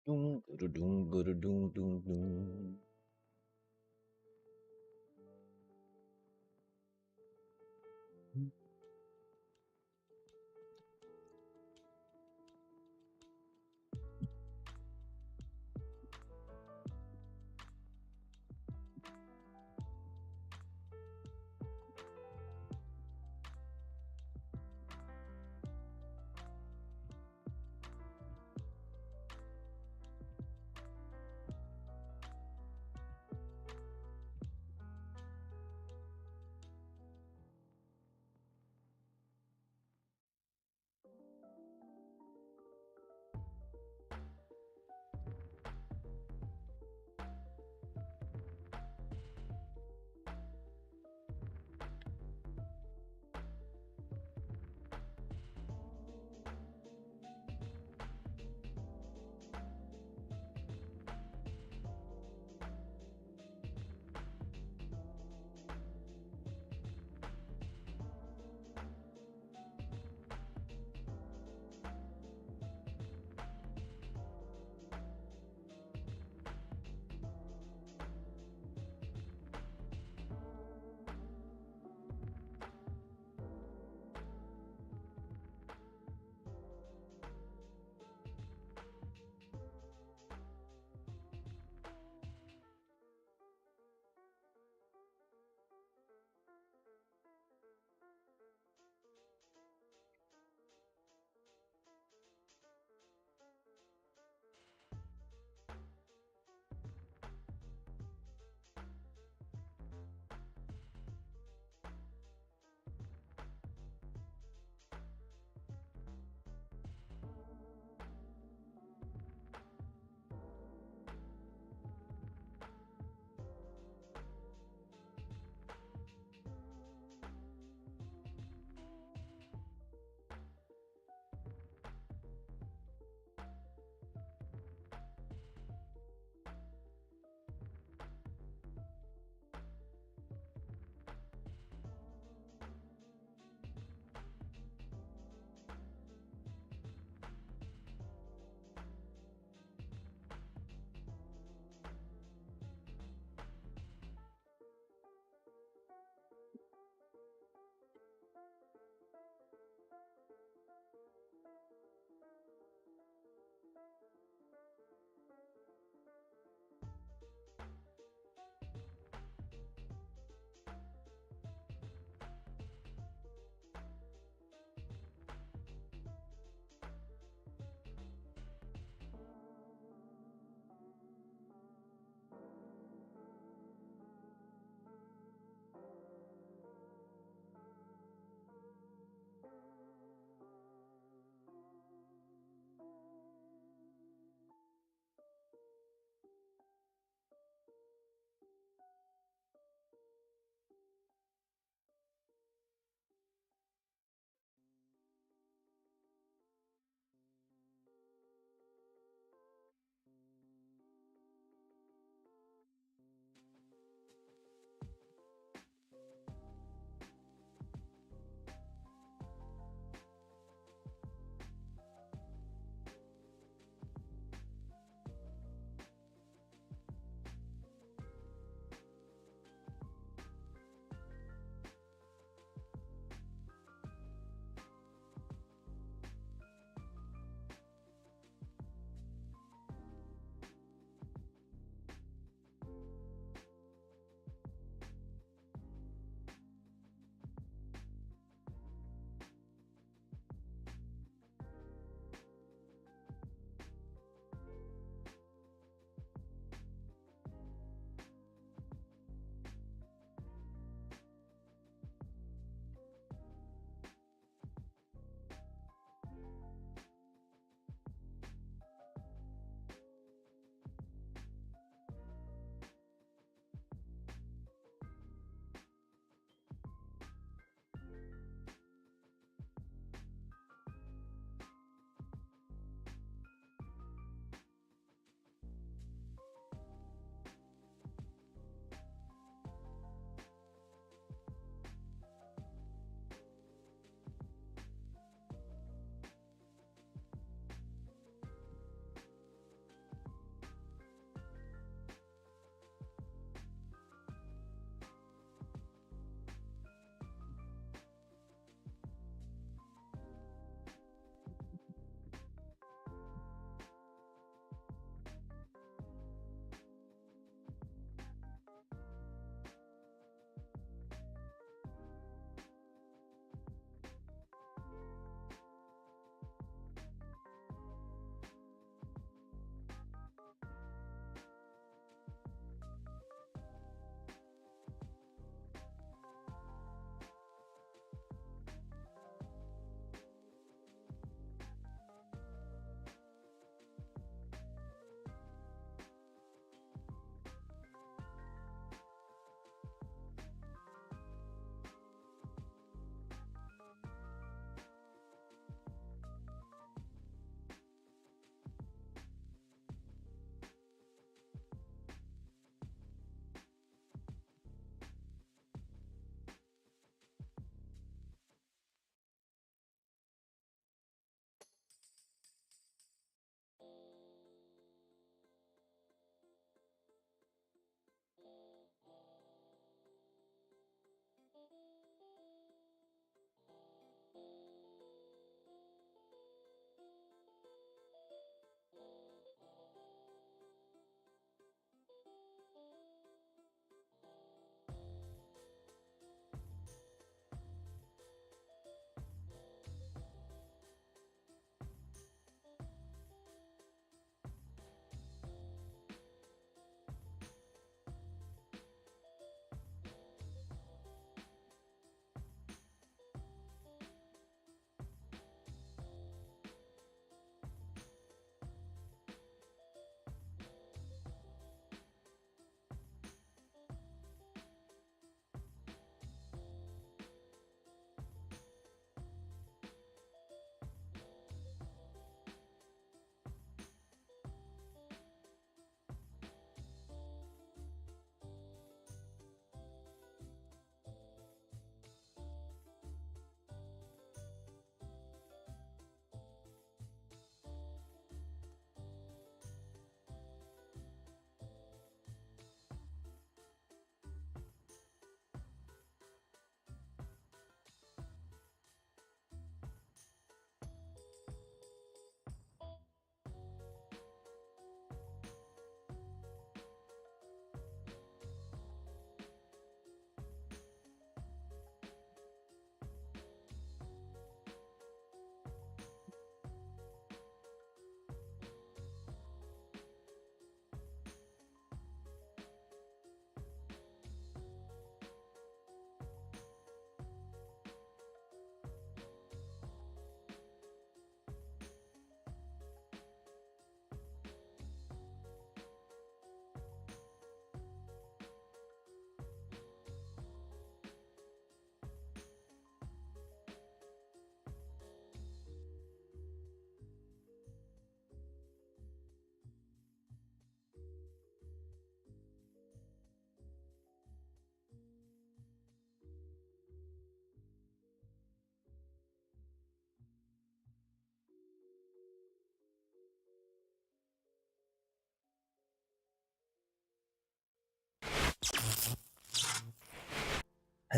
Doom, doom, doom, doom, doom, doom.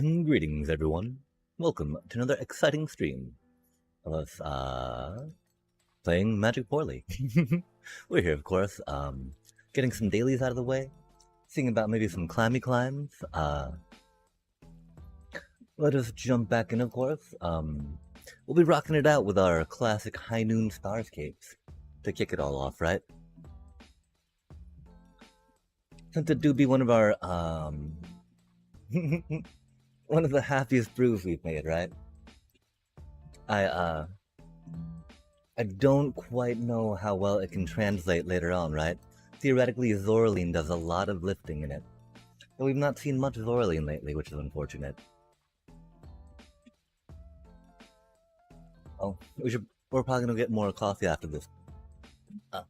And greetings, everyone. Welcome to another exciting stream of us, playing Magic Poorly. We're here, of course, getting some dailies out of the way, seeing about maybe some climby climbs. Let us jump back in, of course. We'll be rocking it out with our classic High Noon Starscapes to kick it all off, right? Since it do be one of our, one of the happiest brews we've made, right? I don't quite know how well it can translate later on, right? Theoretically, Zorline does a lot of lifting in it. But we've not seen much Zorline lately, which is unfortunate. Oh, we're probably gonna get more coffee after this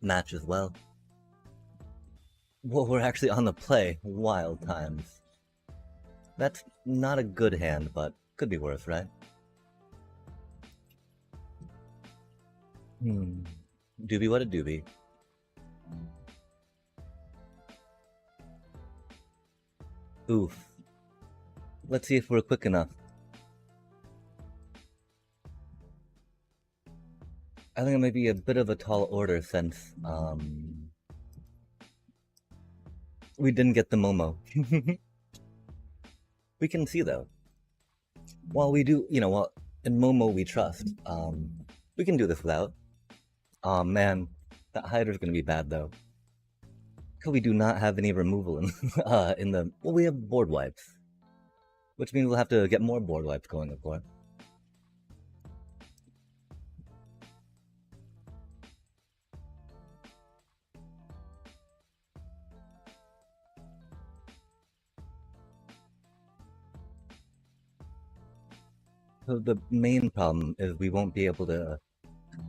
match as well. Well, we're actually on the play. Wild times. That's not a good hand, but could be worse, right? Doobie what a doobie. Oof. Let's see if we're quick enough. I think it might be a bit of a tall order since, we didn't get the Momo. We can see, though. While we do, while in Momo we trust, we can do this without. Aw, man. That Hydra's gonna be bad, though. Because we do not have any removal in, well, we have board wipes. Which means we'll have to get more board wipes going, of course. So the main problem is we won't be able to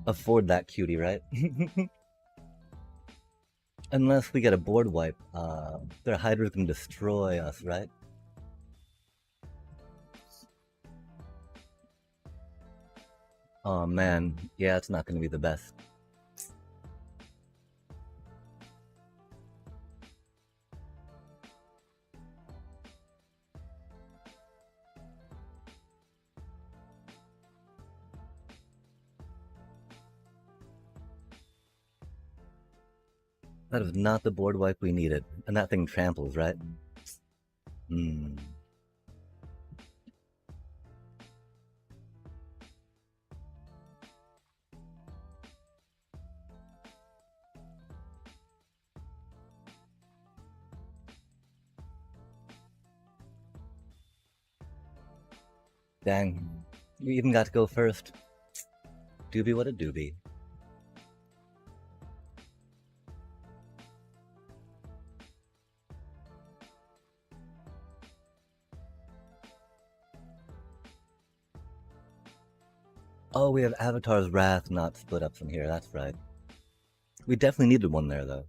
afford that cutie, right? Unless we get a board wipe, their Hydra can destroy us, right? Oh man, yeah, it's not gonna be the best. That is not the board wipe we needed. And that thing tramples, right? Dang. We even got to go first. Doobie what a doobie. Oh, we have Avatar's Wrath not split up from here, that's right. We definitely needed one there, though.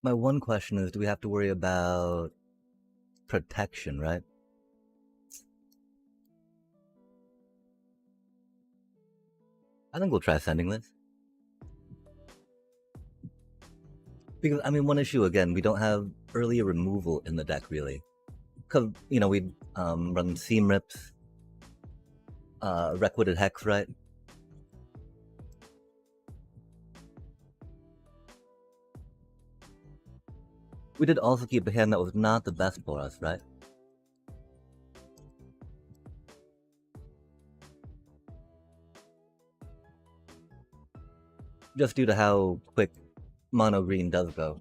My one question is, do we have to worry about protection, right? I think we'll try sending this. Because, I mean, one issue, again, we don't have early removal in the deck, really. Because, we'd run Seam Rips, Reckwitted Hex, right? We did also keep a hand that was not the best for us, right? Just due to how quick mono green does go.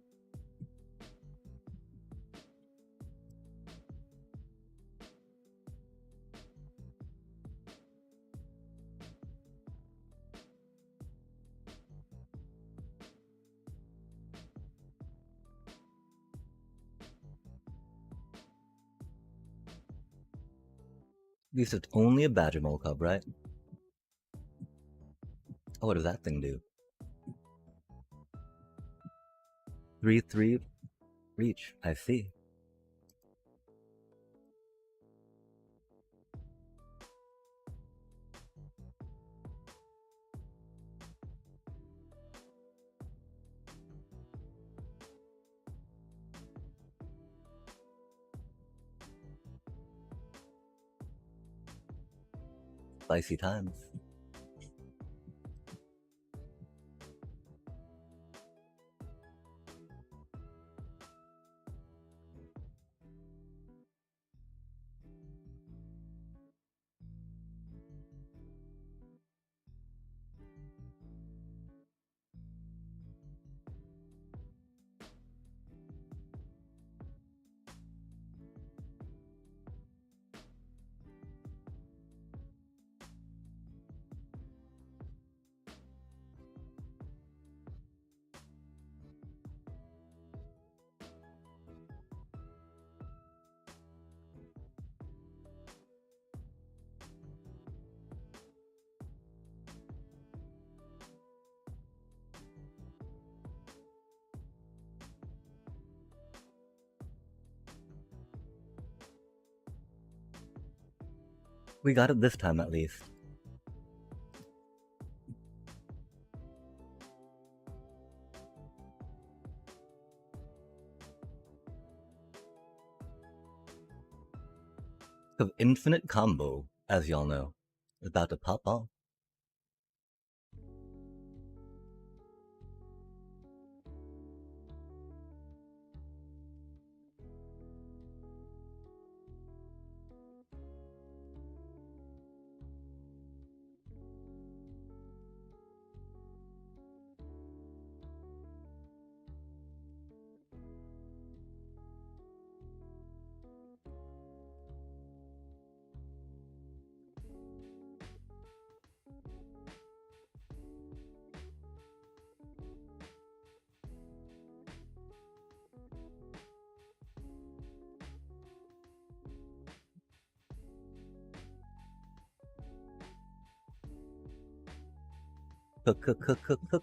At least it's only a Badger Mole Cub, right? Oh, what does that thing do? 3/3 reach, I see. Spicy times. We got it this time at least. Of infinite combo, as y'all know, is about to pop off.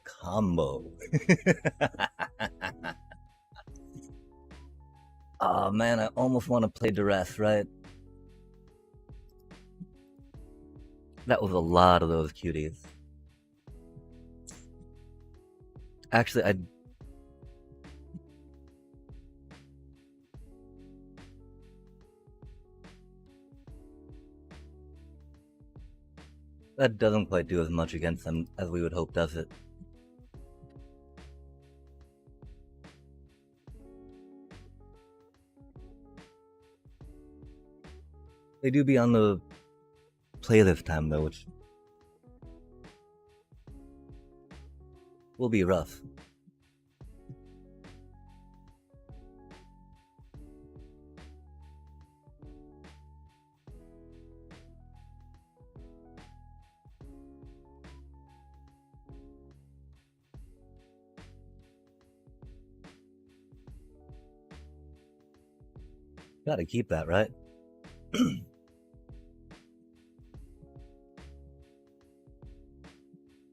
Combo. Oh man, I almost want to play Duress, right? That was a lot of those cuties. Actually, that doesn't quite do as much against them as we would hope, does it? They do be on the play this time though, which will be rough. Gotta keep that, right?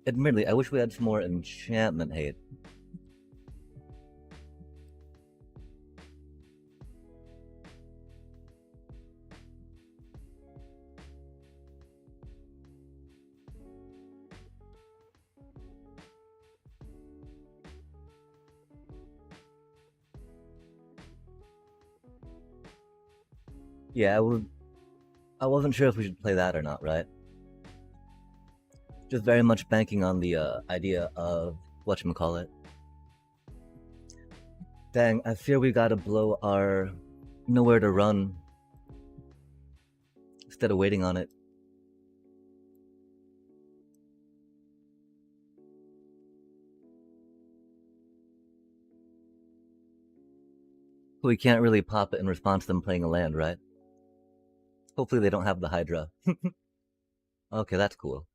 Admittedly, I wish we had some more enchantment hate. Yeah, I wasn't sure if we should play that or not, right? Just very much banking on the idea of whatchamacallit. Dang, I fear we gotta blow our nowhere to run instead of waiting on it. We can't really pop it in response to them playing a land, right? Hopefully they don't have the Hydra. Okay, that's cool.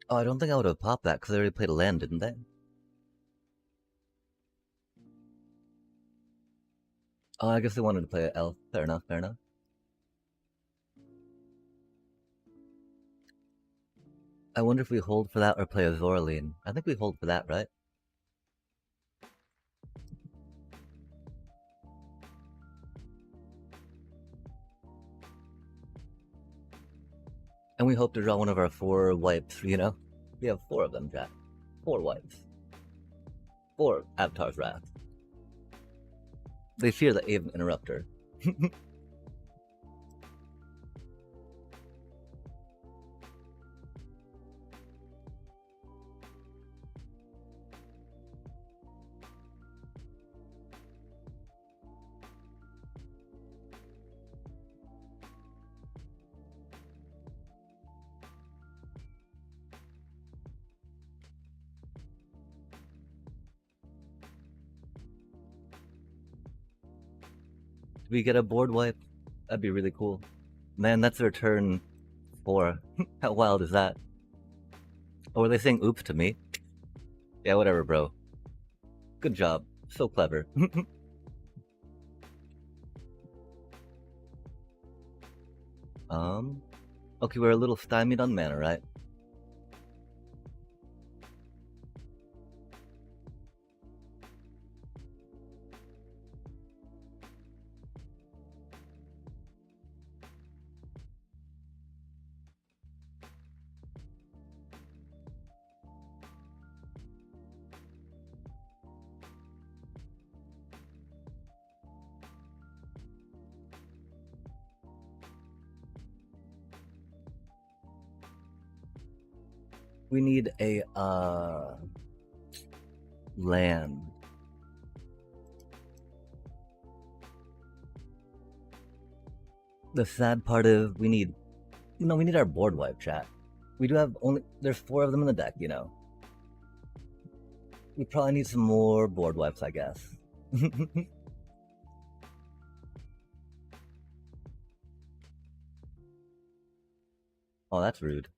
Oh, I don't think I would have popped that because they already played a land, didn't they? Oh, I guess they wanted to play an elf. Fair enough, fair enough. I wonder if we hold for that or play a Zoraline. I think we hold for that, right? And we hope to draw one of our 4 wipes, you know? We have 4 of them, Jack. 4 wipes. 4 Avatar's Wrath. They fear the aim interrupter. We get a board wipe? That'd be really cool. Man, that's their turn 4. How wild is that? Oh, were they saying oops to me? Yeah, whatever, bro. Good job. So clever. Okay, we're a little stymied on mana, right? We need a, land. The sad part is we need, we need our board wipe, chat. We do have there's 4 of them in the deck, We probably need some more board wipes, I guess. Oh, that's rude.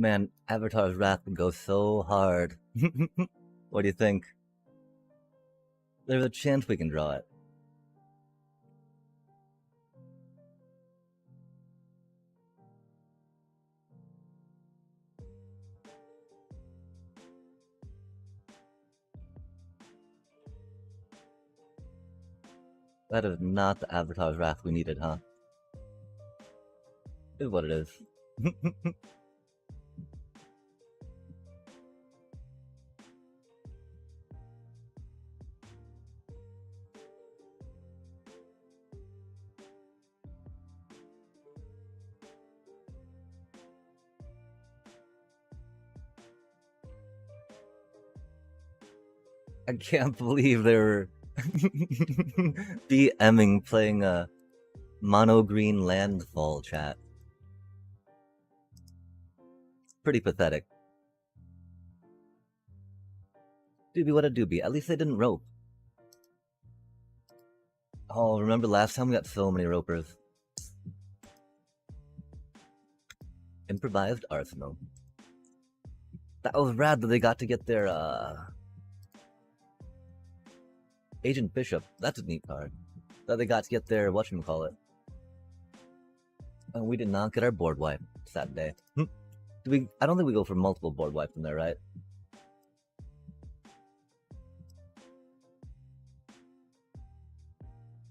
Man, Avatar's Wrath would go so hard. What do you think? There's a chance we can draw it. That is not the Avatar's Wrath we needed, huh? Is what it is. I can't believe they're DMing playing a mono green landfall, chat. Pretty pathetic. Doobie, what a doobie. At least they didn't rope. Oh, remember last time we got so many ropers. Improvised arsenal. That was rad that they got to get their Agent Bishop. That's a neat card. That they got to get their whatchamacallit. And we did not get our board wipe. Sad day. I don't think we go for multiple board wipes in there, right?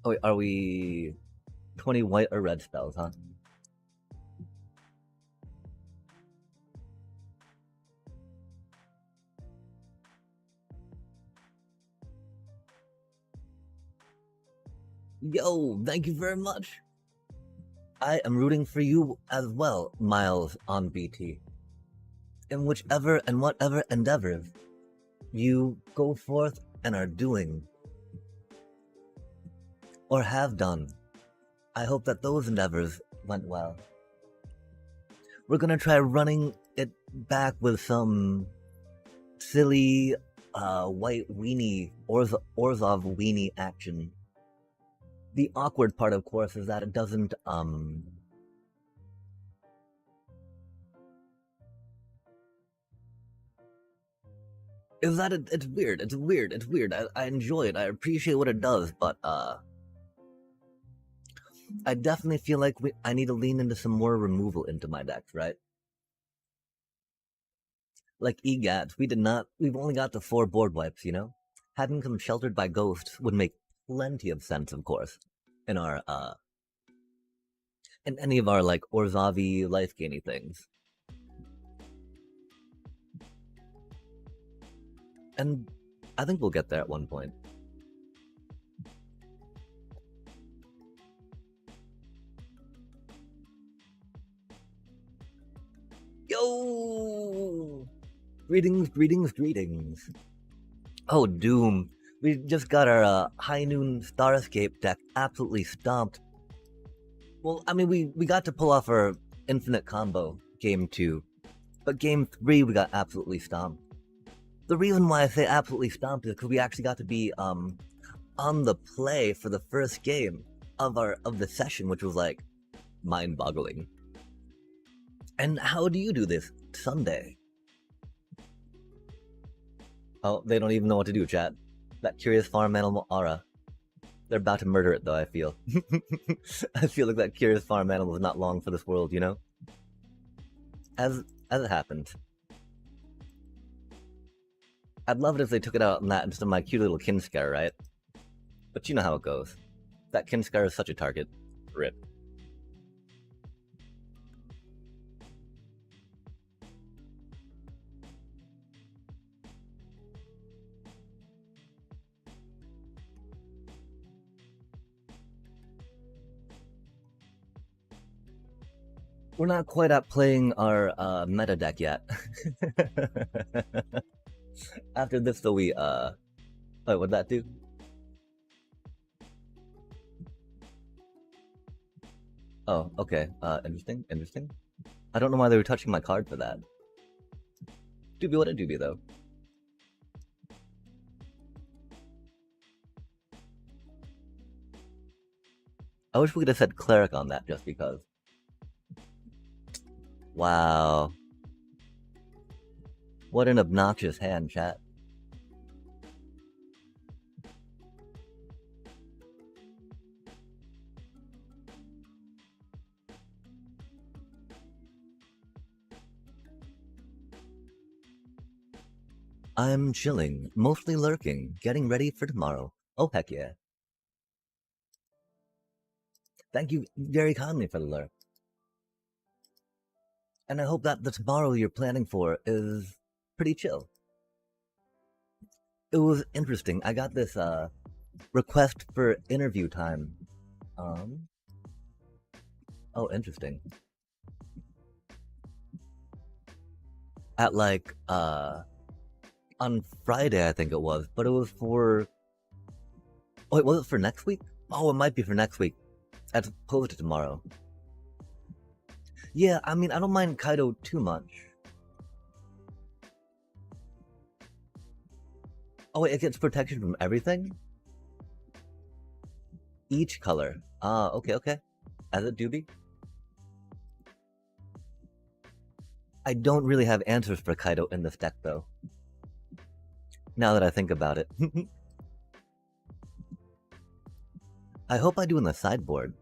Oh wait, are we 20 white or red spells, huh? Yo, thank you very much. I am rooting for you as well, Miles on BT. In whichever and whatever endeavors you go forth and are doing, or have done, I hope that those endeavors went well. We're gonna try running it back with some silly white weenie, Orzhov weenie action. The awkward part, of course, is that it doesn't, Is that it's weird. It's weird. It's weird. I enjoy it. I appreciate what it does, but I definitely feel like I need to lean into some more removal into my decks, right? Like EGATs, we've only got the 4 board wipes, you know? Having them sheltered by ghosts would make plenty of sense, of course, in our in any of our like Orzavi life gainy things. And I think we'll get there at one point. Yo! Greetings, greetings, greetings. Oh, Doom. We just got our High Noon Starscape deck absolutely stomped. Well, I mean, we got to pull off our infinite combo game 2, but game 3 we got absolutely stomped. The reason why I say absolutely stomped is because we actually got to be on the play for the first game of the session, which was like mind-boggling. And how do you do this Sunday? Oh, they don't even know what to do, chat. That curious farm animal aura. They're about to murder it, though, I feel. I feel like that curious farm animal is not long for this world, you know? As it happened. I'd love it if they took it out on that instead of my cute little Kinscaer, right? But you know how it goes. That Kinscaer is such a target. Rip. We're not quite at playing our meta deck yet. After this, though, we wait, what'd that do? Oh, okay. Interesting, interesting. I don't know why they were touching my card for that. Doobie, what a doobie, though. I wish we could have said cleric on that just because. Wow. What an obnoxious hand, chat. I'm chilling, mostly lurking, getting ready for tomorrow. Oh, heck yeah. Thank you very kindly for the lurk. And I hope that the tomorrow you're planning for is pretty chill. It was interesting. I got this request for interview time. Oh, interesting. At like on Friday, I think it was, but it was for. Oh, wait, was it for next week? Oh, it might be for next week, as opposed to tomorrow. Yeah, I mean, I don't mind Kaido too much. Oh, wait, it gets protection from everything? Each color. Ah, okay, okay. As it do be. I don't really have answers for Kaido in this deck, though. Now that I think about it. I hope I do in the sideboard.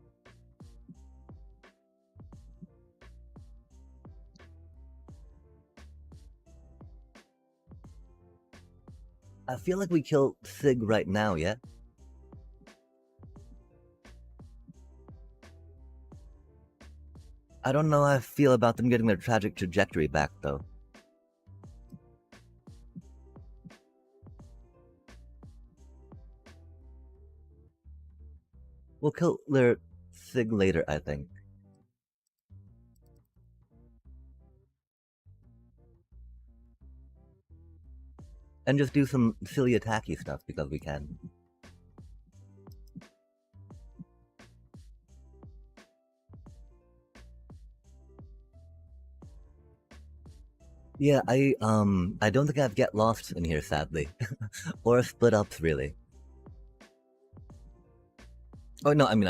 I feel like we kill Sig right now, yeah? I don't know how I feel about them getting their tragic trajectory back, though. We'll kill their Sig later, I think. And just do some silly attacky stuff because we can. Yeah, I don't think I've get lost in here, sadly. Or split ups, really. Oh no, I mean,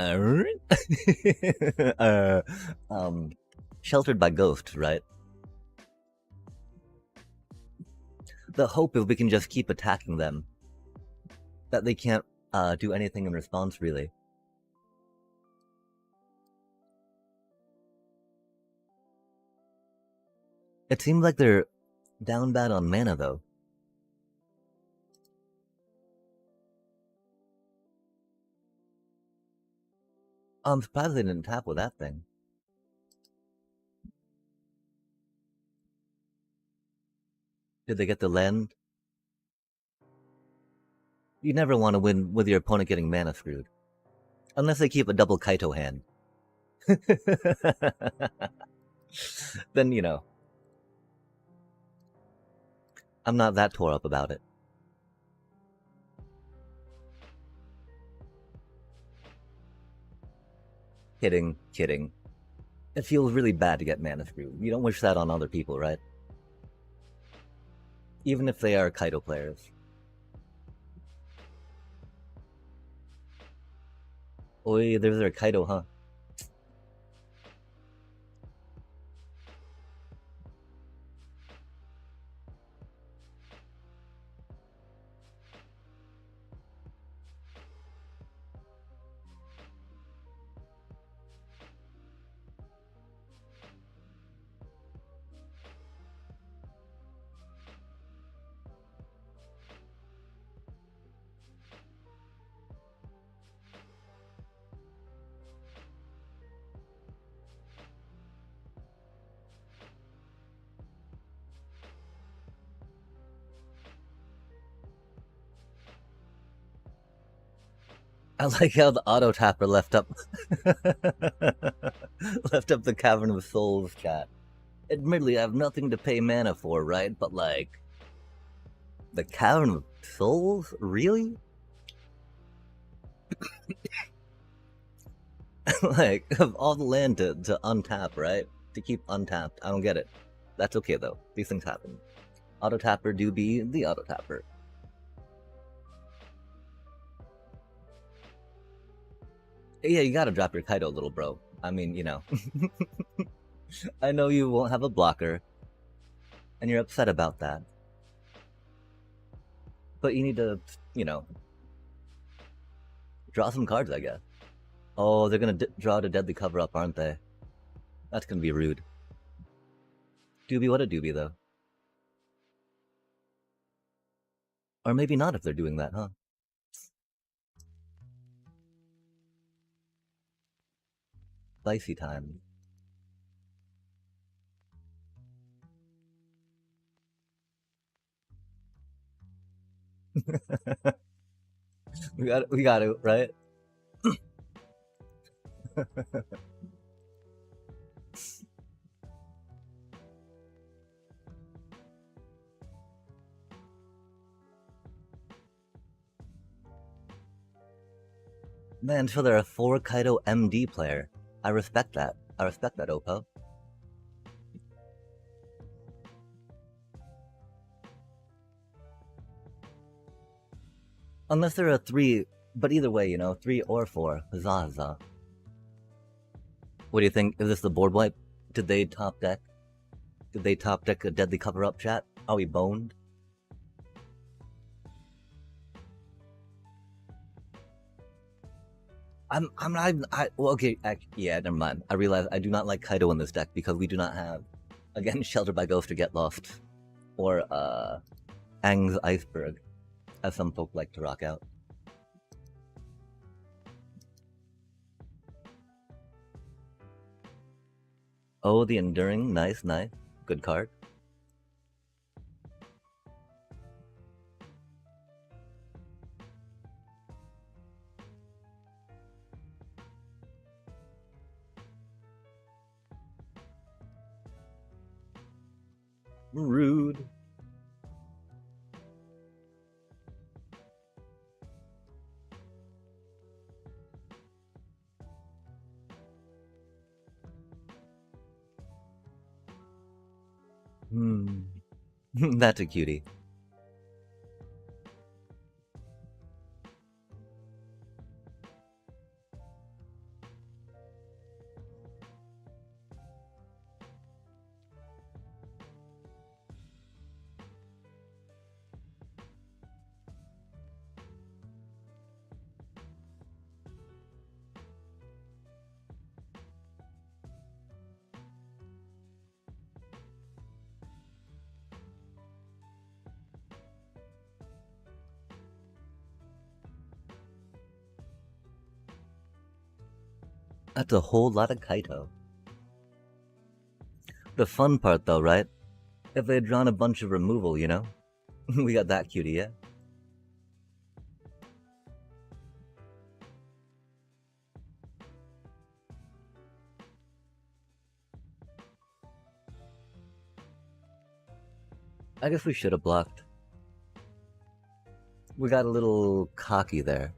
sheltered by ghosts, right? The hope is we can just keep attacking them. That they can't do anything in response, really. It seems like they're down bad on mana, though. I'm surprised they didn't tap with that thing. Did they get the land? You never want to win with your opponent getting mana screwed. Unless they keep a double Kaito hand. Then, you know. I'm not that tore up about it. Kidding, kidding. It feels really bad to get mana screwed. You don't wish that on other people, right? Even if they are Kaito players. Oi, there's their Kaito, huh? I like how the auto tapper left up left up the Cavern of Souls chat. Admittedly, I have nothing to pay mana for, right? But like, the Cavern of Souls, really? Like, of all the land to untap, right? To keep untapped, I don't get it. That's okay though. These things happen. Auto tapper do be the auto tapper. Yeah, you gotta drop your Kaido, little bro. I mean, you know. I know you won't have a blocker, and you're upset about that. But you need to, you know, draw some cards, I guess. Oh, they're gonna draw to deadly cover up, aren't they? That's gonna be rude. Doobie, what a doobie, though. Or maybe not if they're doing that, huh? Spicy time. we got it, right? Man, so they're a 4 Kaido MD player. I respect that. I respect that, Oppo. Unless they're a 3, but either way, you know, 3 or 4. Huzzah, huzzah. What do you think? Is this the board wipe? Did they top deck? Did they top deck a deadly cover up, chat? Are we boned? I'm not. Well, okay, yeah, never mind. I realize I do not like Kaido in this deck because we do not have, again, Shelter by Ghost or Get Lost, or Aang's Iceberg, as some folk like to rock out. Oh, the Enduring, nice, nice, good card. Rude. That's a cutie. That's a whole lot of Kaito. The fun part though, right? If they had drawn a bunch of removal, you know? We got that cutie, yeah? I guess we should have blocked. We got a little cocky there.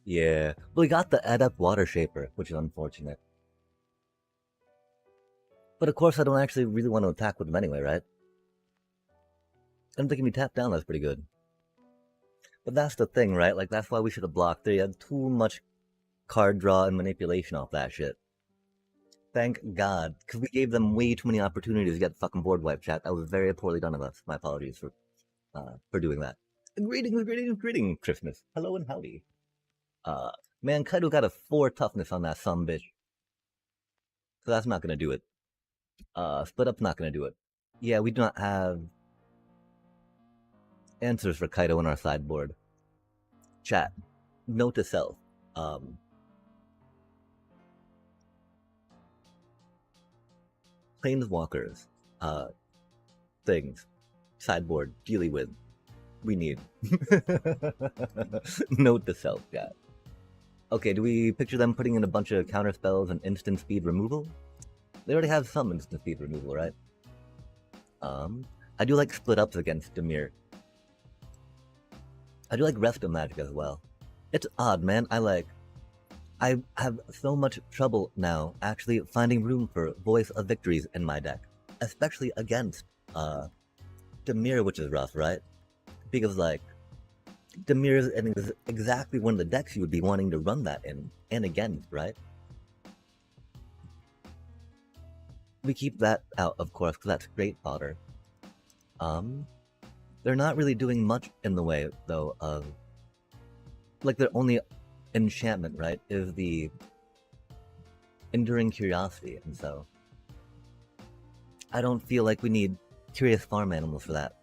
Yeah, we got the Adept Water Shaper, which is unfortunate. But of course, I don't actually really want to attack with them anyway, right? And if they can be tapped down, that's pretty good. But that's the thing, right? Like, that's why we should have blocked. They had too much card draw and manipulation off that shit. Thank God, because we gave them way too many opportunities to get fucking board wipe, chat. That was very poorly done of us. My apologies for doing that. Greetings, Christmas. Hello and howdy. Man, Kaido got a 4 toughness on that some bitch. So that's not gonna do it. Split up's not gonna do it. Yeah, we do not have answers for Kaido in our sideboard. Chat. Note to self. Planeswalkers. Things. Sideboard. Dealing with. We need. Note to self, chat. Okay, do we picture them putting in a bunch of counter spells and instant speed removal? They already have some instant speed removal, right? I do like split ups against Dimir. I do like Resto Magic as well. It's odd, man. I have so much trouble now actually finding room for Voice of Victories in my deck. Especially against Dimir, which is rough, right? Because like Dimir is exactly one of the decks you would be wanting to run that in and against, right? We keep that out, of course, because that's great fodder. They're not really doing much in the way, though, of... Like, their only enchantment, right, is the Enduring Curiosity, and so... I don't feel like we need Curious Farm Animals for that.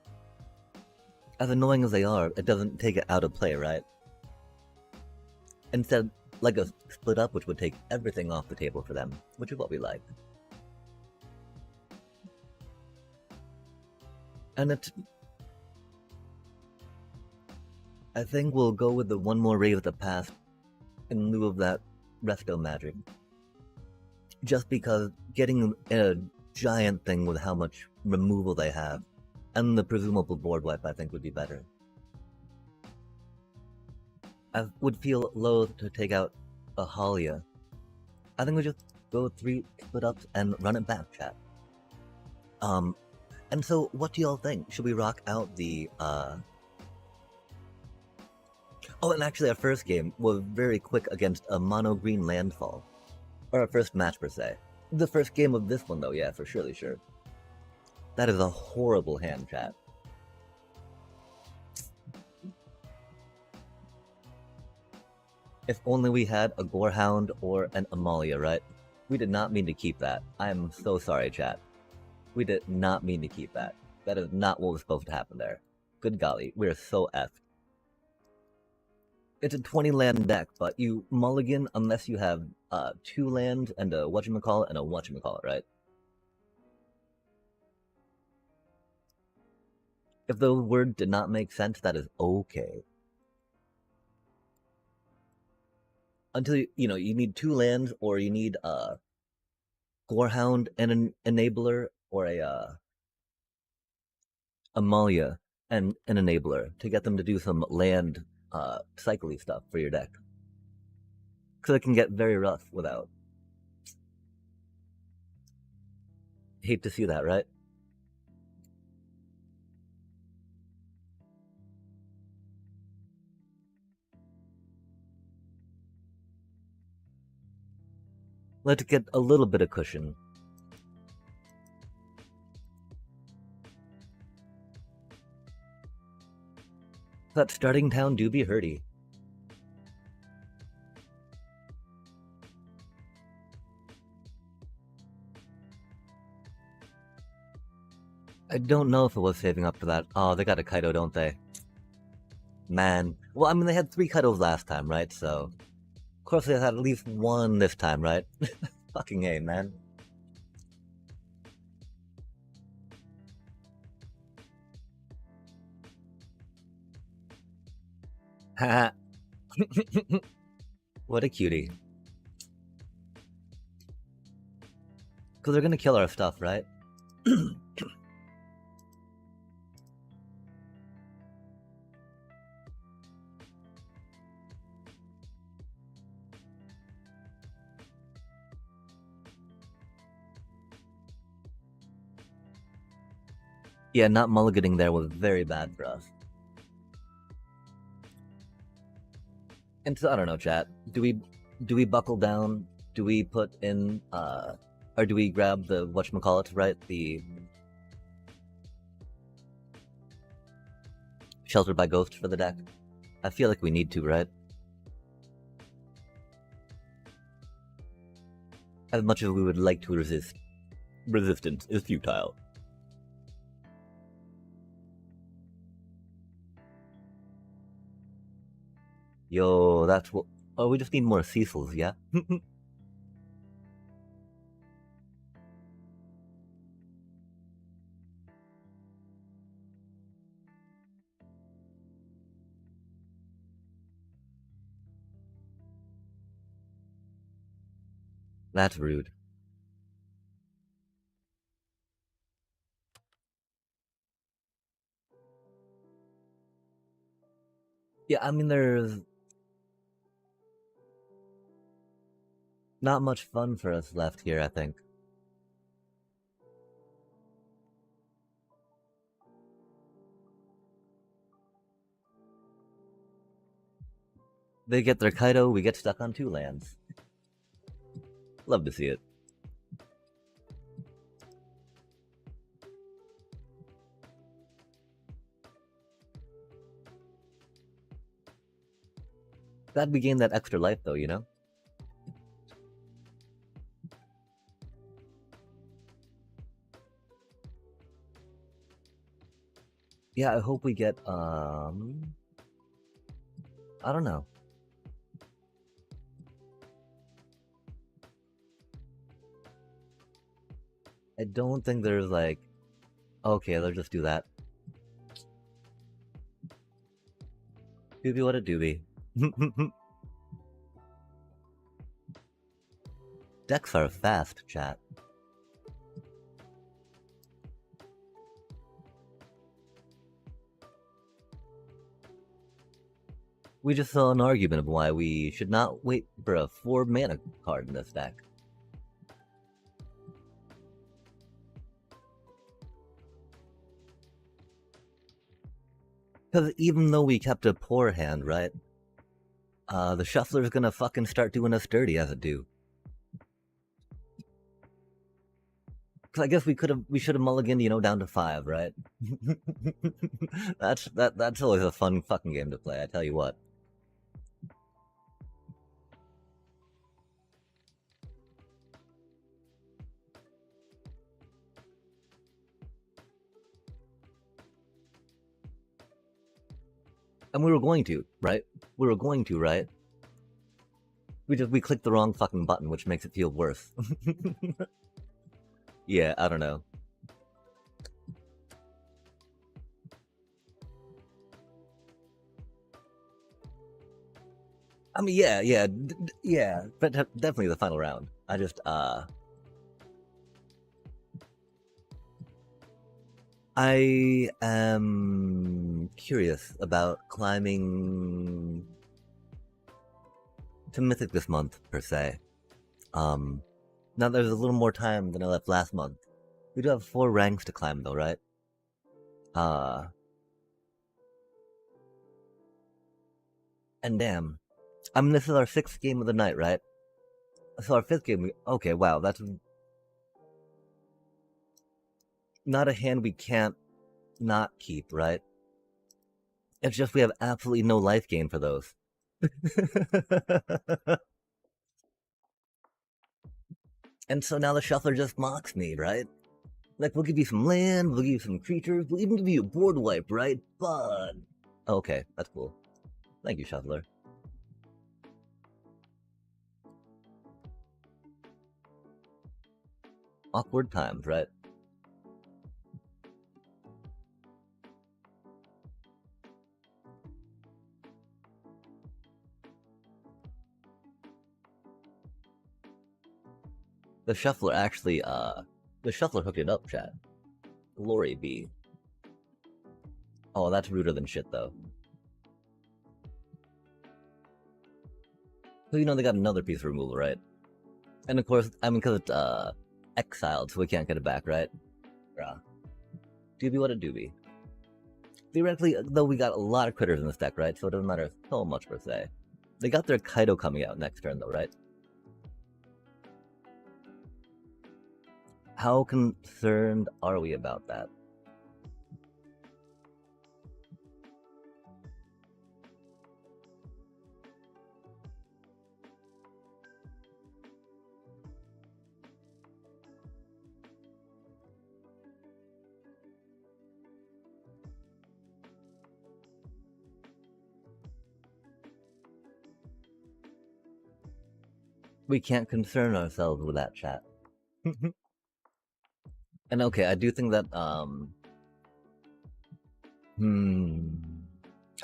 As annoying as they are, it doesn't take it out of play, right? Instead, like a split up, which would take everything off the table for them, which is what we like. And it's... I think we'll go with the one more Rave of the Past in lieu of that Resto Magic. Just because getting a giant thing with how much removal they have, and the presumable board wipe, I think would be better. I would feel loath to take out a Halia. I think we just go 3 split ups and run it back, chat. And so what do y'all think? Should we rock out the, Oh, and actually our first game was very quick against a mono-green landfall. Or our first match, per se. The first game of this one, though, yeah, for surely sure. That is a horrible hand, chat. If only we had a Gorehound or an Amalia, right? We did not mean to keep that. I am so sorry, chat. We did not mean to keep that. That is not what was supposed to happen there. Good golly, we are so effed. It's a 20 land deck, but you mulligan unless you have 2 lands and a whatchamacallit and a whatchamacallit, right? If the word did not make sense, that is okay. Until you know you need 2 lands, or you need a Gorehound and an enabler, or a Amalia and an enabler to get them to do some land cycly stuff for your deck. Because it can get very rough without. Hate to see that, right? Let's get a little bit of cushion. That starting town do be hurty. I don't know if it was saving up for that. Oh, they got a Kaido, don't they? Man, Well, I mean, they had 3 Kaidos last time, right? So, of course they had at least 1 this time, right? Fucking A, man. Haha. What a cutie. Because they're gonna kill our stuff, right? Yeah, not mulliganing there was very bad for us. And so I don't know, chat. Do we buckle down? Do we put in or do we grab the whatchamacallit, right? The Sheltered by Ghost for the deck? I feel like we need to, right? As much as we would like to resist, resistance is futile. Yo, that's what. Oh, we just need more Cecils, yeah? That's rude. Yeah, I mean, there's not much fun for us left here, I think. They get their Kaido, we get stuck on 2 lands. Love to see it. Glad we gained that extra life, though, you know? Yeah, I hope we get, I don't know. I don't think there's like, okay, let's just do that. Doobie what a doobie. Decks are fast, chat. We just saw an argument of why we should not wait for a 4 mana card in this deck. Because even though we kept a poor hand, right? The shuffler's gonna fucking start doing us dirty as it do. Because I guess we should have mulliganed, you know, down to 5, right? That's always a fun fucking game to play, I tell you what. And we were going to, right? We were going to, right? We clicked the wrong fucking button, which makes it feel worse. Yeah, I don't know. I mean, yeah, but definitely the final round. I just, I am curious about climbing to Mythic this month, per se. Now there's a little more time than I left last month. We do have 4 ranks to climb, though, right? And damn. I mean, this is our 6th game of the night, right? So our 5th game, okay, wow, that's not a hand we can't not keep, right? It's just we have absolutely no life gain for those. And so now the shuffler just mocks me, right? Like, we'll give you some land, we'll give you some creatures, we'll even give you a board wipe, right? But okay, that's cool. Thank you, Shuffler. Awkward times, right? The Shuffler actually, the Shuffler hooked it up, chat. Glory be. Oh, that's ruder than shit, though. So, you know, they got another piece of removal, right? And of course, I mean, because it's, exiled, so we can't get it back, right? Yeah. Doobie what a doobie. Theoretically, though, we got a lot of critters in this deck, right? So it doesn't matter so much per se. They got their Kaido coming out next turn, though, right? How concerned are we about that? We can't concern ourselves with that, chat. And okay, I do think that, I'm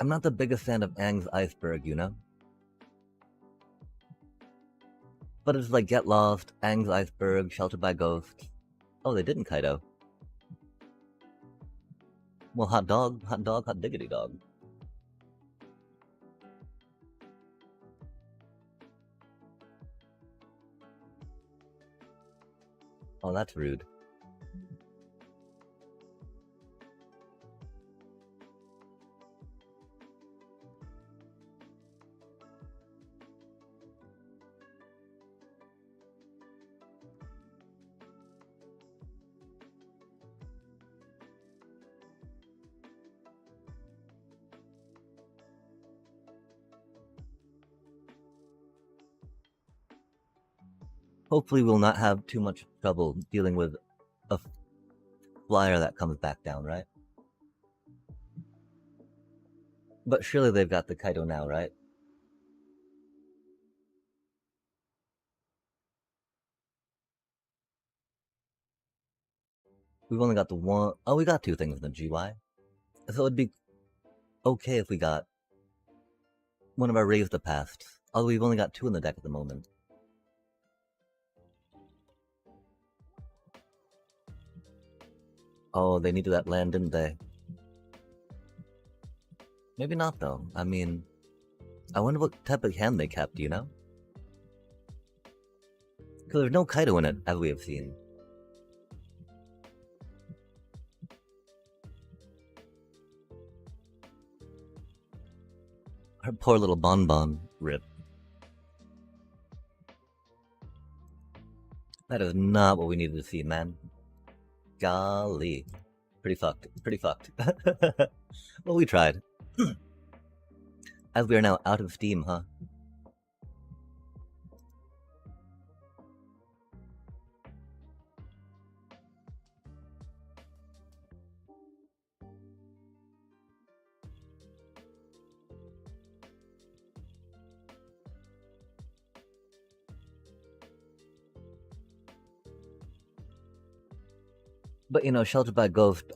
not the biggest fan of Aang's Iceberg, you know? But it's like Get Lost, Aang's Iceberg, Sheltered by Ghosts. Oh, they didn't Kaido. Well, hot dog, hot diggity dog. Oh, that's rude. Hopefully we'll not have too much trouble dealing with a flyer that comes back down, right? But surely they've got the Kaido now, right? We've only got the one. Oh, we got two things in the GY. So it'd be okay if we got one of our Raise the Past. Although we've only got two in the deck at the moment. Oh, they needed that land, didn't they? Maybe not, though. I mean, I wonder what type of hand they kept, you know? Because there's no Kaido in it, as we have seen. Her poor little bonbon. Rip. That is not what we needed to see, man. Golly. Pretty fucked. Pretty fucked. Well, we tried. As we are now out of steam, huh? But you know, Sheltered by Ghost,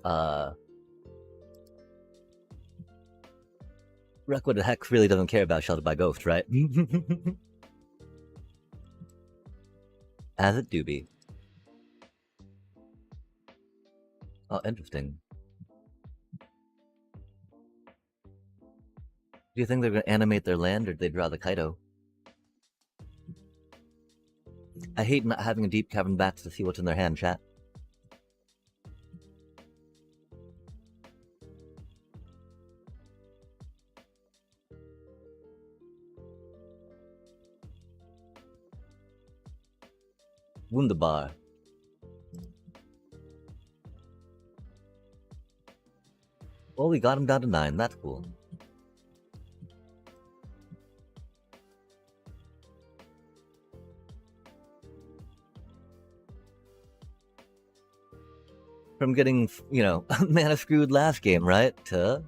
Requiem Hex really doesn't care about Sheltered by Ghost, right? As it do be. Oh, interesting. Do you think they're gonna animate their land, or did they draw the Kaido? I hate not having a deep cavern bats to see what's in their hand, chat. Wunderbar. Well, we got him down to 9. That's cool. From getting, you know, mana screwed last game, right? To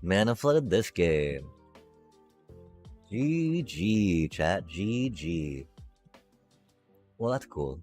mana flooded this game. GG, chat. GG. Well, that's cool.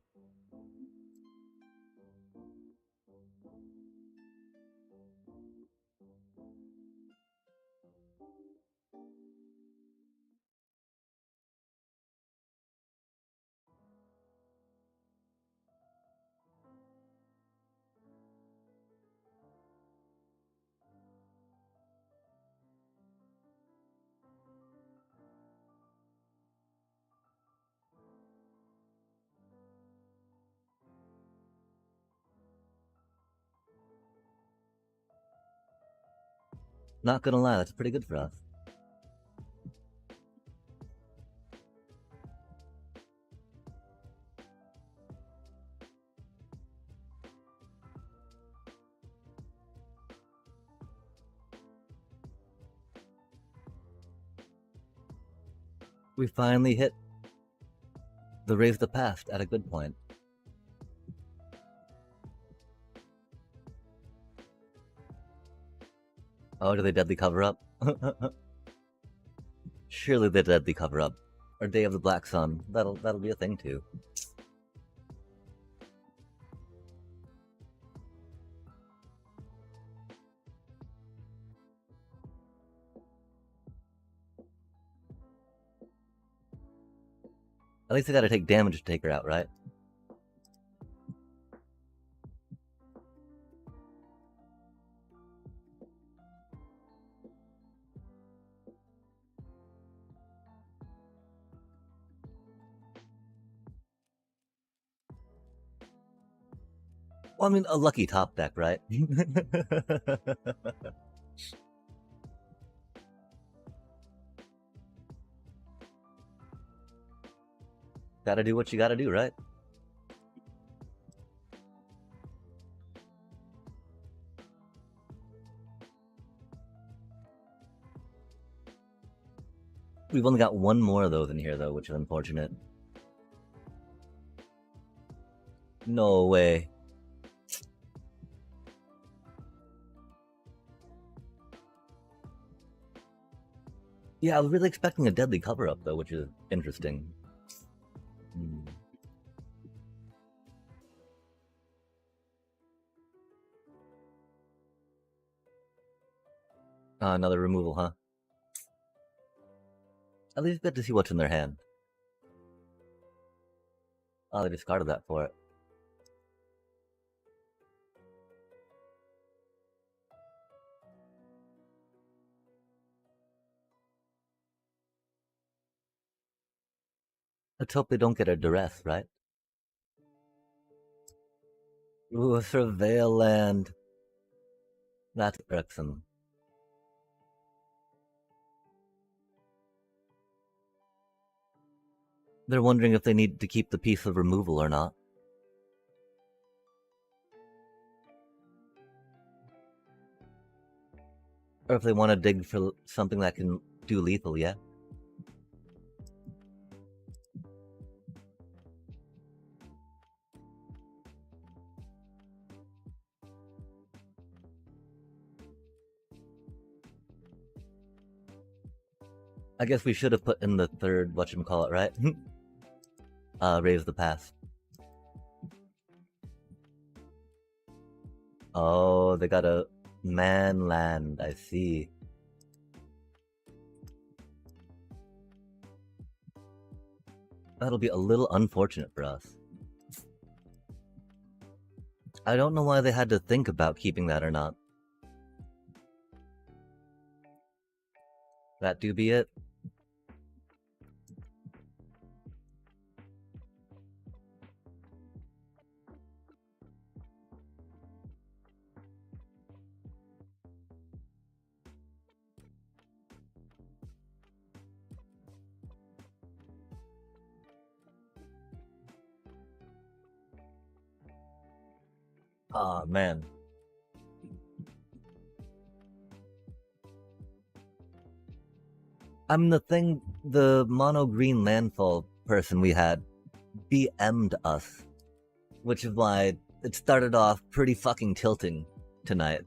Not gonna lie, that's pretty good for us. We finally hit the Raise the Past at a good point. Oh, do they deadly cover up? Surely they deadly cover up. Or Day of the Black Sun. That'll be a thing too. At least they gotta take damage to take her out, right? Well, I mean, a lucky top deck, right? Gotta do what you gotta do, right? We've only got one more of those in here, though, which is unfortunate. No way. Yeah, I was really expecting a deadly cover-up, though, which is interesting. Another removal, huh? At least good to see what's in their hand. Oh, they discarded that for it. Let's hope they don't get a duress, right? Ooh, a Surveil land. That's irksome. They're wondering if they need to keep the piece of removal or not. Or if they want to dig for something that can do lethal, yeah? I guess we should have put in the third whatchamacallit, right? Raise the Past. Oh, they got a man land, I see. That'll be a little unfortunate for us. I don't know why they had to think about keeping that or not. That do be it? Aw, man. The mono green landfall person we had BM'd us, which is why it started off pretty fucking tilting tonight.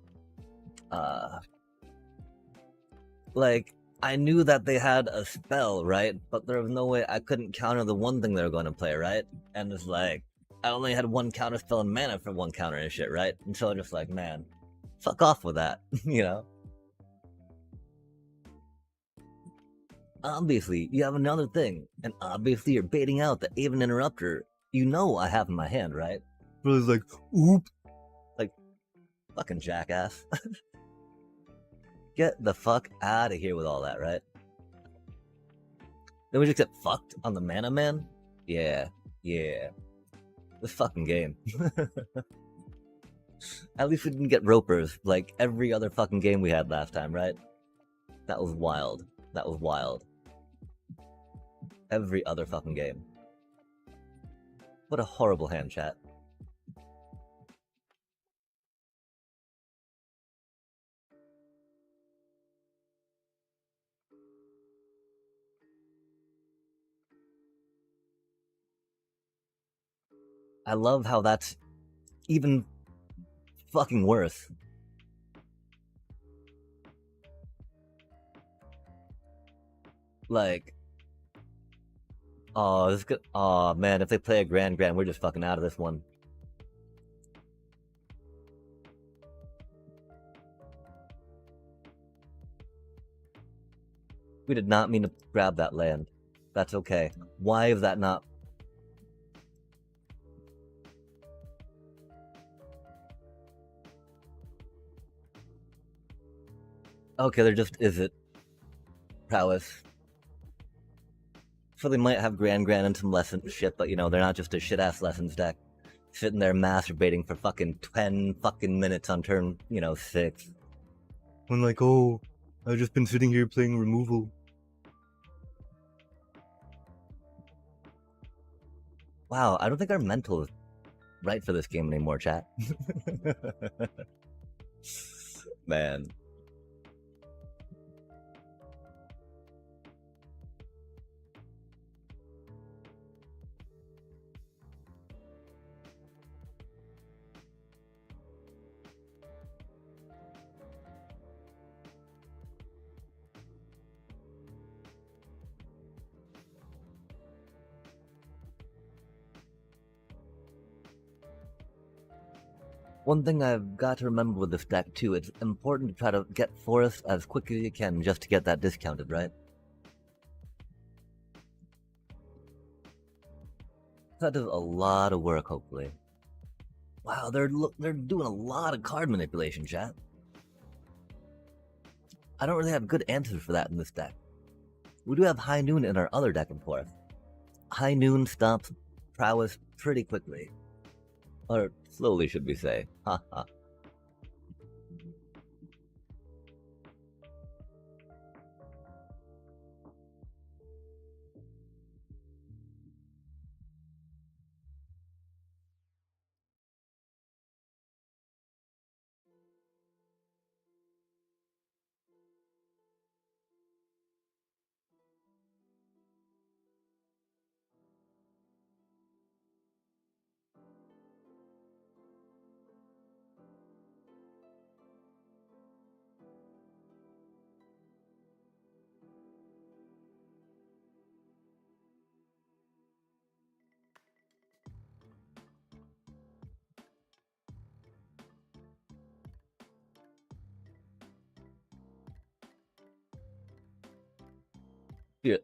Like, I knew that they had a spell, right? But there was no way I couldn't counter the one thing they were going to play, right? And it's like, I only had one counter spell and mana for one counter and shit, right? And so I'm just like, man, fuck off with that, you know? Obviously, you have another thing, and obviously you're baiting out the Aven Interrupter you know I have in my hand, right? But it's like, oop. Like, fucking jackass. Get the fuck out of here with all that, right? Then we just get fucked on the mana man? Yeah, yeah. This fucking game. At least we didn't get ropers like every other fucking game we had last time, right? That was wild. That was wild. Every other fucking game. What a horrible hand, chat. I love how that's even fucking worse. Like, oh, this good. Oh man, if they play a grand, we're just fucking out of this one. We did not mean to grab that land. That's okay. Why is that not? Okay, there just isn't prowess. So they might have grand and some lessons shit, but you know, they're not just a shit ass lessons deck. Sitting there masturbating for fucking 10 fucking minutes on turn, 6. I'm like, oh, I've just been sitting here playing removal. Wow, I don't think our mental is right for this game anymore, chat. Man. One thing I've got to remember with this deck too, it's important to try to get Forest as quickly as you can just to get that discounted, right? That does a lot of work, hopefully. Wow, they're doing a lot of card manipulation, chat. I don't really have good answers for that in this deck. We do have High Noon in our other deck, of course. High Noon stops prowess pretty quickly. Or slowly, should we say. Haha.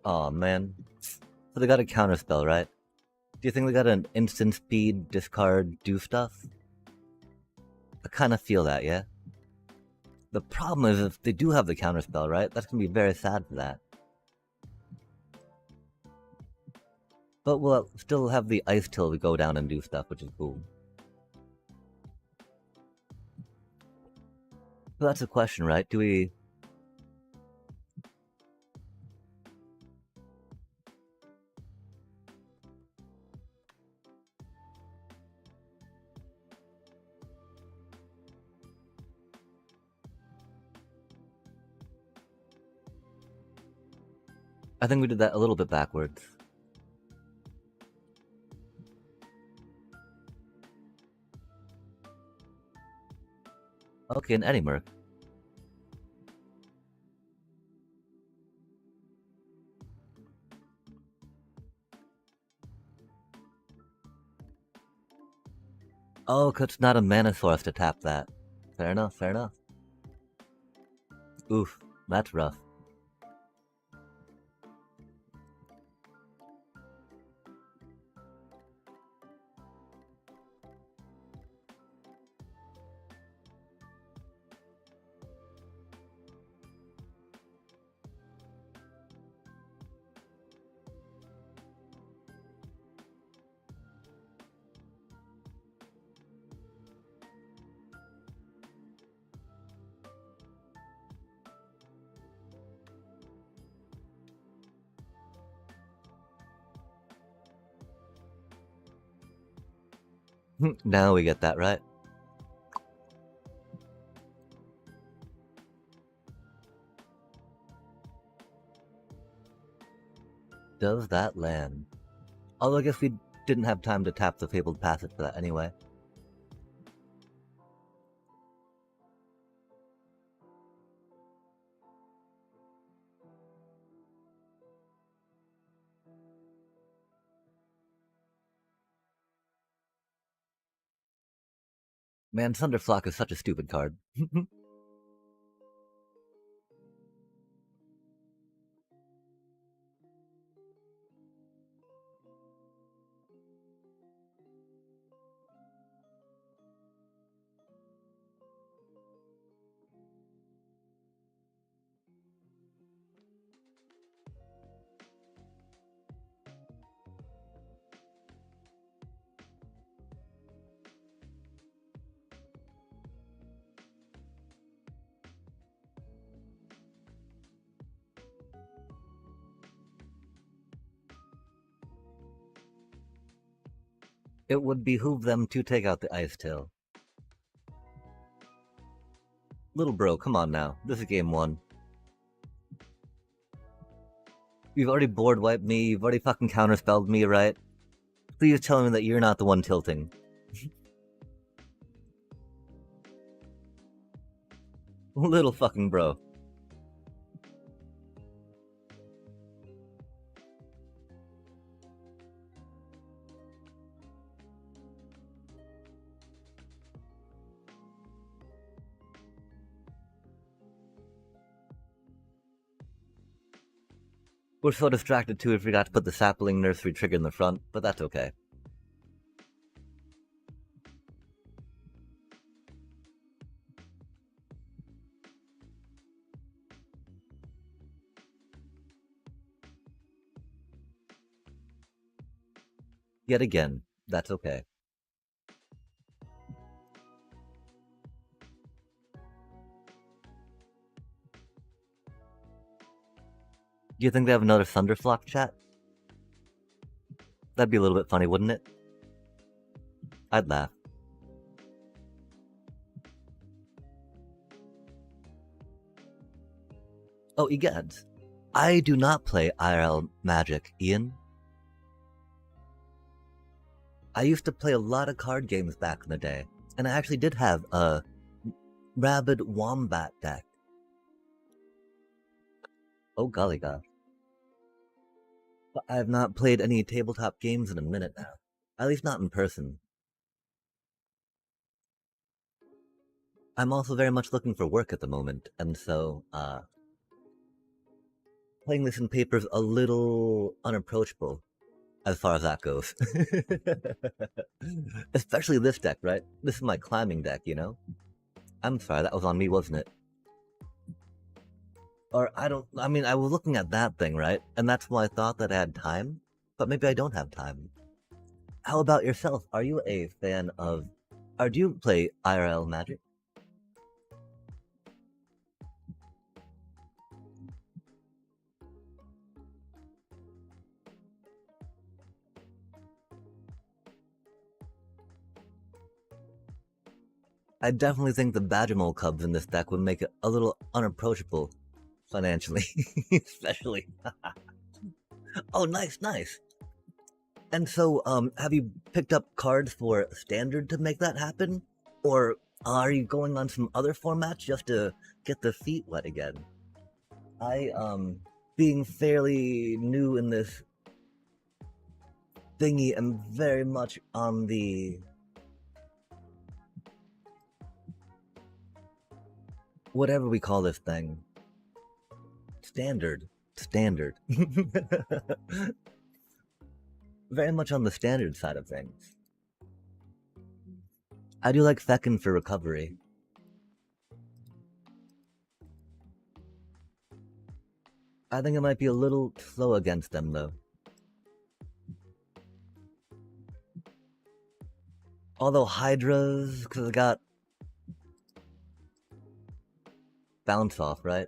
Oh man. So they got a counterspell, right? Do you think they got an instant speed, discard, do stuff? I kind of feel that, yeah? The problem is if they do have the counterspell, right? That's gonna be very sad for that. But we'll still have the ice till to go down and do stuff, which is cool. So that's a question, right? Do we... I think we did that a little bit backwards. Okay, an Eddie Merc. Oh, 'cause it's not a mana source to tap that. Fair enough, fair enough. Oof, that's rough. Now we get that right. Does that land? Although I guess we didn't have time to tap the Fabled Passage for that anyway. Man, Thunderflock is such a stupid card. It would behoove them to take out the Ice Tail. Little bro, come on now. This is game 1. You've already board wiped me, you've already fucking counterspelled me, right? Please tell me that you're not the one tilting. Little fucking bro. We're so distracted too, we forgot to put the sapling nursery trigger in the front, but that's okay. Yet again, that's okay. Do you think they have another Thunderflock chat? That'd be a little bit funny, wouldn't it? I'd laugh. Oh, egads. I do not play IRL Magic, Ian. I used to play a lot of card games back in the day, and I actually did have a Rabid Wombat deck. Oh golly gosh. But I have not played any tabletop games in a minute now. At least not in person. I'm also very much looking for work at the moment, and so, playing this in paper is a little unapproachable as far as that goes. Especially this deck, right? This is my climbing deck, you know? I'm sorry, that was on me, wasn't it? Or I mean, I was looking at that thing, right? And that's why I thought that I had time, but maybe I don't have time. How about yourself? Are you a fan of, or do you play IRL Magic? I definitely think the Badgermole Cubs in this deck would make it a little unapproachable financially, especially. Oh, nice, nice. And so, have you picked up cards for Standard to make that happen? Or are you going on some other formats just to get the feet wet again? I, being fairly new in this thingy, am very much on the whatever we call this thing. Standard. Very much on the standard side of things. I do like feckin' for recovery. I think it might be a little slow against them, though. Although Hydras, because it got bounce off, right?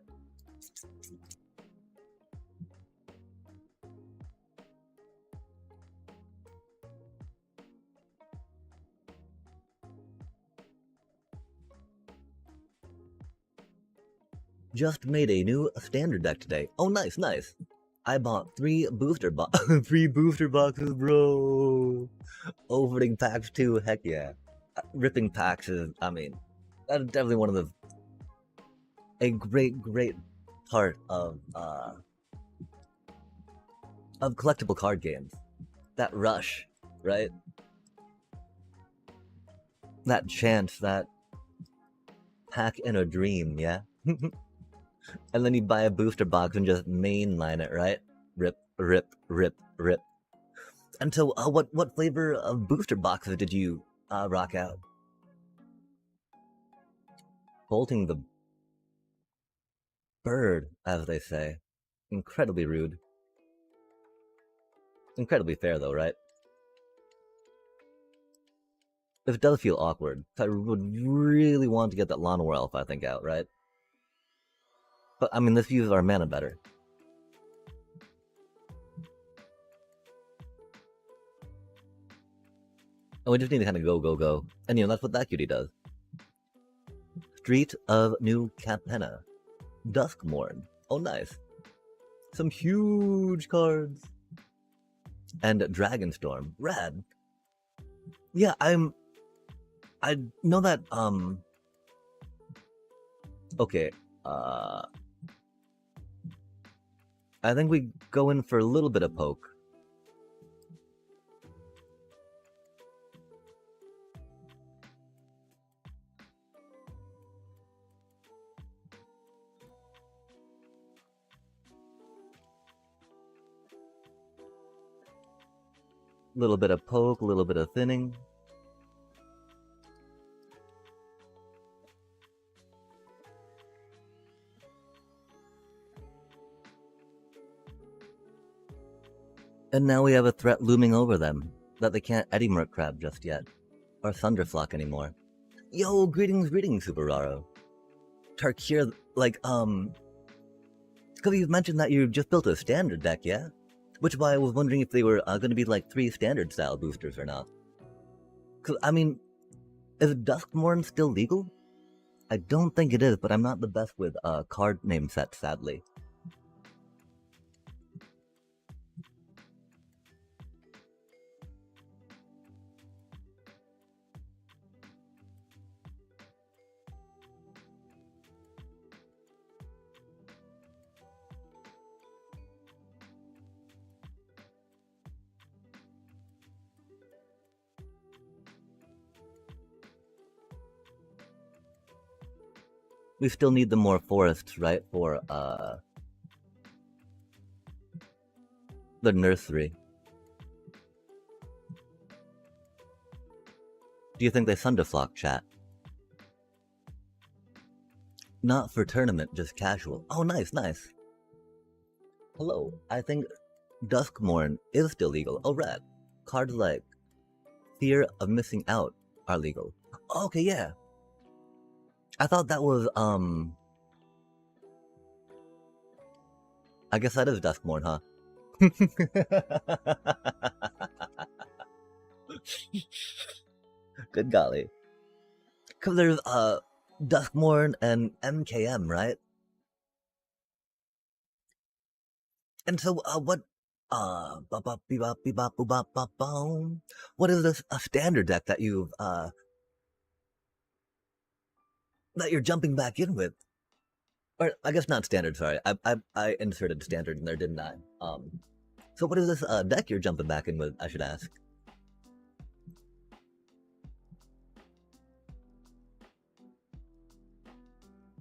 Just made a new standard deck today. Oh, nice, nice. I bought 3 booster boxes, bro. Opening packs too, heck yeah. Ripping packs is, I mean, that's definitely one of a great part of collectible card games. That rush, right? That chance, that pack in a dream, yeah? And then you buy a booster box and just mainline it, right? Rip. And so, what flavor of booster boxes did you rock out? Bolting the bird, as they say. Incredibly rude. Incredibly fair, though, right? It does feel awkward. I would really want to get that Lawnmower Elf, I think, out, right? But, I mean, this uses our mana better. And we just need to kind of go. And, you know, that's what that cutie does. Street of New Capenna. Duskmorn. Oh, nice. Some huge cards. And Dragonstorm. Rad. Yeah, I know that, okay, I think we go in for a little bit of poke. A little bit of poke, a little bit of thinning. And now we have a threat looming over them, that they can't Eddie Merc Crab just yet, or Thunderflock anymore. Yo, greetings, Superaro. Tarkir, like, because you've mentioned that you just built a standard deck, yeah? Which is why I was wondering if they were going to be like 3 standard style boosters or not. Because, I mean, is Duskmorn still legal? I don't think it is, but I'm not the best with card name sets, sadly. We still need the more forests, right, for the nursery. Do you think they Thunderflock, chat? Not for tournament, just casual. Oh, nice, nice. Hello, I think Duskmorn is still legal. Oh, rad. Cards like Fear of Missing Out are legal. Okay, yeah. I thought that was, I guess that is Duskmorn, huh? Good golly. Because there's, Duskmorn and MKM, right? And so, what is this, a standard deck that you've, that you're jumping back in with? Or, I guess not standard, sorry. I inserted standard in there, didn't I? So what is this, deck you're jumping back in with, I should ask?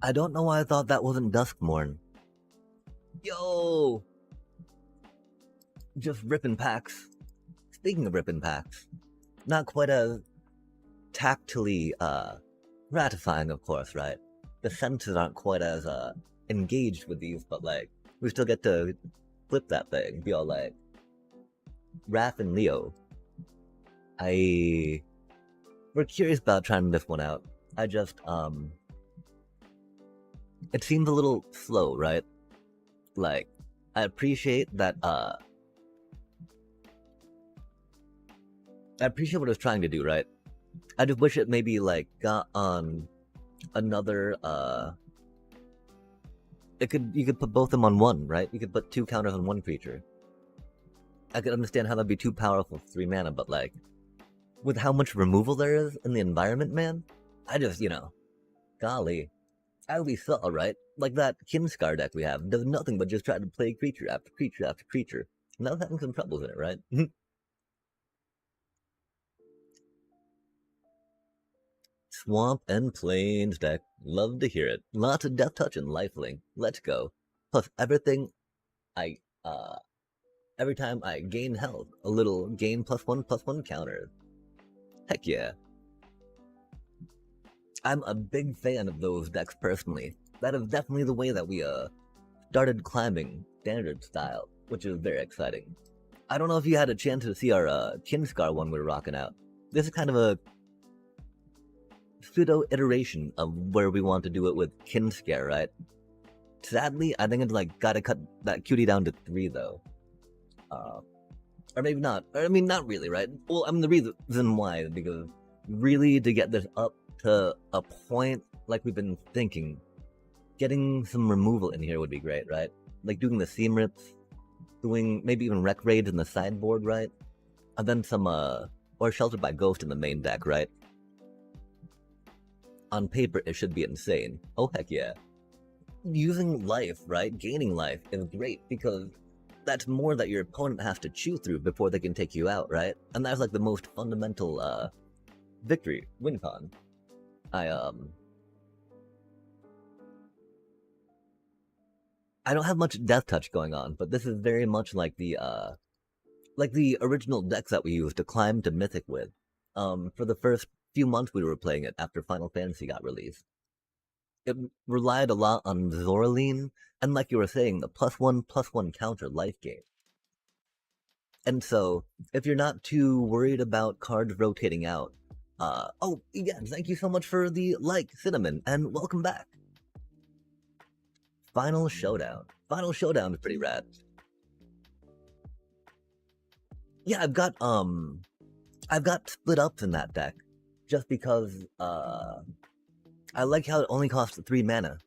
I don't know why I thought that wasn't Duskmorn. Yo! Just ripping packs. Speaking of ripping packs, not quite as tactily gratifying, of course, right? The senses aren't quite as engaged with these, but like we still get to flip that thing, be all like, Raph and Leo. We're curious about trying this one out. I just it seems a little slow, right? Like, I appreciate that I appreciate what it was trying to do, right? I just wish it maybe like got on another you could put both of them on one, right? You could put 2 counters on one creature. I could understand how that'd be too powerful for 3 mana, but like with how much removal there is in the environment, man, I just, golly. As we saw, right? Like that Kinscaer deck we have does nothing but just try to play creature after creature after creature. Now it's having some troubles in it, right? Swamp and Plains deck. Love to hear it. Lots of Death Touch and Lifelink. Let's go. Plus everything every time I gain health, a little gain +1/+1 counter. Heck yeah. I'm a big fan of those decks personally. That is definitely the way that we started climbing standard style, which is very exciting. I don't know if you had a chance to see our Kinscaer one we were rocking out. This is kind of a pseudo iteration of where we want to do it with Kinscaer, right? Sadly, I think it's like gotta cut that cutie down to 3 though. Or maybe not. I mean, not really, right? Well, I mean, the reason why is because really to get this up to a point like we've been thinking, getting some removal in here would be great, right? Like doing the seam rips, doing maybe even wreck raids in the sideboard, right? And then some or Sheltered by Ghost in the main deck, right? On paper it should be insane. Oh heck yeah. Using life, right? Gaining life is great because that's more that your opponent has to chew through before they can take you out, right? And that's like the most fundamental victory, win con. I don't have much Death Touch going on, but this is very much like the original decks that we used to climb to Mythic with. For the first few months we were playing it after Final Fantasy got released. It relied a lot on Zoraline, and like you were saying, the +1/+1 counter life gain. And so, if you're not too worried about cards rotating out, oh, yeah, thank you so much for the like, Cinnamon, and welcome back. Final Showdown. Final Showdown is pretty rad. Yeah, I've got split ups in that deck, just because, I like how it only costs 3 mana.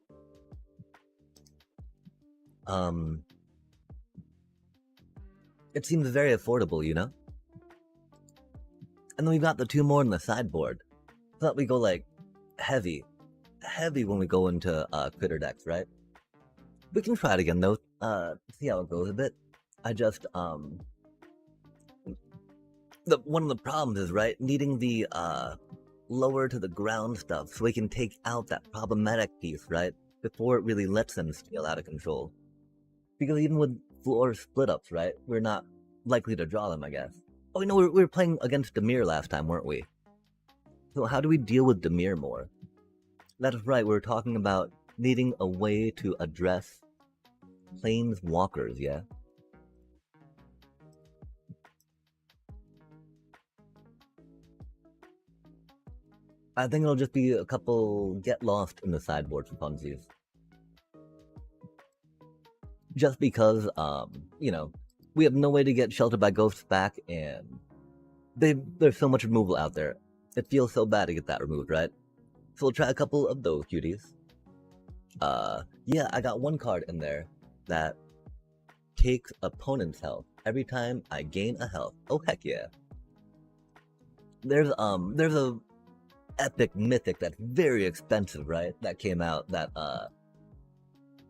It seems very affordable, you know? And then we've got the 2 more in the sideboard. So that we go like heavy when we go into critter decks, right? We can try it again though, see how it goes a bit. I just one of the problems is, right, needing the lower to the ground stuff so we can take out that problematic piece, right, before it really lets them scale out of control. Because even with floor split-ups, right, we're not likely to draw them, I guess. Oh, we were playing against Dimir last time, weren't we? So how do we deal with Dimir more? That's right, we were talking about needing a way to address planeswalkers, yeah? I think it'll just be a couple get lost in the sideboard for funsies. Just because, we have no way to get Sheltered by Ghosts back, and there's so much removal out there. It feels so bad to get that removed, right? So we'll try a couple of those cuties. Yeah, I got one card in there that takes opponent's health every time I gain a health. Oh heck yeah. There's a epic mythic that's very expensive, right? That came out that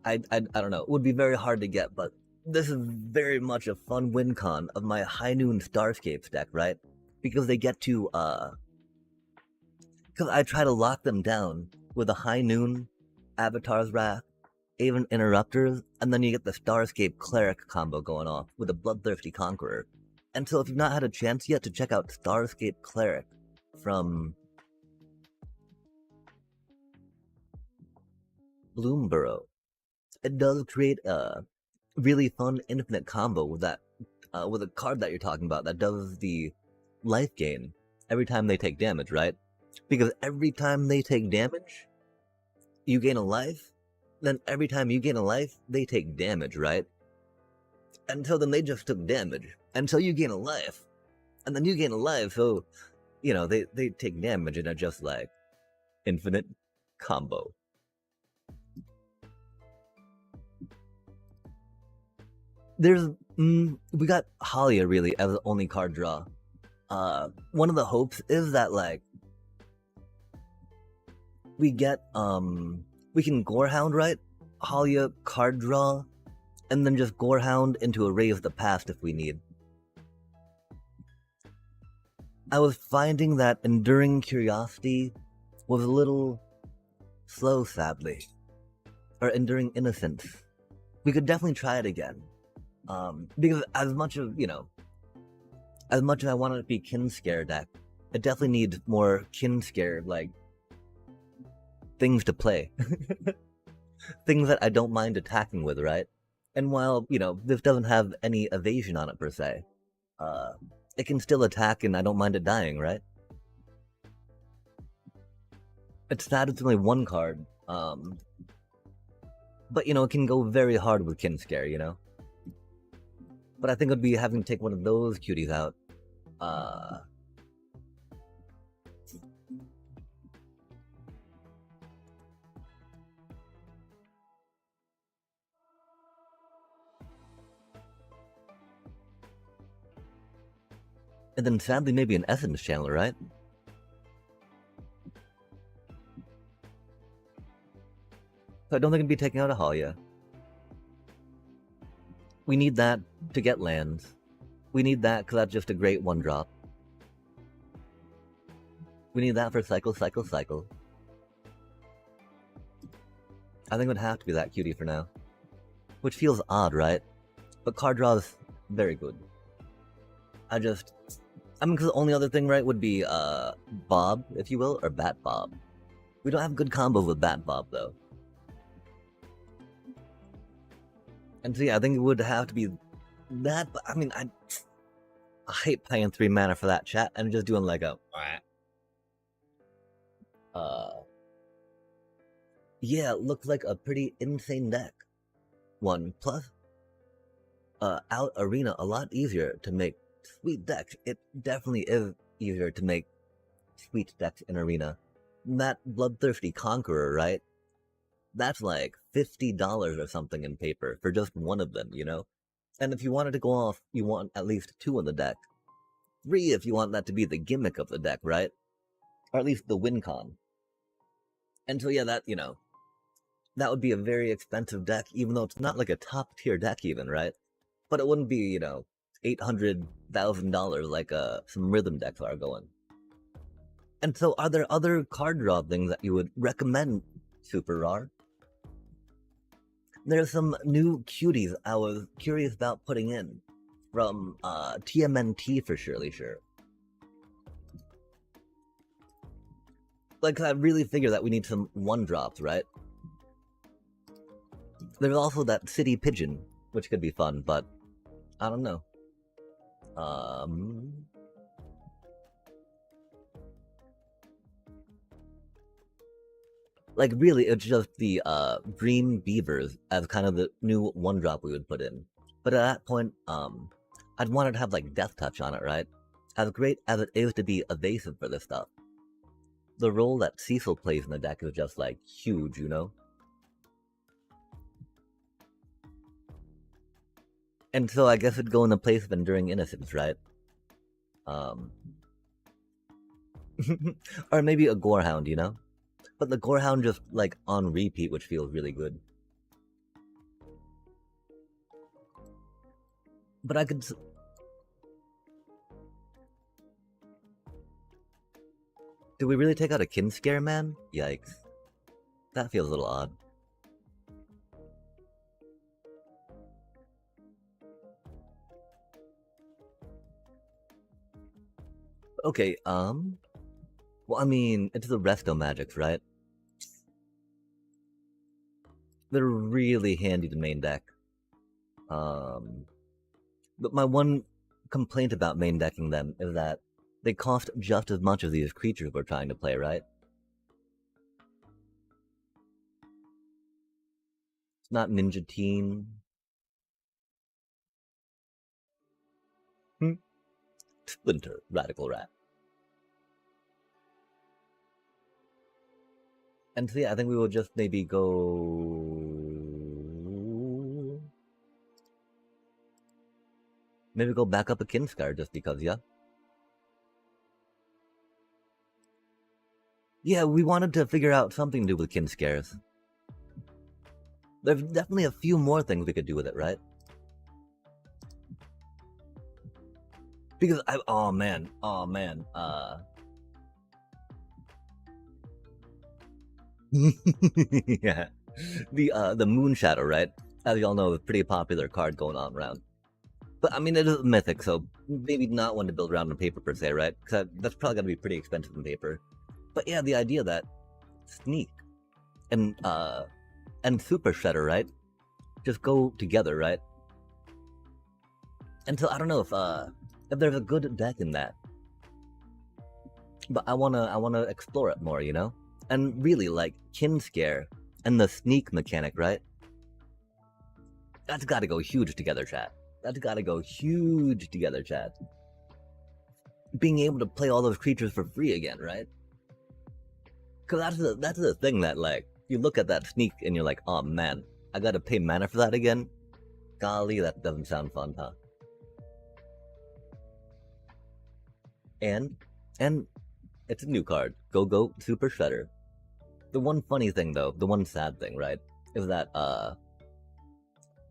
I don't know, it would be very hard to get, but this is very much a fun win con of my High Noon Starscapes deck, right? Because they get to because I try to lock them down with a High Noon Avatar's Wrath, even Interrupters, and then you get the Starscape Cleric combo going off with a Bloodthirsty Conqueror. And so if you've not had a chance yet to check out Starscape Cleric from Bloomborough, it does create a really fun infinite combo with that with a card that you're talking about that does the life gain every time they take damage, right? Because every time they take damage, you gain a life, then every time you gain a life, they take damage, right? Until then they just took damage. Until you gain a life. And then you gain a life, so, you know, they take damage and are just like infinite combo. There's, we got Halia really as the only card draw. One of the hopes is that, like, we get, we can Gorehound, right? Halia card draw, and then just Gorehound into a Ray of the Past if we need. I was finding that Enduring Curiosity was a little slow, sadly. Or Enduring Innocence. We could definitely try it again. Because as much as, you know, as much as I want it to be Kinscaer deck, it definitely needs more Kinscaer, like, things to play. Things that I don't mind attacking with, right? And while, you know, this doesn't have any evasion on it per se, it can still attack and I don't mind it dying, right? It's sad it's only one card, but, you know, it can go very hard with Kinscaer, you know? But I think it would be having to take one of those cuties out. And then sadly maybe an Essence Channeler, right? So I don't think it'd be taking out a Halia. We need that to get lands. We need that because that's just a great one drop. We need that for cycle, cycle, cycle. I think it would have to be that cutie for now. Which feels odd, right? But card draw is very good. I mean, because the only other thing, right, would be, Bob, if you will, or Bat Bob. We don't have good combos with Bat Bob, though. And so, yeah, I think it would have to be that, but, I mean, I hate paying 3 mana for that, chat, and just doing, like, a... Yeah, it looks like a pretty insane deck. One, plus, out Arena, a lot easier to make sweet decks. It definitely is easier to make sweet decks in Arena. That Bloodthirsty Conqueror, right? That's like $50 or something in paper for just one of them, you know? And if you wanted to go off, you want at least 2 in the deck. 3 if you want that to be the gimmick of the deck, right? Or at least the win con. And so yeah, that, you know, that would be a very expensive deck, even though it's not like a top tier deck even, right? But it wouldn't be, you know, $800,000 like some rhythm decks are going. And so are there other card draw things that you would recommend, Super RAR? There's some new cuties I was curious about putting in from TMNT for surely sure. Like, I really figure that we need some 1-drops, right? There's also that City Pigeon, which could be fun, but I don't know. Like, really, it's just the Dream Beavers as kind of the new 1-drop we would put in. But at that point, I'd want it to have, like, Death Touch on it, right? As great as it is to be evasive for this stuff, the role that Cecil plays in the deck is just, like, huge, you know? And so I guess it'd go in the place of Enduring Innocence, right? Or maybe a Gorehound, you know? But the Gorehound just, like, on repeat, which feels really good. But I could... Do we really take out a Kinscaer, man? Yikes. That feels a little odd. Okay, well, I mean, it's the resto magics, right? They're really handy to main deck. But my one complaint about main decking them is that they cost just as much as these creatures we're trying to play, right? It's not Ninja Team. Splinter, Radical Rat. And so yeah, I think we will just maybe go... Maybe go back up a Kinscaer just because, yeah? Yeah, we wanted to figure out something to do with Kinscares. There's definitely a few more things we could do with it, right? Because oh man, yeah, the Moon Shadow, right? As y'all know, a pretty popular card going on around. But I mean, it is mythic, so maybe not one to build around on paper per se, right? Because that's probably gonna be pretty expensive in paper. But yeah, the idea that Sneak and Super Shredder, right, just go together, right? And so I don't know if there's a good deck in that, but I wanna explore it more, you know. And really, like Kinscaer and the Sneak mechanic, right? That's got to go huge together, chat. That's got to go huge together, chat. Being able to play all those creatures for free again, right? Because that's the thing that, like, you look at that Sneak and you're like, oh man, I gotta pay mana for that again? Golly, that doesn't sound fun, huh? And it's a new card. Go Super Shredder. The one funny thing though, the one sad thing, right, is that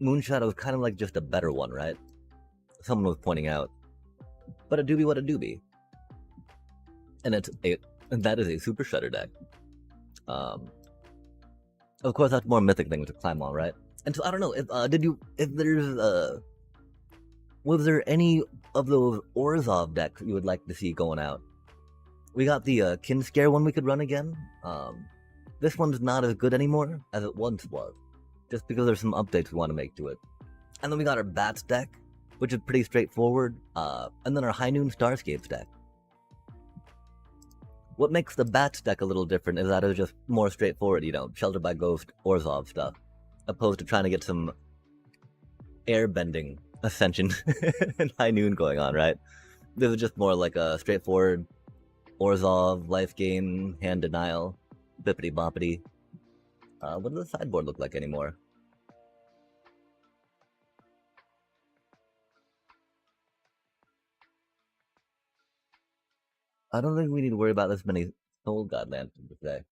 Moonshadow is kind of like just a better one, right? Someone was pointing out. But a doobie what a doobie. And that is a Super Shredder deck. Of course that's more mythic things to climb on, right? And so I don't know, was there any of those Orzhov decks you would like to see going out? We got the Kinscaer one we could run again. This one's not as good anymore as it once was, just because there's some updates we want to make to it. And then we got our Bats deck, which is pretty straightforward, and then our High Noon Starscapes deck. What makes the Bats deck a little different is that it's just more straightforward, you know, Shelter by Ghost, Orzhov stuff, opposed to trying to get some airbending Ascension and High Noon going on, right? This is just more like a straightforward Orzhov, life gain, hand denial, bippity boppity. What does the sideboard look like anymore? I don't think we need to worry about this many Soul God Lanterns today.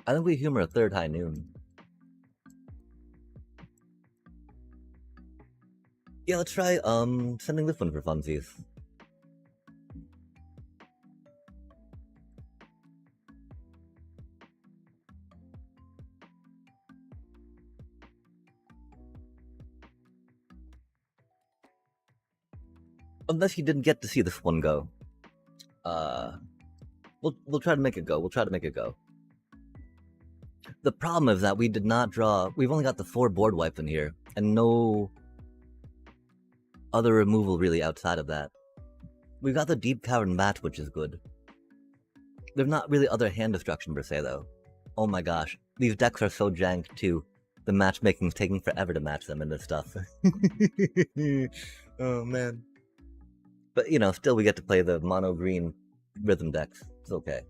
I think we humor a third High Noon. Yeah, let's try sending this one for funsies. Unless you didn't get to see this one go. We'll try to make it go. We'll try to make it go. The problem is that we did not draw... We've only got the 4 board wipes in here, and no other removal really outside of that. We've got the Deep Cavern Match, which is good. There's not really other hand destruction per se, though. Oh my gosh, these decks are so jank, too. The matchmaking's taking forever to match them in this stuff. Oh man. But, you know, still we get to play the mono-green rhythm decks. It's okay.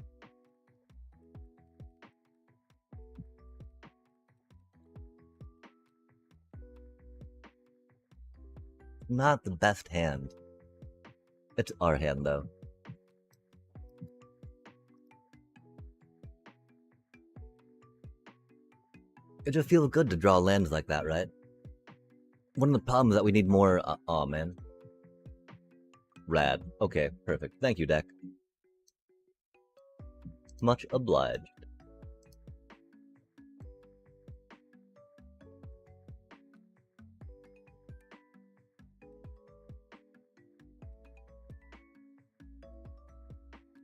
Not the best hand. It's our hand, though. It just feels good to draw lands like that, right? One of the problems is that we need more... oh, man. Rad. Okay, perfect. Thank you, deck. Much obliged.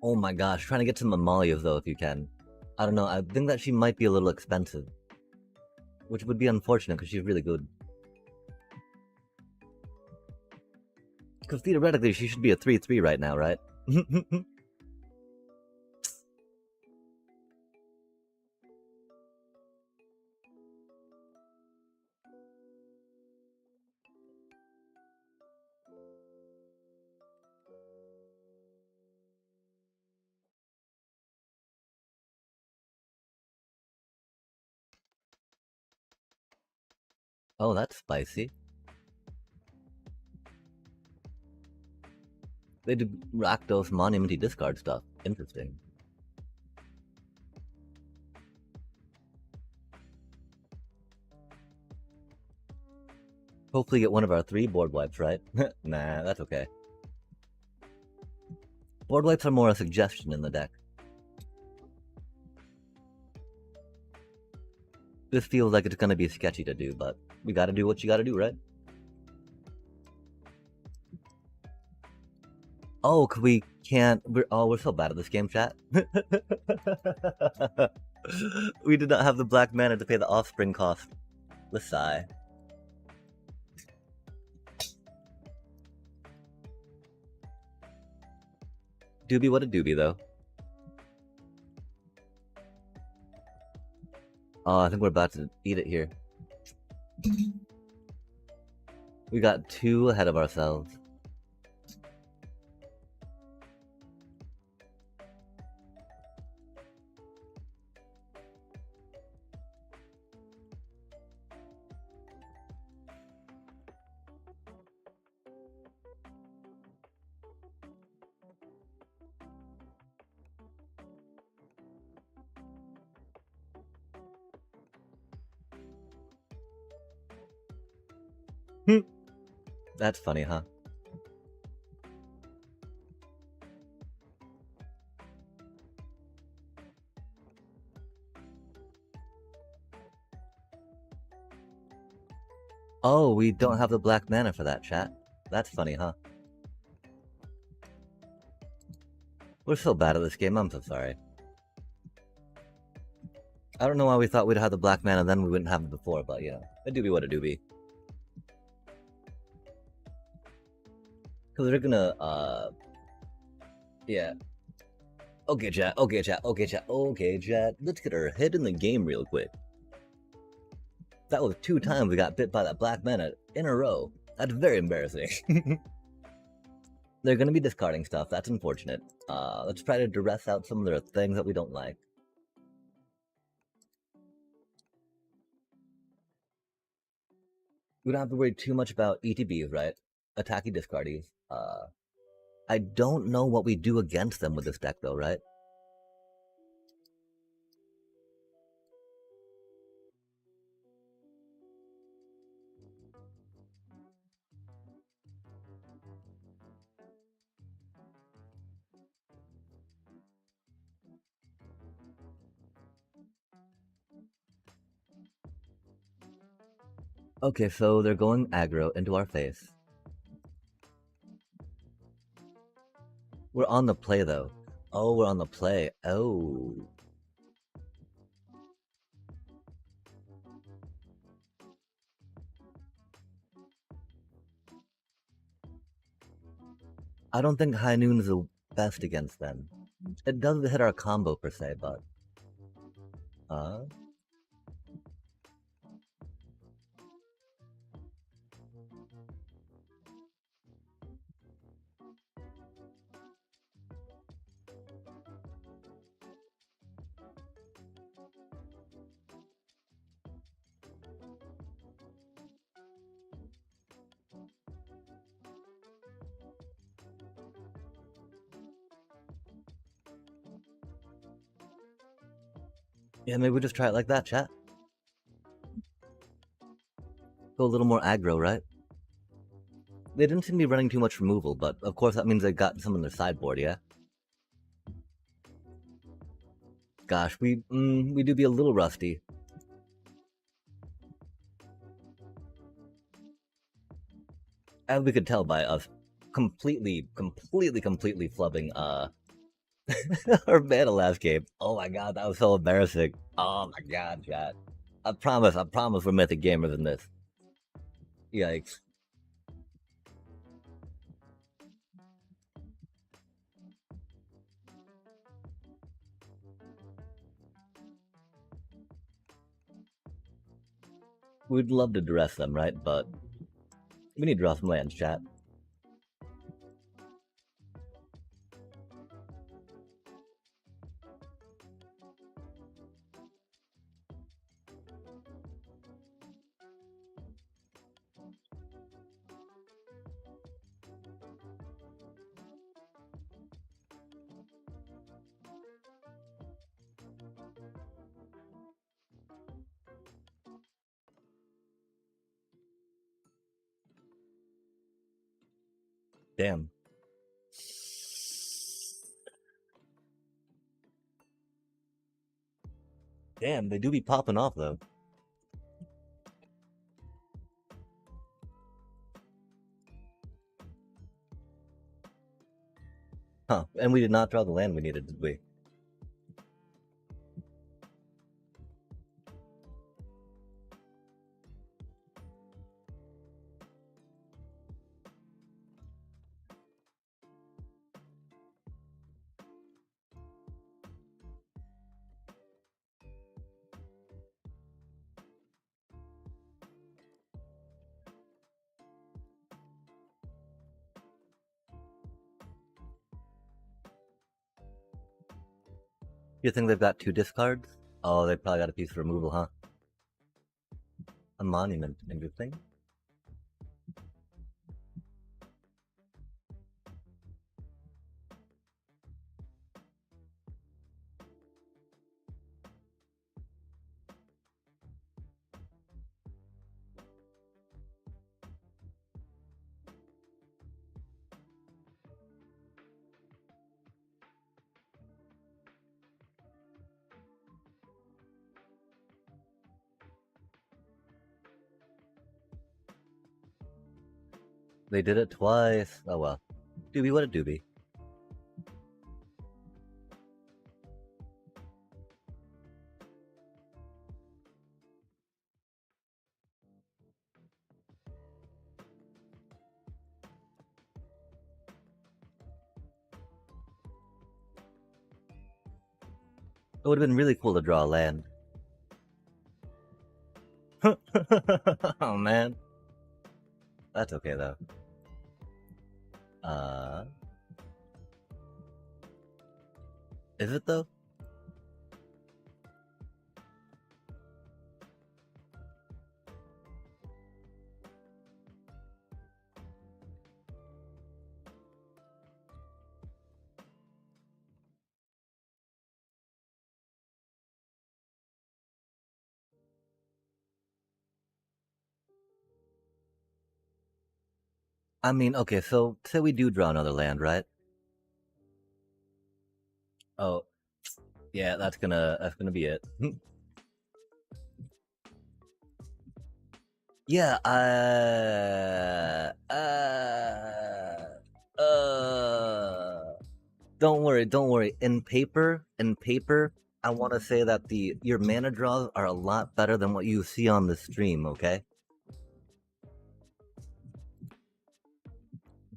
Oh my gosh, trying to get some Amalias though if you can. I don't know, I think that she might be a little expensive. Which would be unfortunate because she's really good. Because theoretically she should be a 3-3 right now, right? Oh, that's spicy. They do Rakdos Monumenty discard stuff. Interesting. Hopefully get one of our 3 board wipes, right? Nah, that's okay. Board wipes are more a suggestion in the deck. This feels like it's gonna be sketchy to do, but we gotta do what you gotta do, right? Oh, we can't. We're so bad at this game, chat. We did not have the black mana to pay the offspring cost. The sigh. Doobie what a doobie, though. Oh, I think we're about to eat it here. We got 2 ahead of ourselves. That's funny, huh? Oh, we don't have the black mana for that, chat. That's funny, huh? We're so bad at this game, I'm so sorry. I don't know why we thought we'd have the black mana, then we wouldn't have it before, but you know, a doobie what a doobie. Because they're gonna, yeah. Okay, chat, okay, chat, okay, chat, okay, chat. Let's get our head in the game real quick. That was 2 times we got bit by that black mana in a row. That's very embarrassing. They're gonna be discarding stuff, that's unfortunate. Let's try to duress out some of their things that we don't like. We don't have to worry too much about ETBs, right? Attacky discardies. I don't know what we do against them with this deck though, right? Okay, so they're going aggro into our face. We're on the play though. Oh, we're on the play. Oh. I don't think High Noon is the best against them. It doesn't hit our combo per se, but... Yeah, maybe we just try it like that, chat. Go a little more aggro, right? They didn't seem to be running too much removal, but of course that means they got some in their sideboard, yeah? Gosh, we do be a little rusty. As we could tell by us completely flubbing our mana last game. Oh my god, that was so embarrassing. Oh my god, chat. I promise we're Mythic gamers in this. Yikes. We'd love to dress them, right? But we need to draw some lands, chat. Damn. Damn, they do be popping off though. Huh. And we did not draw the land we needed, did we? You think they've got 2 discards? Oh, they probably got a piece of removal, huh? A monument, interesting. They did it twice. Oh well. Doobie, what a doobie. It would have been really cool to draw a land. Oh man. That's okay though. Is it though? I mean, okay, so say we do draw another land, right? Oh, yeah, that's gonna be it. Yeah, don't worry. In paper, I want to say that your mana draws are a lot better than what you see on the stream. Okay,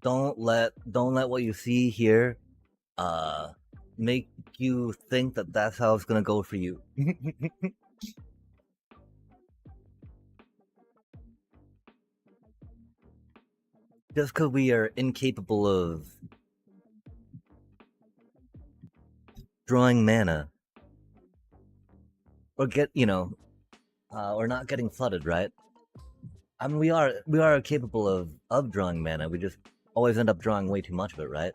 don't let what you see here, uh, make you think that that's how it's gonna go for you. Just because we are incapable of drawing mana, or or not getting flooded, right? I mean, we are capable of drawing mana. We just always end up drawing way too much of it, right?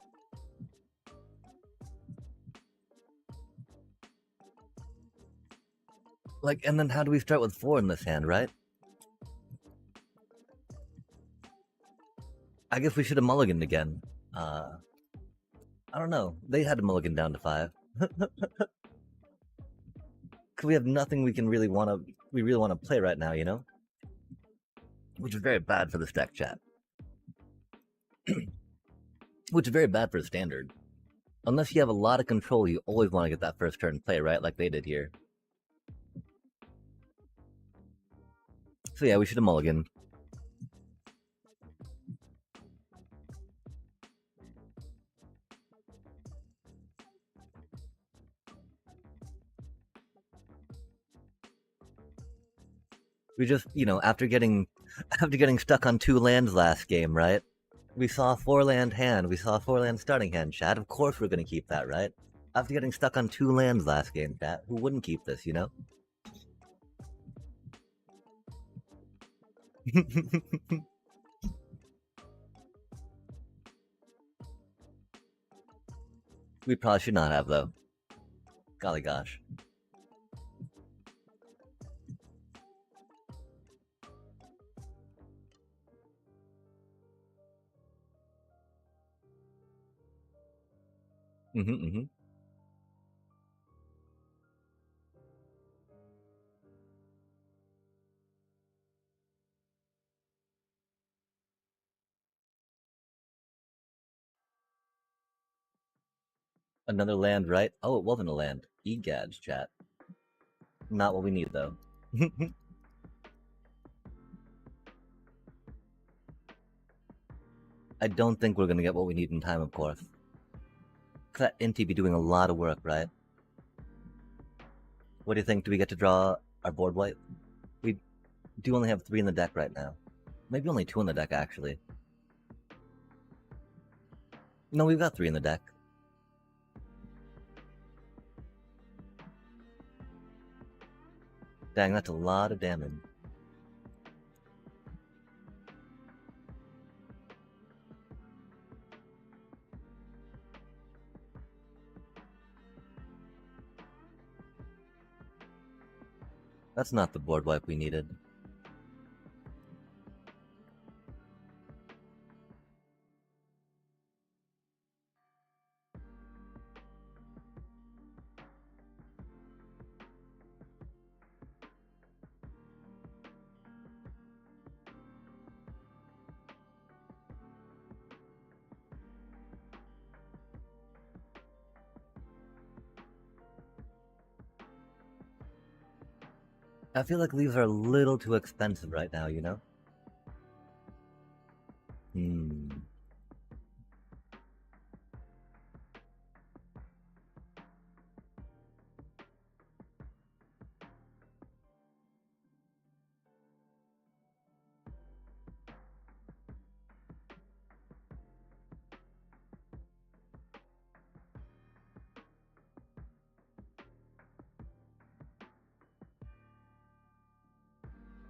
Like, and then how do we start with 4 in this hand, right? I guess we should have mulliganed again. I don't know. They had to mulligan down to 5. Cause we have nothing we really want to play right now, you know? Which is very bad for the deck, chat. Which is very bad for the standard. Unless you have a lot of control, you always want to get that first turn play, right? Like they did here. So yeah, we should have mulliganed. We just, you know, after getting stuck on 2 lands last game, right? We saw a 4-land hand. We saw a 4-land starting hand, chat. Of course we're gonna keep that, right? After getting stuck on 2 lands last game, chat. Who wouldn't keep this, you know? We probably should not have, though. Golly gosh. Another land, right? Oh, it wasn't a land. Egads, chat. Not what we need, though. I don't think we're gonna get what we need in time, of course. Cause that Inti be doing a lot of work, right? What do you think? Do we get to draw our board wipe? We do only have 3 in the deck right now. Maybe only 2 in the deck, actually. No, we've got 3 in the deck. Dang, that's a lot of damage. That's not the board wipe we needed. I feel like these are a little too expensive right now, you know?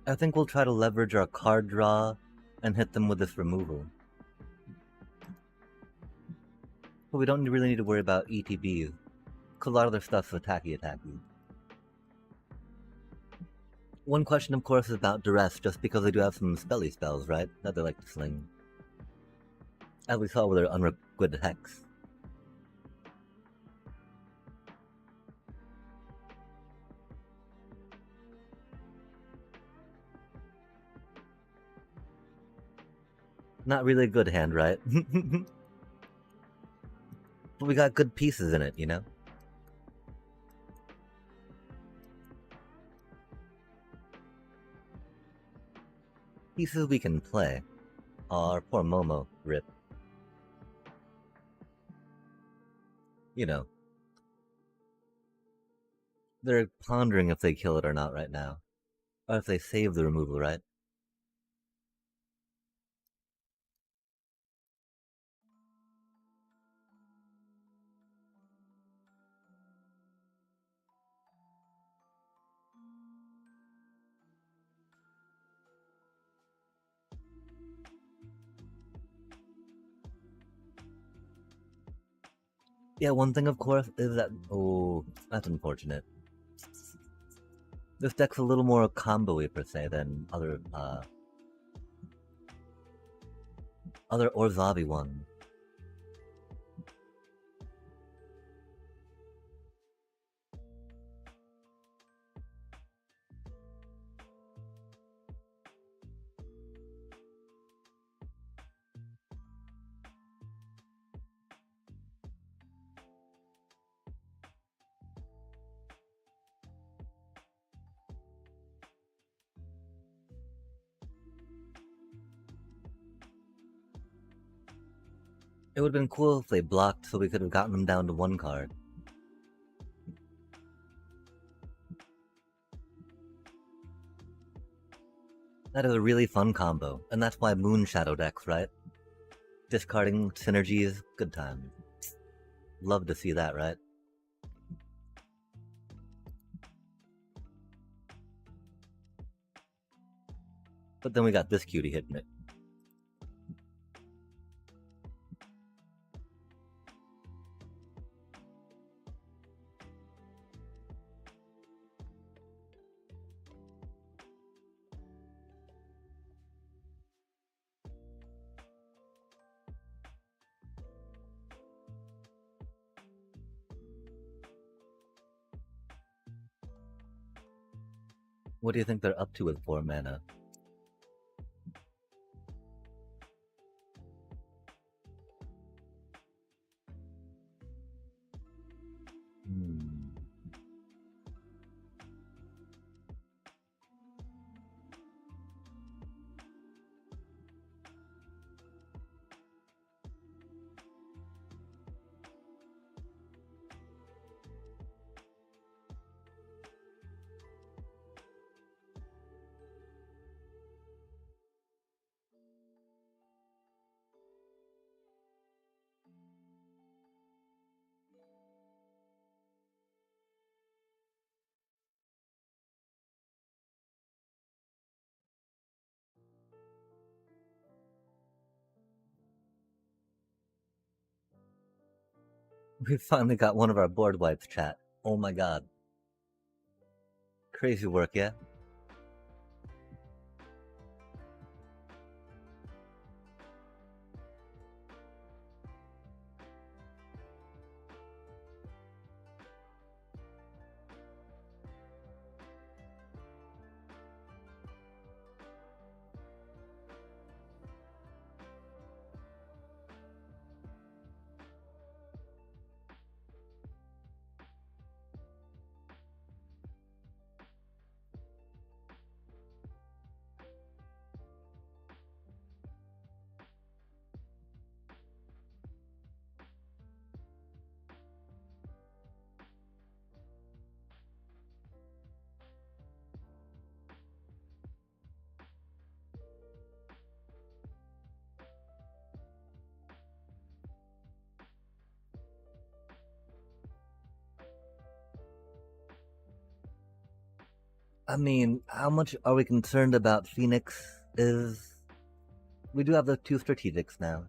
I think we'll try to leverage our card draw and hit them with this removal. But we don't really need to worry about ETBs, because a lot of their stuff's attacky. One question, of course, is about Duress, just because they do have some spelly spells, right? That they like to sling. As we saw with their unrequited Hex. Not really a good hand, right? But we got good pieces in it, you know? Pieces we can play. Our poor Momo, rip. You know. They're pondering if they kill it or not right now. Or if they save the removal, right? Yeah, one thing, of course, is that... Oh, that's unfortunate. This deck's a little more combo-y, per se, than other, Other Orzabi one. It would have been cool if they blocked so we could have gotten them down to one card. That is a really fun combo, and that's why Moon Shadow decks, right? Discarding synergies, good time. Love to see that, right? But then we got this cutie hitting it. What do you think they're up to with 4 mana? We finally got one of our board wipes, chat. Oh my god. Crazy work, yeah? I mean, how much are we concerned about Phoenix is... We do have the 2 strategics now.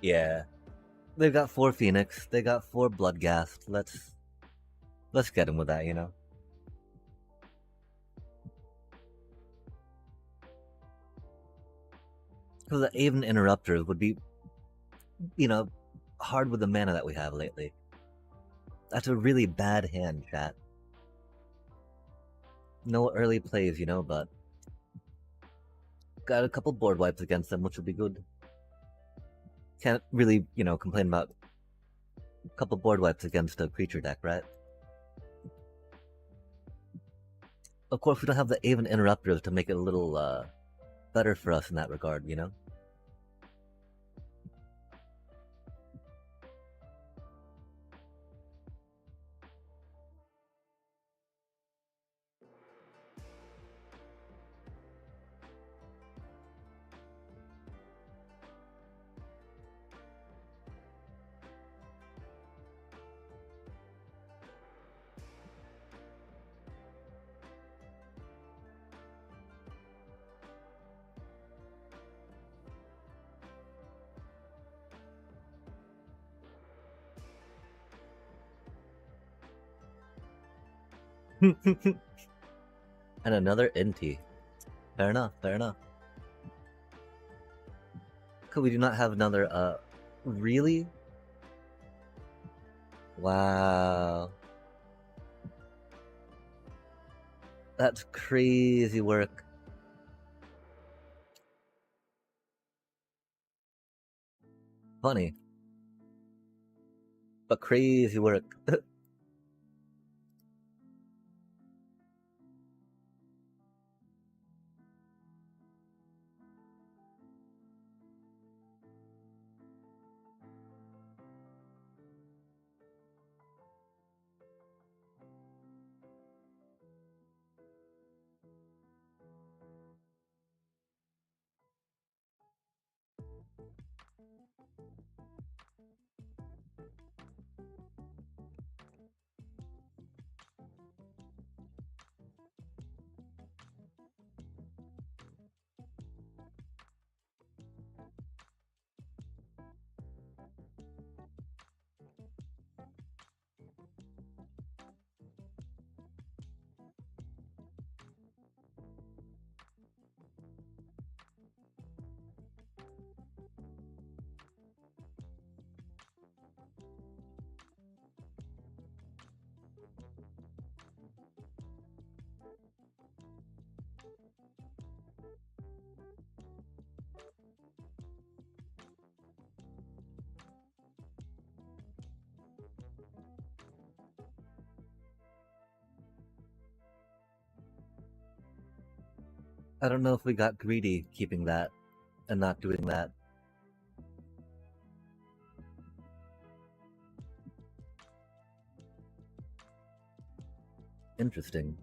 Yeah. They've got 4 Phoenix, they got 4 Bloodghast. Let's get him with that, you know? Because the Aven Interrupters would be, you know, hard with the mana that we have lately. That's a really bad hand, chat. No early plays, you know, but got a couple board wipes against them, which would be good. Can't really, you know, complain about a couple board wipes against a creature deck, right? Of course, we don't have the Aven Interrupters to make it a little better for us in that regard, you know? And another Inti. Fair enough, fair enough. Could we do not have another, really? Wow. That's crazy work. Funny. But crazy work. I don't know if we got greedy keeping that and not doing that. Interesting.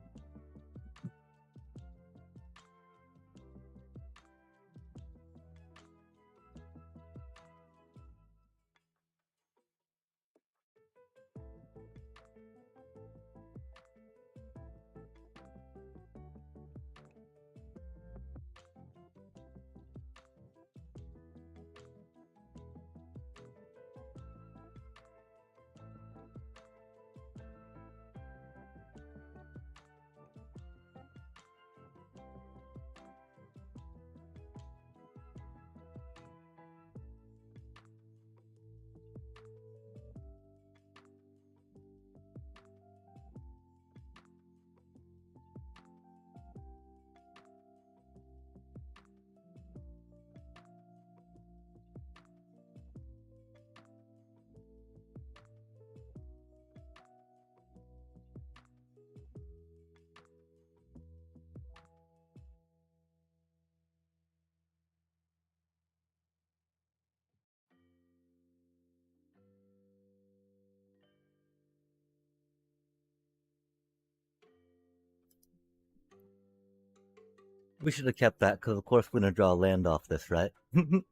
We should have kept that, because of course we're gonna draw land off this, right? Because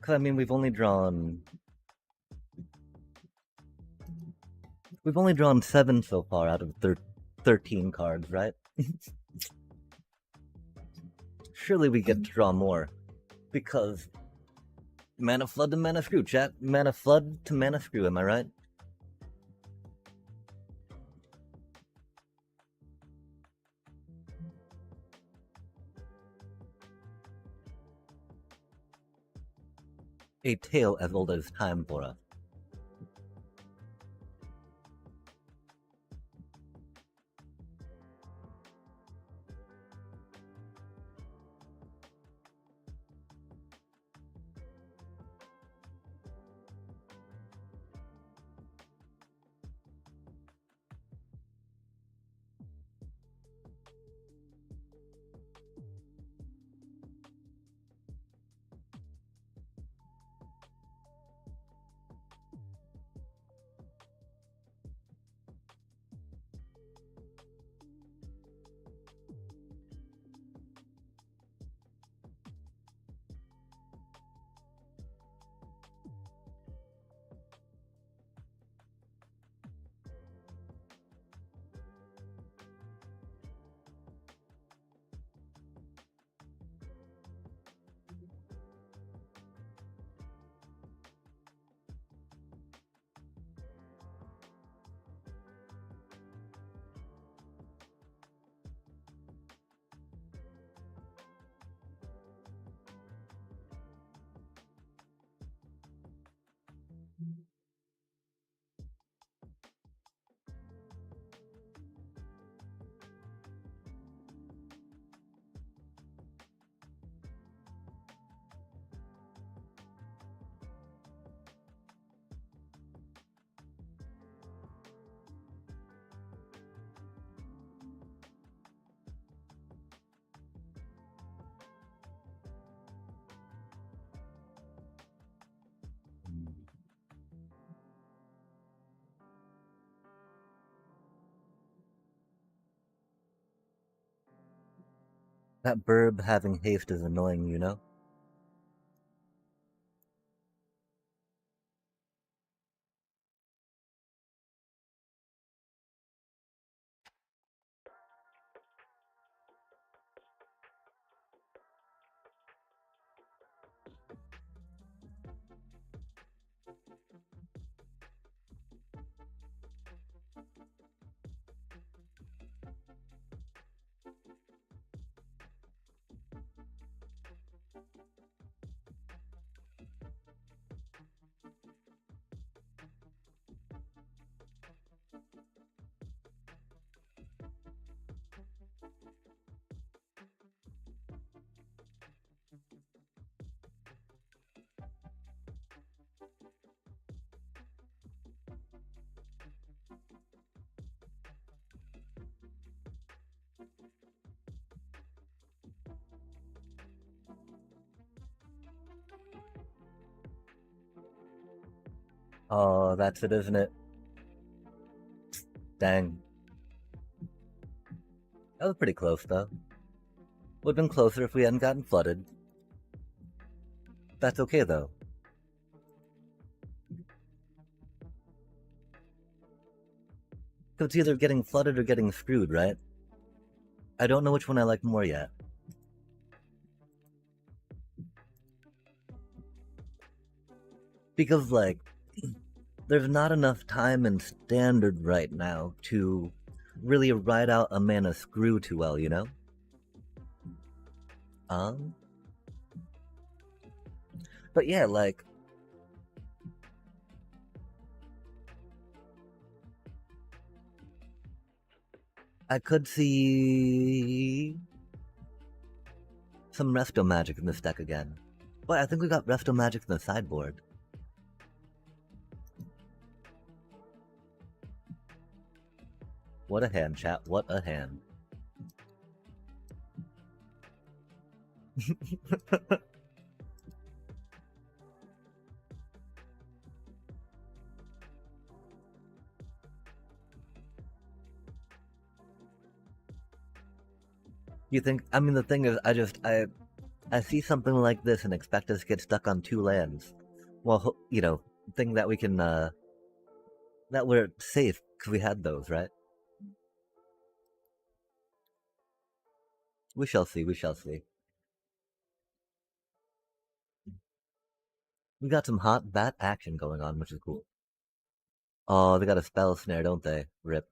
I mean, we've only drawn 7 so far out of 13 cards, right? Surely we get to draw more, because mana flood to mana screw, chat. Mana flood to mana screw, am I right? A tale as old as time for us. That burb having haste is annoying, you know? Oh, that's it, isn't it? Dang. That was pretty close, though. Would've been closer if we hadn't gotten flooded. That's okay, though. So it's either getting flooded or getting screwed, right? I don't know which one I like more yet. Because, like, there's not enough time in Standard right now to really ride out a mana screw too well, you know? Um, but yeah, like, I could see some Resto Magic in this deck again. But I think we got Resto Magic in the sideboard. What a hand, chat. What a hand. You think? I mean, the thing is, I see something like this and expect us to get stuck on 2 lands. Well, you know, thing that we can, that we're safe because we had those, right? We shall see. We shall see. We got some hot bat action going on, which is cool. Oh, they got a spell snare, don't they? Rip.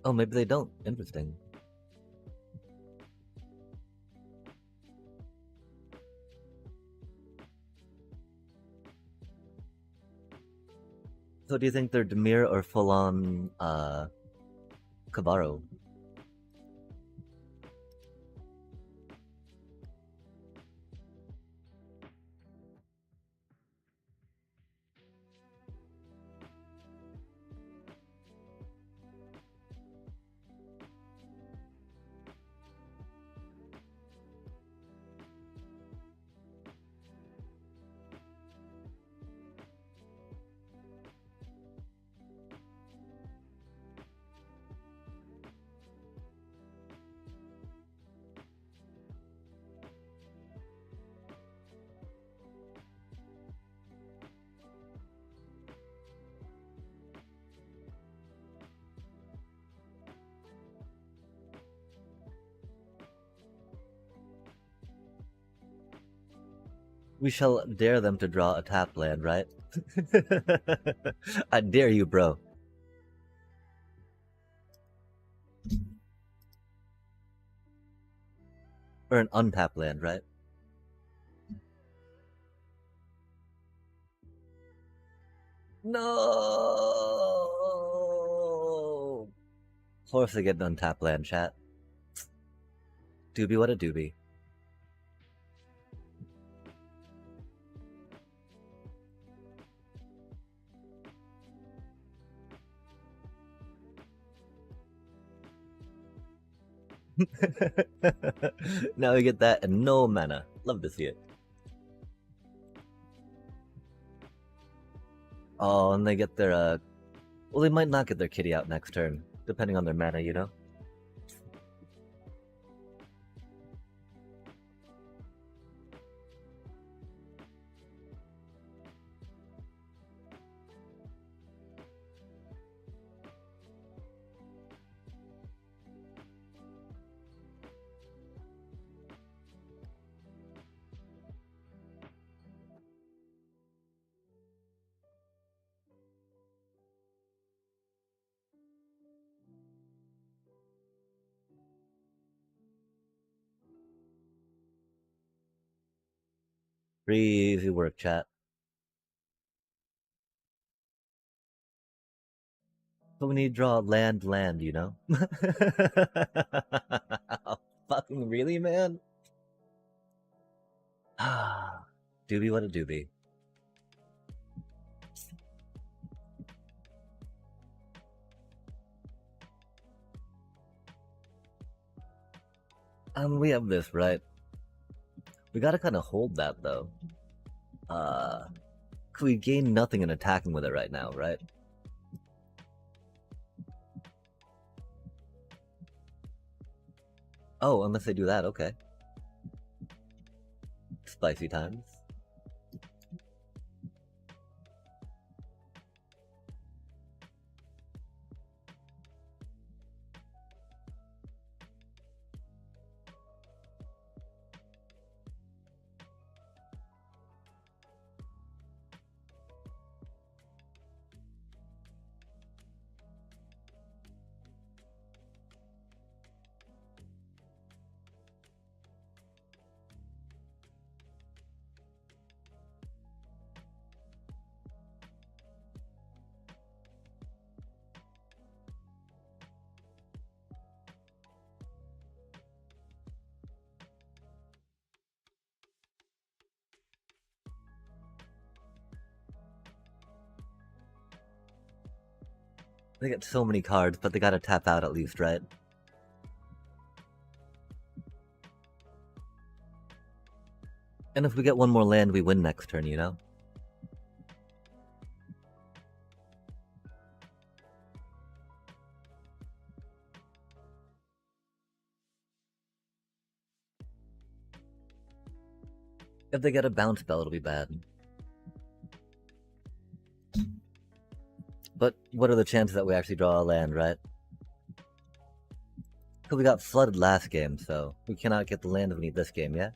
Oh, maybe they don't. Interesting. So do you think they're Demir or full-on, Cabarro? We shall dare them to draw a tap land, right? I dare you, bro. Or an untap land, right? No! Of course they get an untap land, chat. Doobie what a doobie. Now we get that and no mana. Love to see it. Oh, and they get their well, they might not get their kitty out next turn, depending on their mana, you know? Pretty easy work, chat. But we need to draw land, you know? Fucking really, man? Doobie what a doobie. We have this, right? We gotta kind of hold that, though. We gain nothing in attacking with it right now, right? Oh, unless they do that, okay. Spicy times. They get so many cards, but they gotta tap out at least, right? And if we get one more land, we win next turn, you know? If they get a bounce spell, it'll be bad. But what are the chances that we actually draw a land, right? Because we got flooded last game, so we cannot get the land we need this game, yeah?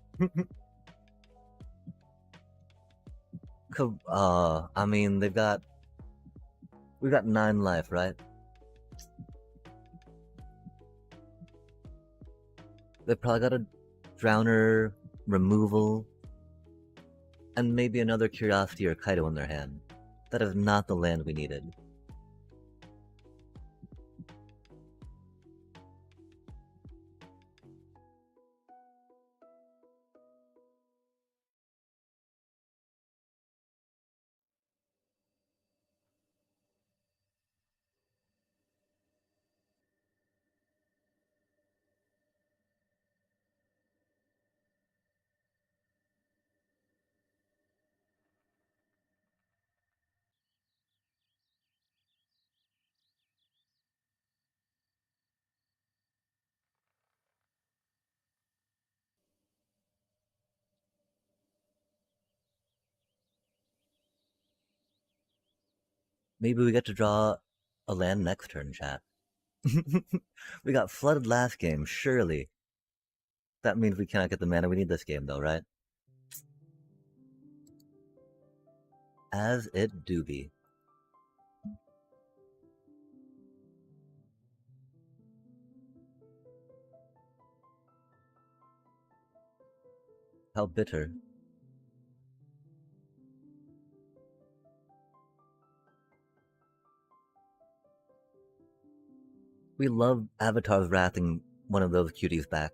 I mean, we got 9 life, right? They probably got a Drowner, removal, and maybe another Curiosity or Kaido in their hand. That is not the land we needed. Maybe we get to draw a land next turn, chat. We got flooded last game, surely. That means we cannot get the mana we need this game, though, right? As it do be. How bitter. We love Avatar's wrathing one of those cuties back.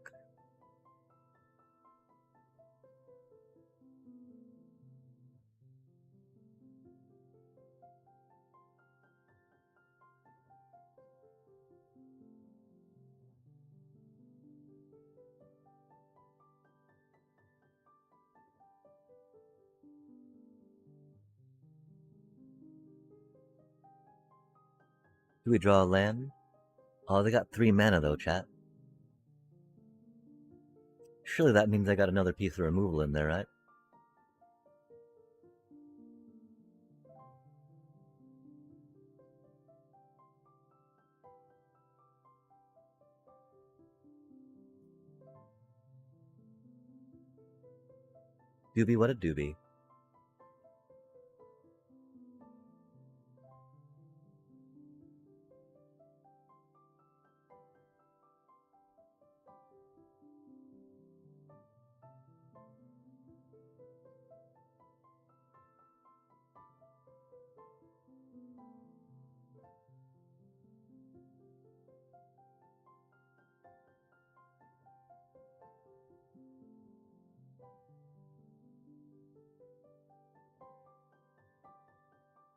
Do we draw a land? Oh, they got 3 mana though, chat. Surely that means I got another piece of removal in there, right? Doobie what a doobie.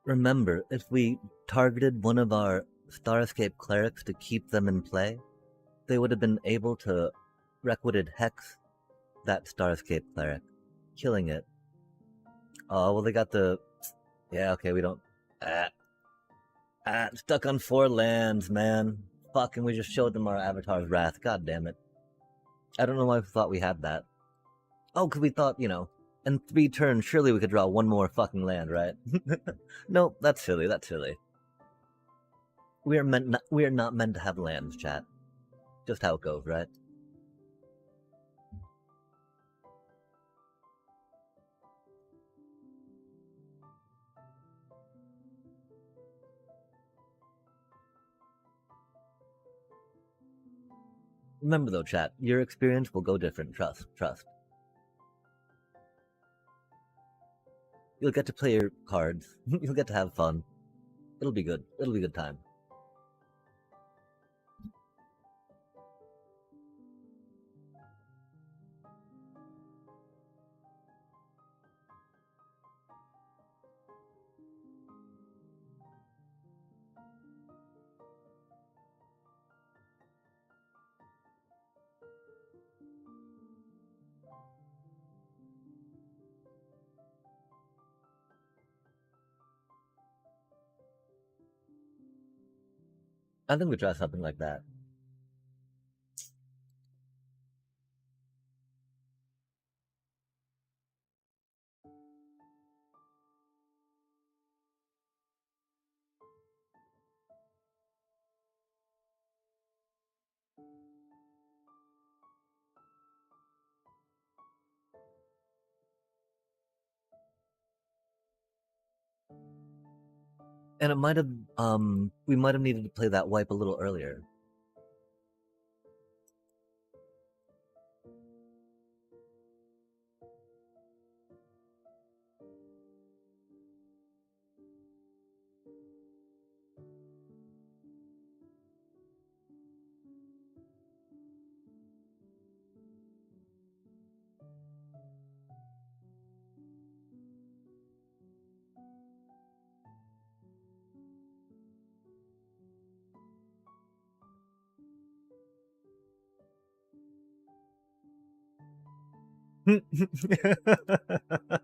Remember, if we targeted one of our Starscape clerics to keep them in play, they would have been able to Requited Hex that Starscape cleric, killing it. Oh, well, they got the... Yeah, okay, we don't... Stuck on 4 lands, man. Fucking, we just showed them our Avatar's Wrath. God damn it. I don't know why we thought we had that. Oh, because we thought, you know, in 3 turns, surely we could draw 1 more fucking land, right? Nope, that's silly, that's silly. We are not meant to have lands, chat. Just how it goes, right? Remember though, chat, your experience will go different. Trust. You'll get to play your cards. You'll get to have fun. It'll be good. It'll be a good time. I think we try something like that. And it might have, we might have needed to play that wipe a little earlier.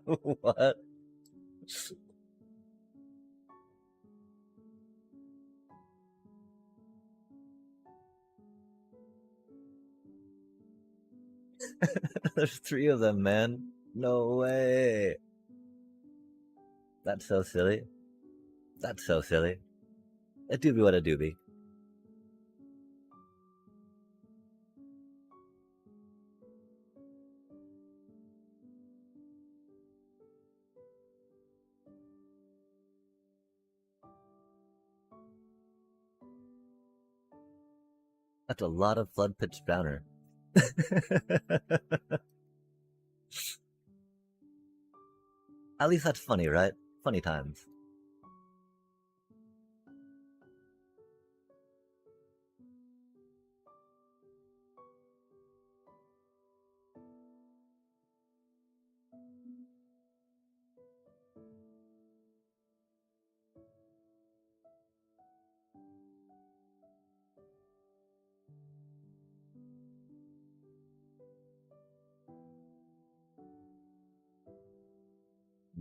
What? There's 3 of them, man. No way. That's so silly. That's so silly. A doobie what a doobie. That's a lot of Flood Pitch Drowner. At least that's funny, right? Funny times.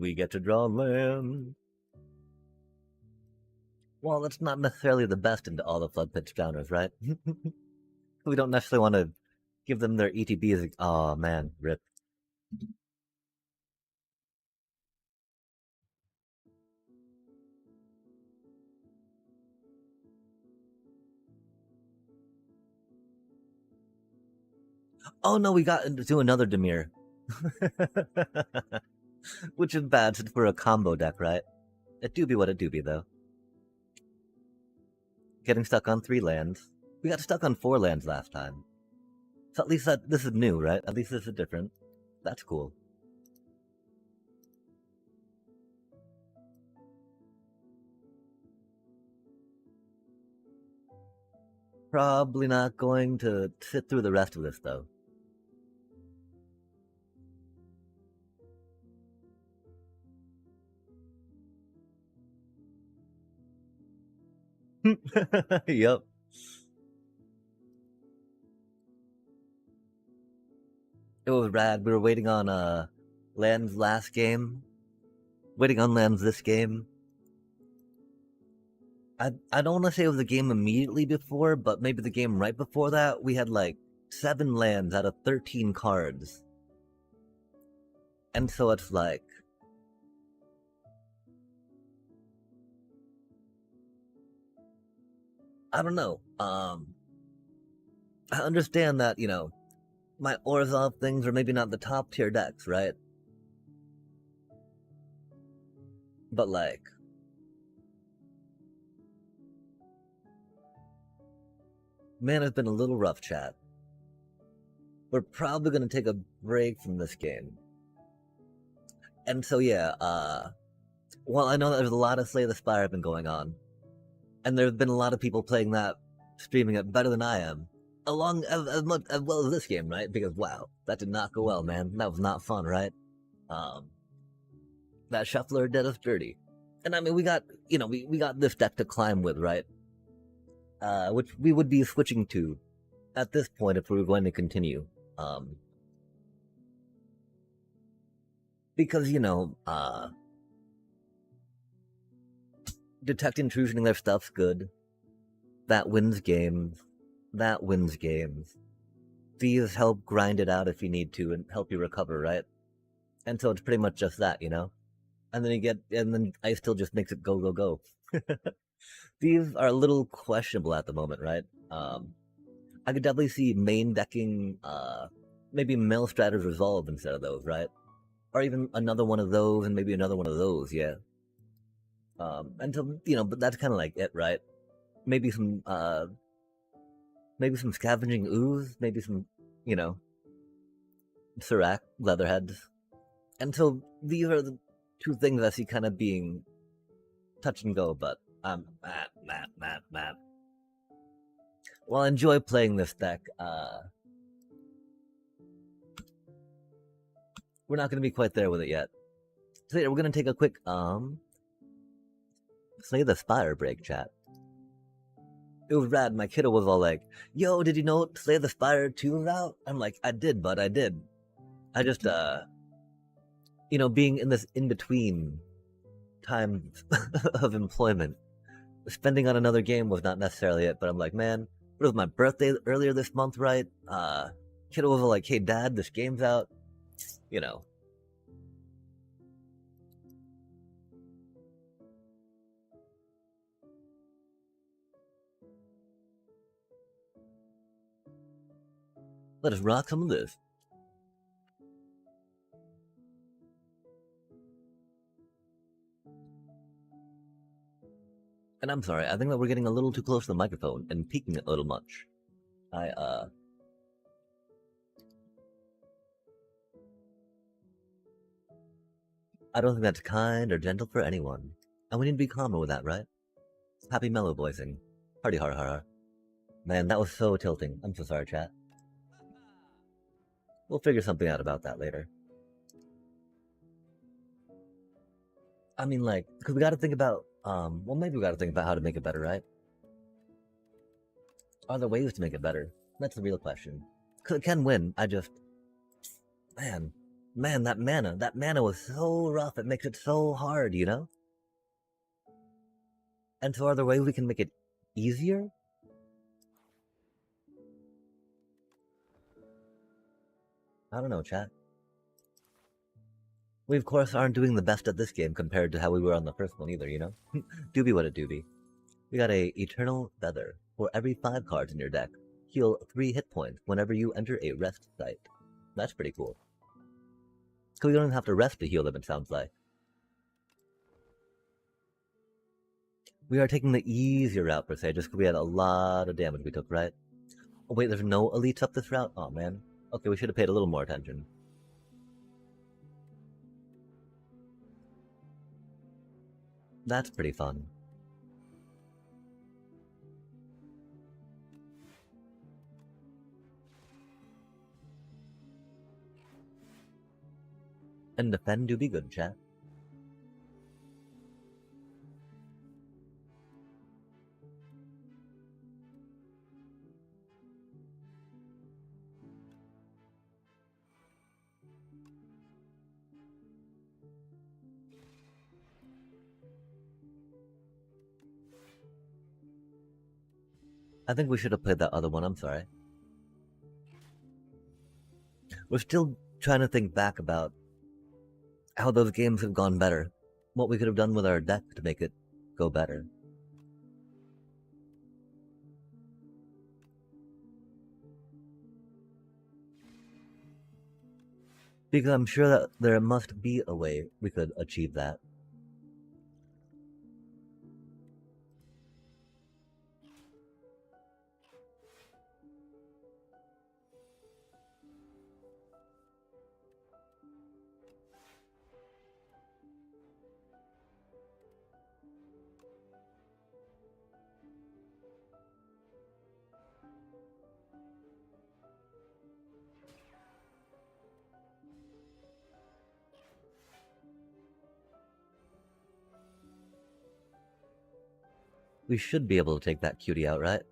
We get to draw land. Well, that's not necessarily the best into all the flood pitch downers, right? We don't necessarily want to give them their ETBs. Oh man, rip. Oh no, we got into another Demir. Which is bad since we're a combo deck, right? It do be what it do be, though. Getting stuck on 3 lands. We got stuck on 4 lands last time. So at least this is new, right? At least this is different. That's cool. Probably not going to sit through the rest of this, though. Yep. It was rad. We were waiting on lands last game. Waiting on lands this game. I don't want to say it was the game immediately before, but maybe the game right before that, we had like 7 lands out of 13 cards. And so it's like, I don't know. I understand that, my Orzhov things are maybe not the top tier decks, right? But like, man, it's been a little rough, chat. We're probably gonna take a break from this game. And so yeah, well, I know that there's a lot of Slay the Spire been going on. And there's been a lot of people playing that, streaming it better than I am. Along as much as well as this game, right? Because wow, that did not go well, man. That was not fun, right? That shuffler did us dirty. And I mean, we got we got this deck to climb with, right? Which we would be switching to at this point if we were going to continue. Because detect intrusion in their stuff's good. That wins games. That wins games. These help grind it out if you need to and help you recover, right? And so it's pretty much just that, And then Ice still just makes it go, go, go. These are a little questionable at the moment, right? I could definitely see main decking, maybe Maelstrat's Resolve instead of those, right? Or even another one of those and maybe another one of those, yeah. Until but that's kind of like it, right? Maybe some scavenging ooze, maybe some, Serac leatherheads. And so these are the 2 things I see kind of being touch and go, but mad. Well, I enjoy playing this deck. We're not going to be quite there with it yet. So yeah, we're going to take a quick Slay the Spire break, chat. It was rad. My kiddo was all like, yo, did you know Slay the Spire 2 is out? I'm like, I did, bud, I did. I just, being in this in-between time of employment, spending on another game was not necessarily it, but I'm like, man, it was my birthday earlier this month, right? Kiddo was all like, hey, dad, this game's out. Let us rock some of this. And I'm sorry, I think that we're getting a little too close to the microphone and peaking it a little much. I don't think that's kind or gentle for anyone. And we need to be calmer with that, right? Happy mellow voicing. Hardy har har. Man, that was so tilting. I'm so sorry, chat. We'll figure something out about that later. I mean, like, because we got to think about, well, maybe we got to think about how to make it better, right? Are there ways to make it better? That's the real question. Because it can win. I just, man, that mana was so rough. It makes it so hard, And so are there ways we can make it easier? I don't know, chat. We of course aren't doing the best at this game compared to how we were on the first one either, you know? Doobie what a doobie. We got a Eternal Feather. For every 5 cards in your deck, heal 3 hit points whenever you enter a rest site. That's pretty cool. So we don't even have to rest to heal them, it sounds like. We are taking the easier route, per se, just because we had a lot of damage we took, right? Oh wait, there's no elites up this route? Oh man. Okay, we should have paid a little more attention. That's pretty fun. And defend do be good, chat. I think we should have played that other one, I'm sorry. We're still trying to think back about how those games have gone better. What we could have done with our deck to make it go better. Because I'm sure that there must be a way we could achieve that. We should be able to take that cutie out, right?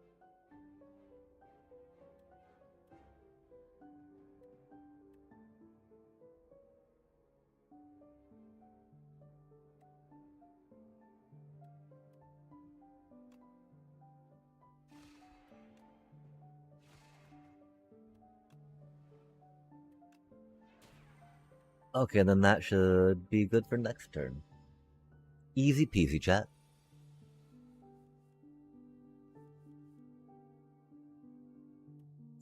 Okay, then that should be good for next turn. Easy peasy, chat.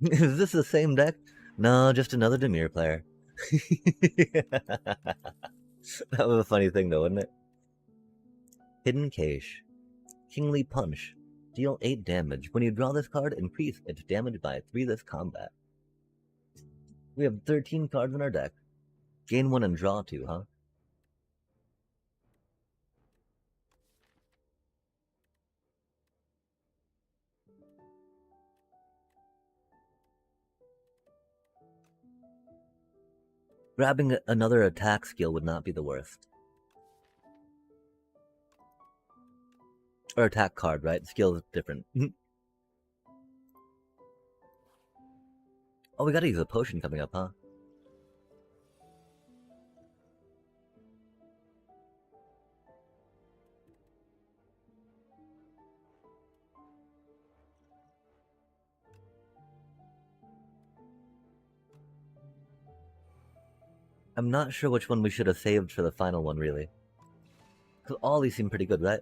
Is this the same deck? No, just another Demir player. That was a funny thing though, wasn't it? Hidden Cache. Kingly Punch. Deal 8 damage. When you draw this card, increase its damage by 3 this combat. We have 13 cards in our deck. Gain 1 and draw 2, huh? Grabbing another attack skill would not be the worst. Or attack card, right? Skill is different. Oh, we gotta use a potion coming up, huh? I'm not sure which one we should have saved for the final one, really. Because all these seem pretty good, right?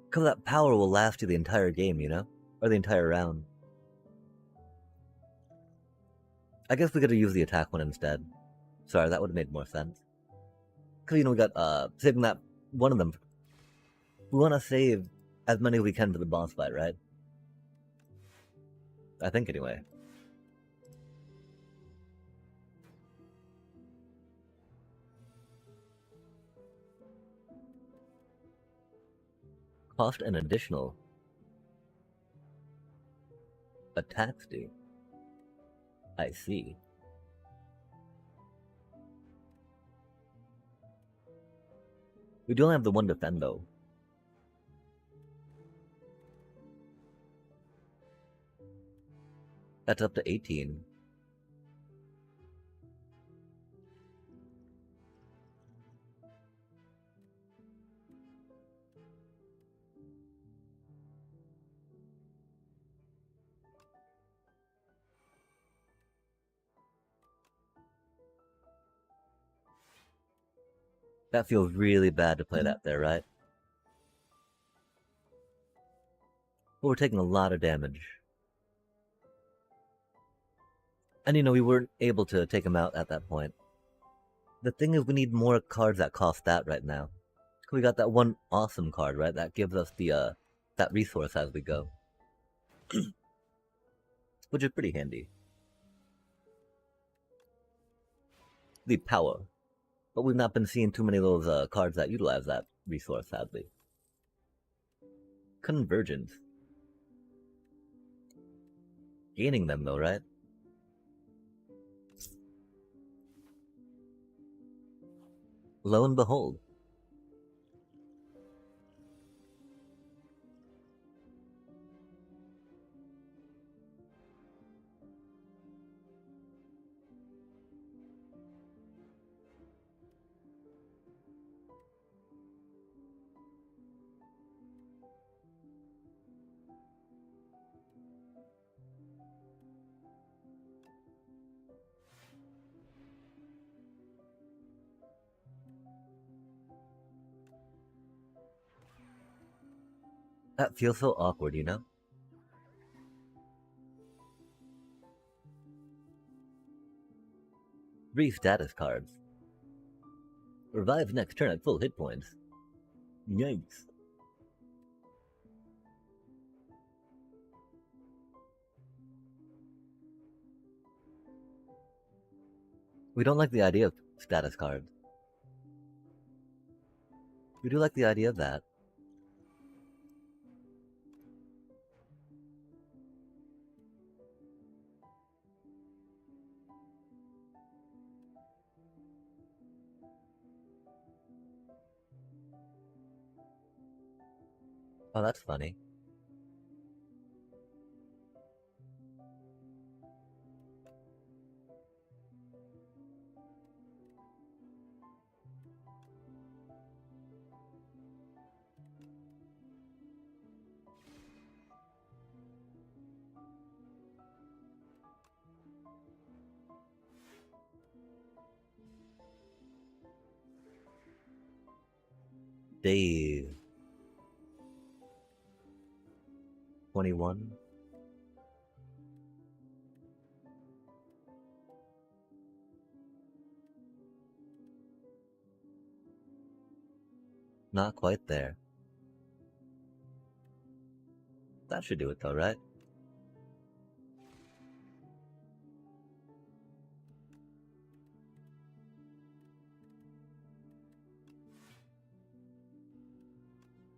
Because that power will last you the entire game, you know? Or the entire round. I guess we could have used the attack one instead. Sorry, that would have made more sense. Because, you know, we got, saving that one of them. We want to save as many as we can for the boss fight, right? I think, anyway. Cost an additional attack do. I see. We do only have the one defend, though. That's up to 18. That feels really bad to play that there, right? But we're taking a lot of damage. And we weren't able to take him out at that point. The thing is, we need more cards that cost that right now. We got that one awesome card, right? That gives us the that resource as we go. Which is pretty handy. The power. But we've not been seeing too many of those cards that utilize that resource, sadly. Convergence. Gaining them though, right? Lo and behold. That feels so awkward, you know? Re-status cards. Revive next turn at full hit points. Yikes. We don't like the idea of status cards. We do like the idea of that. Oh, that's funny. Dave. 21. Not quite there. That should do it though, right?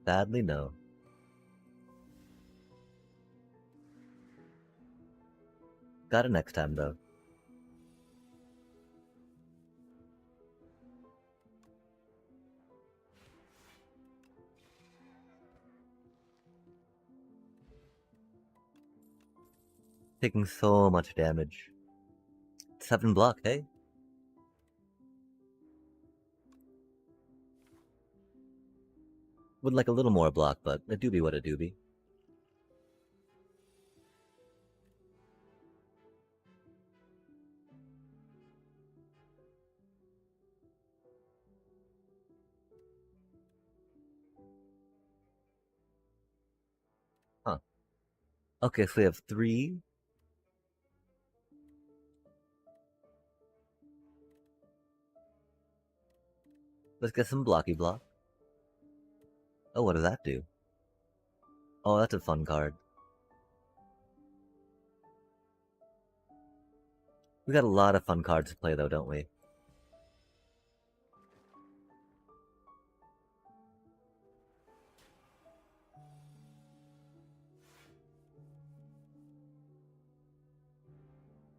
Sadly, no. Got it next time though. Taking so much damage. 7 block, hey? Would like a little more block, but a doobie what a doobie. Huh. Okay, so we have 3. Let's get some blocky block. Oh, what does that do? Oh, that's a fun card. We got a lot of fun cards to play though, don't we?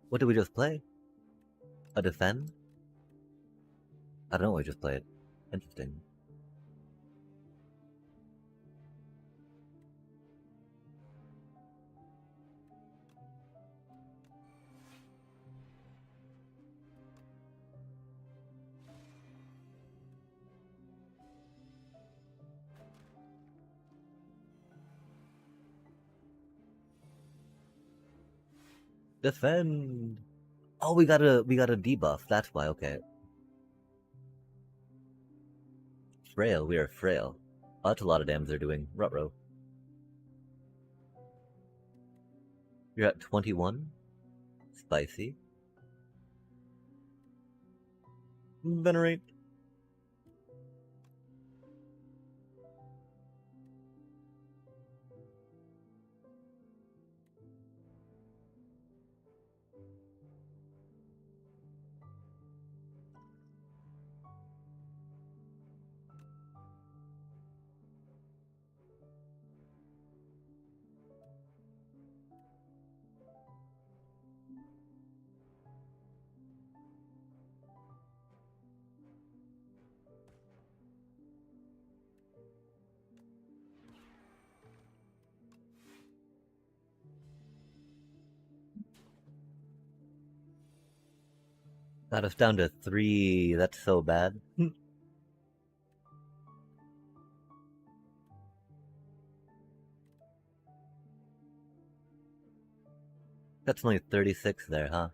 What did we just play? A defend? I don't know what we just played. Interesting. Defend! Oh, we got a debuff. That's why, okay. frail. We are frail. Oh, that's a lot of damage they're doing. Ruh-roh. You're at 21? Spicy. Venerate. Got us down to 3. That's so bad. That's only 36 there, huh?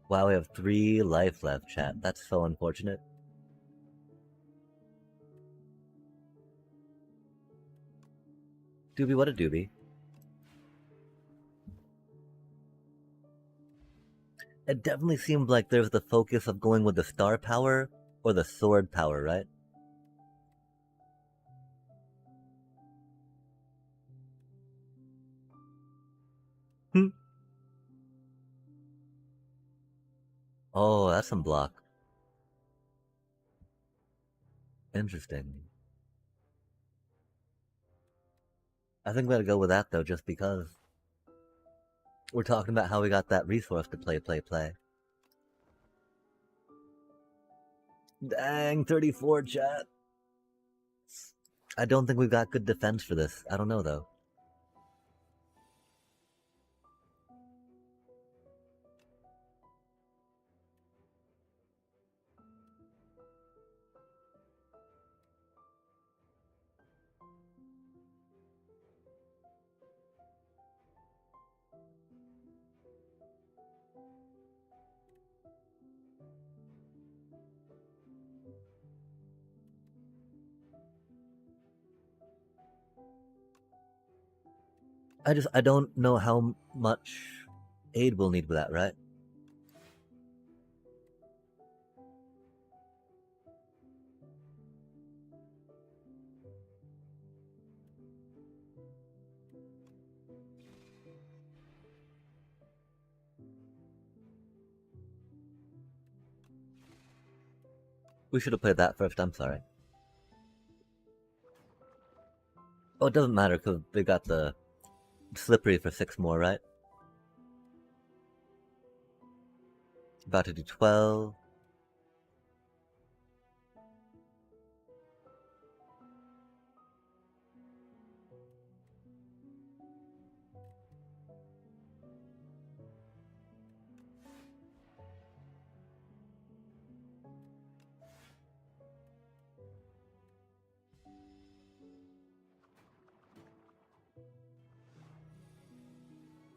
Wow, we have 3 life left, chat. That's so unfortunate. Doobie, what a doobie. It definitely seemed like there's the focus of going with the star power or the sword power, right? Oh, that's some block. Interesting. I think we gotta go with that though, just because we're talking about how we got that resource to play. Dang, 34 chat. I don't think we've got good defense for this. I don't know though. I don't know how much aid we'll need with that, right? We should have played that first, I'm sorry. Oh, it doesn't matter because they got the slippery for 6 more, right? About to do 12.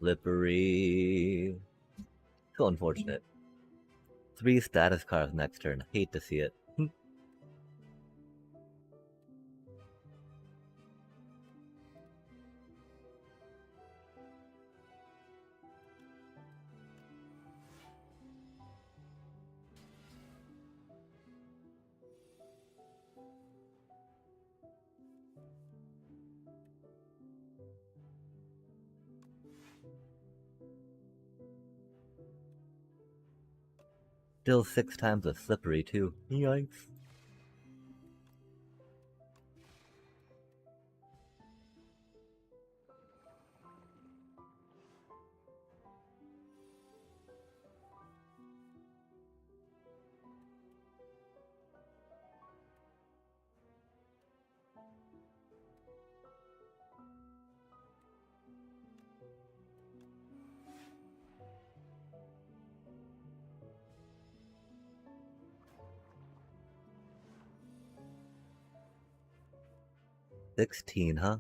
Slippery. So unfortunate. 3 status cards next turn. Hate to see it. Still 6 times a slippery too. Yikes. 16, huh?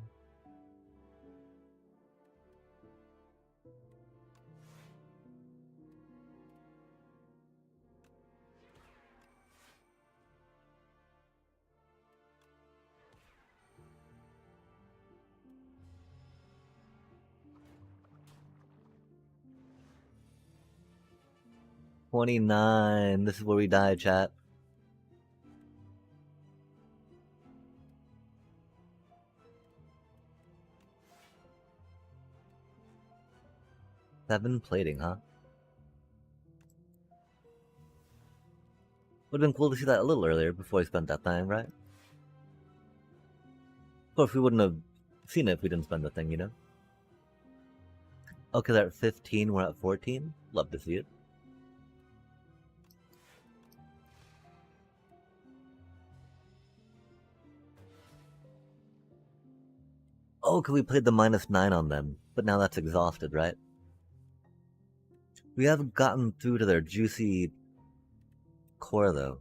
$29. This is where we die, chat. Seven plating, huh? Would've been cool to see that a little earlier before we spent that time, right? Of course, we wouldn't have seen it if we didn't spend the thing, you know? Okay, they're at 15, we're at 14. Love to see it. Oh, cause we played the -9 on them, but now that's exhausted, right? We haven't gotten through to their juicy core, though.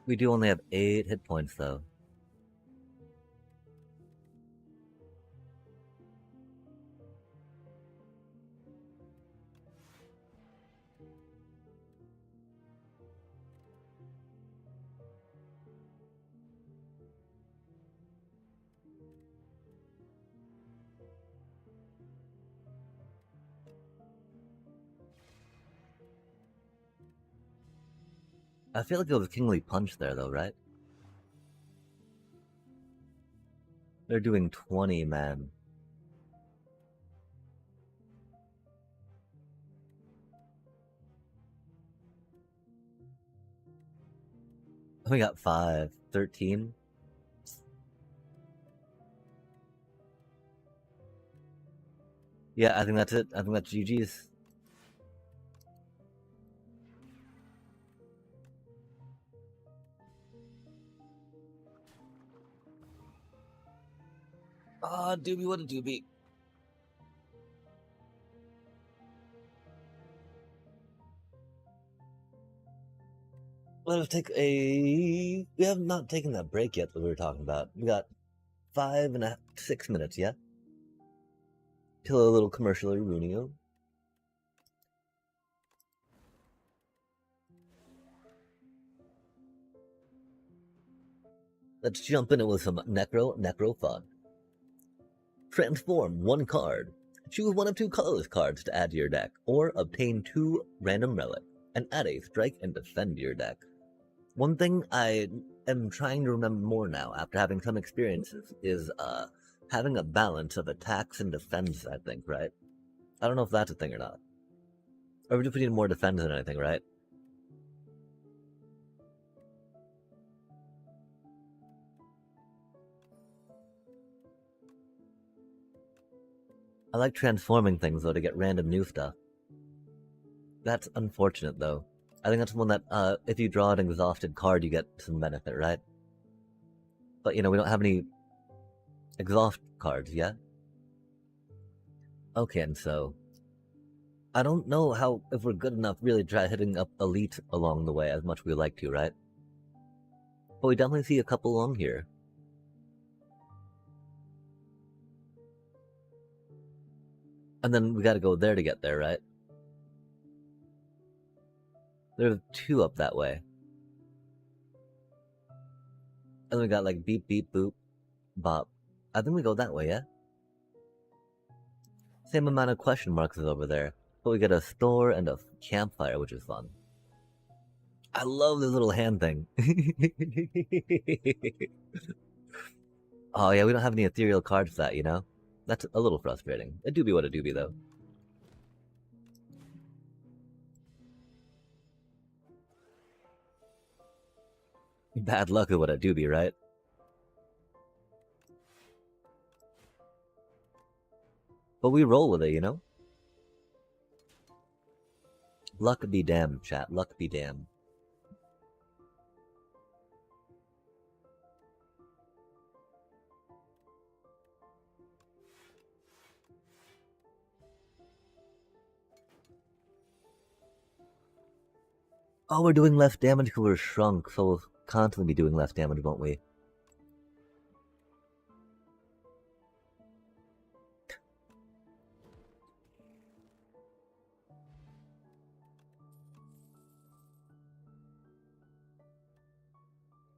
We do only have 8 hit points, though. I feel like it was Kingly Punch there, though, right? They're doing 20, man. We got 5. 13. Yeah, I think that's it. I think that's GG's. Ah, doobie, what a doobie. Let us take a... We have not taken that break yet that we were talking about. We got 6 minutes, yeah? Till a little commercial Runio. Let's jump in it with some necro fun. Transform 1 card. Choose 1 of 2 colorless cards to add to your deck, or obtain 2 random relics, and add a strike and defend your deck. One thing I am trying to remember more now, after having some experiences, is having a balance of attacks and defense, I think, right? I don't know if that's a thing or not. Or if we need more defense than anything, right? I like transforming things, though, to get random new stuff. That's unfortunate, though. I think that's one that, if you draw an exhausted card, you get some benefit, right? But, you know, we don't have any exhaust cards yet. Okay, and so... I don't know if we're good enough really try hitting up Elite along the way as much as we like to, right? But we definitely see a couple along here. And then we gotta go there to get there, right? There's 2 up that way. And then we got like beep, beep, boop, bop. I think we go that way, yeah? Same amount of question marks as over there. But we get a store and a campfire, which is fun. I love this little hand thing. Oh yeah, we don't have any ethereal cards for that, you know? That's a little frustrating. A doobie what a doobie, though. Bad luck is what a doobie, right? But we roll with it, you know? Luck be damned, chat. Luck be damned. Oh, we're doing less damage because we're shrunk, so we'll constantly be doing less damage, won't we?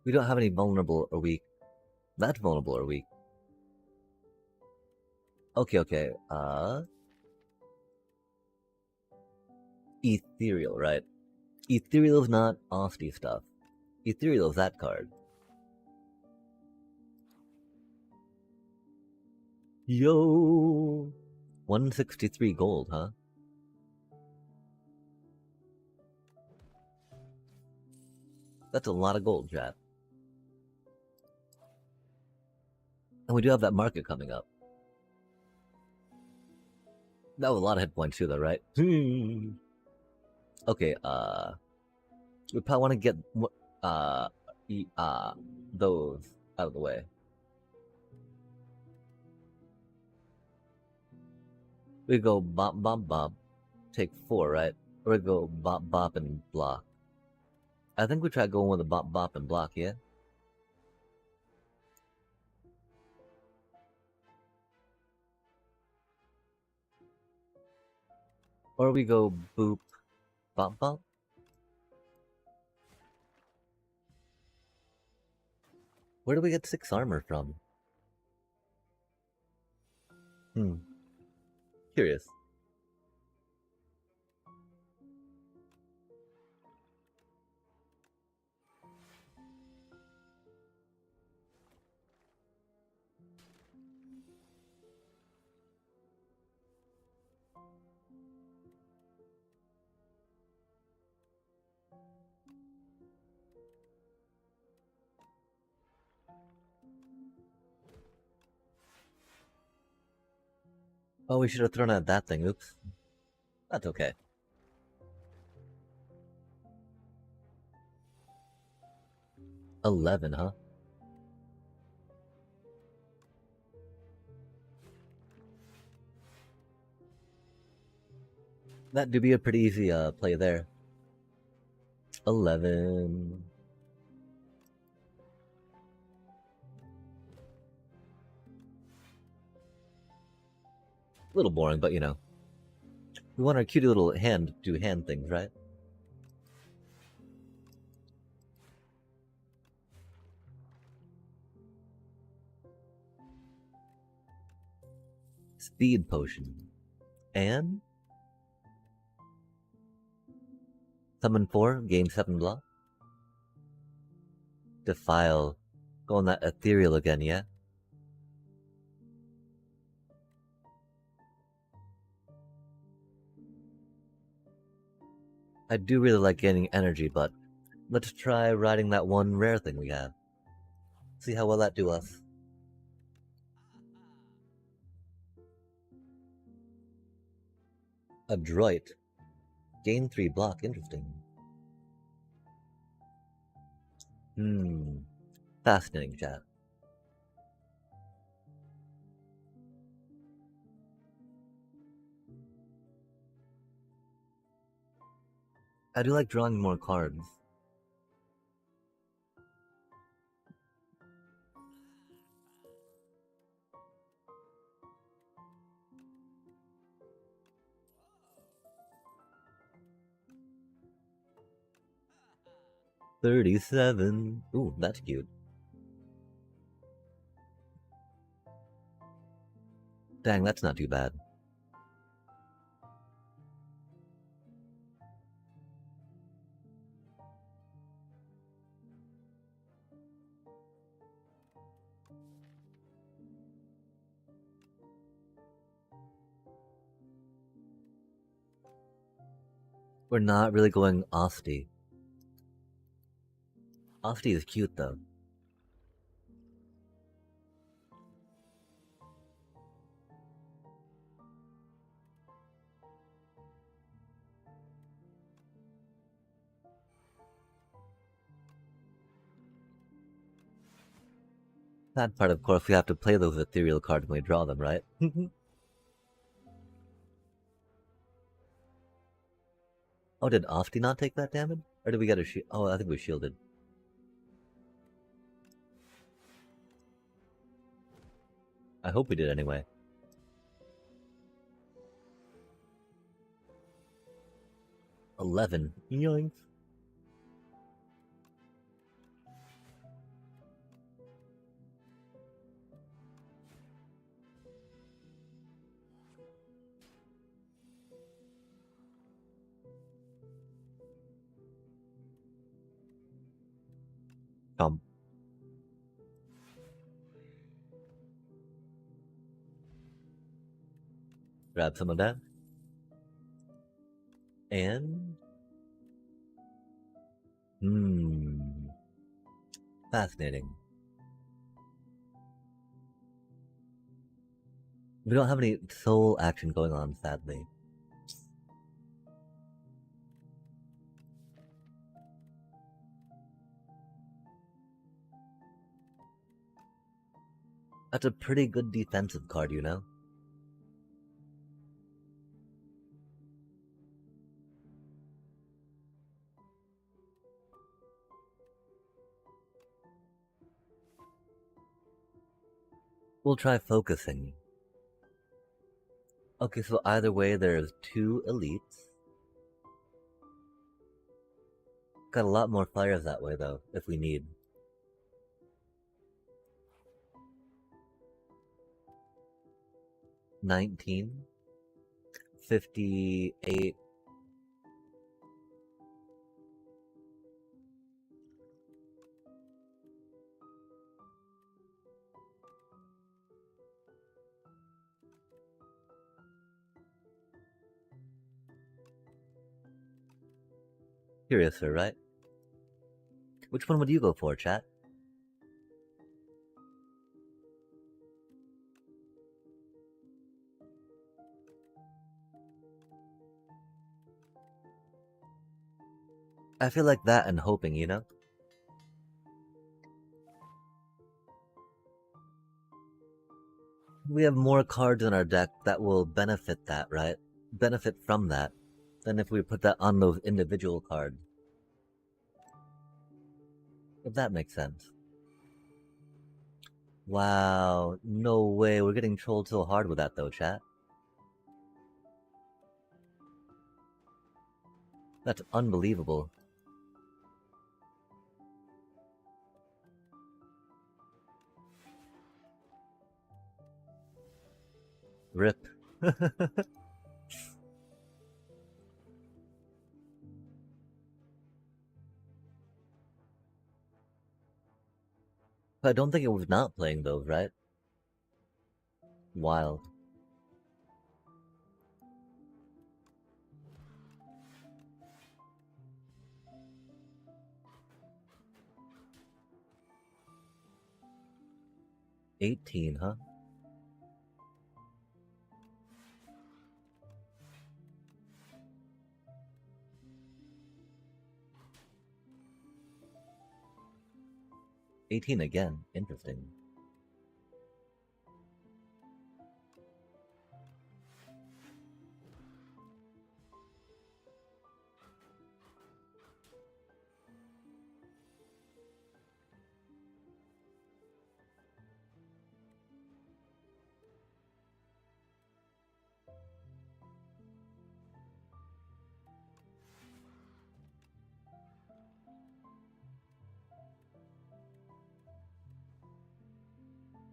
We don't have any vulnerable or weak. That's vulnerable or weak. Okay. Ethereal, right? Ethereal's not Osty stuff. Ethereal's that card. Yo! 163 gold, huh? That's a lot of gold, chat. And we do have that market coming up. That was a lot of hit points too, though, right? Okay, we probably want to get those out of the way. We go bop, take 4, right? Or we go bop and block. I think we try going with a bop and block, yeah? Or we go boop, bop. Where do we get 6 armor from? Curious. Oh, we should have thrown out that thing. Oops. That's okay. $11, huh? That do be a pretty easy play there. 11. A little boring, but you know. We want our cutie little hand to do hand things, right? Speed potion. And summon 4, gain 7 block. Defile. Go on that ethereal again, yeah? I do really like gaining energy, but let's try riding that one rare thing we have. See how well that do us. Adroit. Gain 3 block, interesting. Fascinating, chat. I do like drawing more cards. $37. Ooh, that's cute. Dang, that's not too bad. We're not really going Osty. Osty is cute though. That part, of course, we have to play those ethereal cards when we draw them, right? Oh, did Ofti not take that damage? Or did we get a shield? Oh, I think we shielded. I hope we did anyway. $11. Yoink. Come. Grab some of that. And... Fascinating. We don't have any soul action going on, sadly. That's a pretty good defensive card, you know? We'll try focusing. Okay, so either way, there's 2 elites. Got a lot more fires that way, though, if we need. $19. $58. Curious, sir, right? Which one would you go for, chat? I feel like that and hoping, you know? We have more cards in our deck that will benefit that, right? Benefit from that, than if we put that on those individual cards. If that makes sense. Wow, no way, we're getting trolled so hard with that though, chat. That's unbelievable. Rip. I don't think it was not playing those, right? Wild. $18, huh? $18 again. Interesting.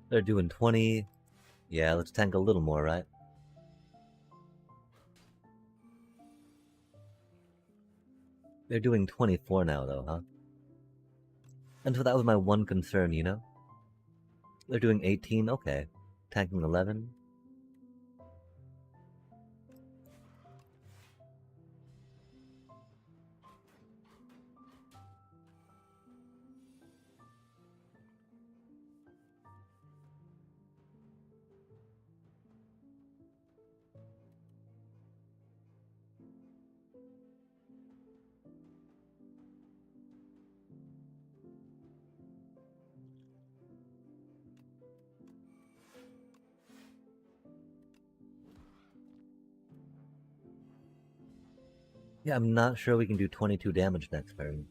They're doing 20. Yeah, let's tank a little more, right? They're doing 24 now, though, huh? And so that was my one concern, you know? They're doing 18, okay. Tanking 11. Yeah, I'm not sure we can do 22 damage next turn.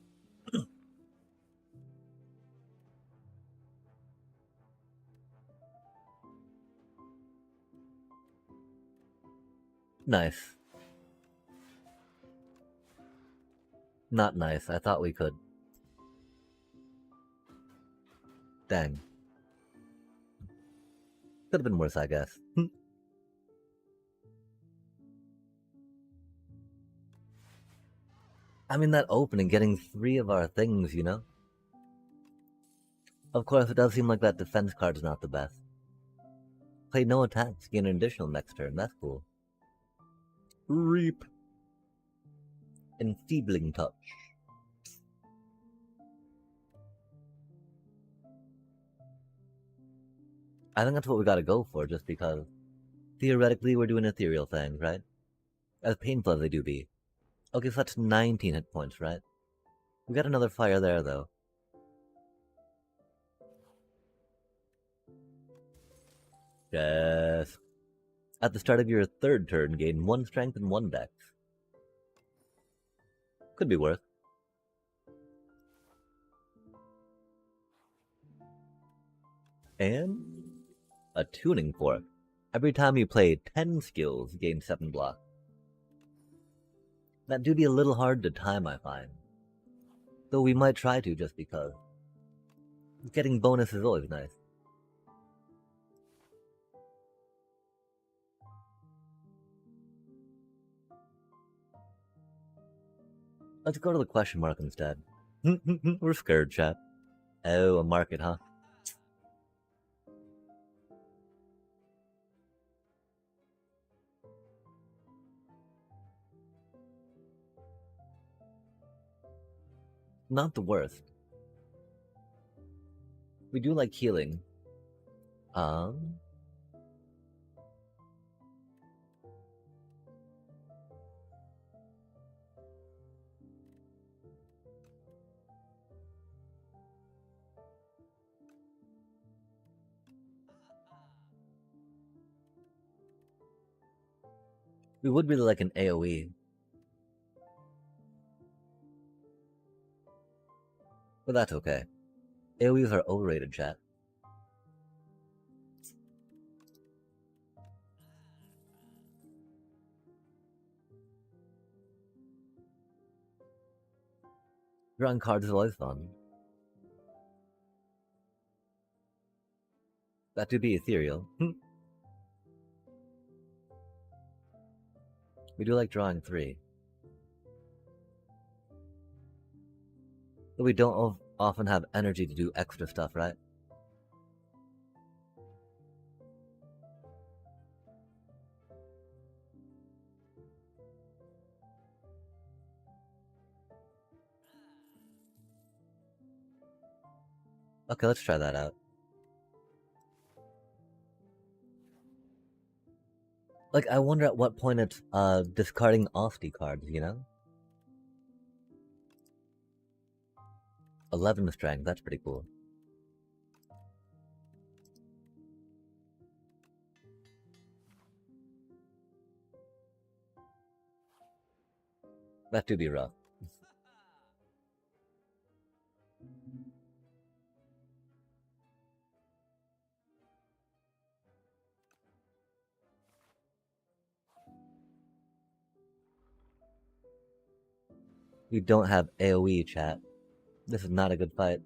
Nice. Not nice. I thought we could. Dang. Could have been worse, I guess. I mean, that opening, getting 3 of our things, you know? Of course, it does seem like that defense card's not the best. Play no attacks, gain an additional next turn. That's cool. Reap. Enfeebling touch. I think that's what we gotta go for, just because theoretically we're doing ethereal things, right? As painful as they do be. Okay, so that's 19 hit points, right? We got another fire there, though. Yes. At the start of your 3rd turn, gain 1 strength and 1 dex. Could be worth. And a tuning fork. Every time you play 10 skills, gain 7 block. That do be a little hard to time, I find. Though we might try to, just because. Getting bonus is always nice. Let's go to the question mark instead. We're scared, chat. Oh, a market, huh? Not the worst. We do like healing. We would really like an AoE. But that's okay. AoEs are overrated, chat. Drawing cards is always fun. That to be ethereal. We do like drawing 3. But we don't often have energy to do extra stuff, right? Okay, let's try that out. Like, I wonder at what point it's discarding Ofty cards, you know? 11 strength, that's pretty cool. That do be rough. We don't have AoE, chat. This is not a good fight.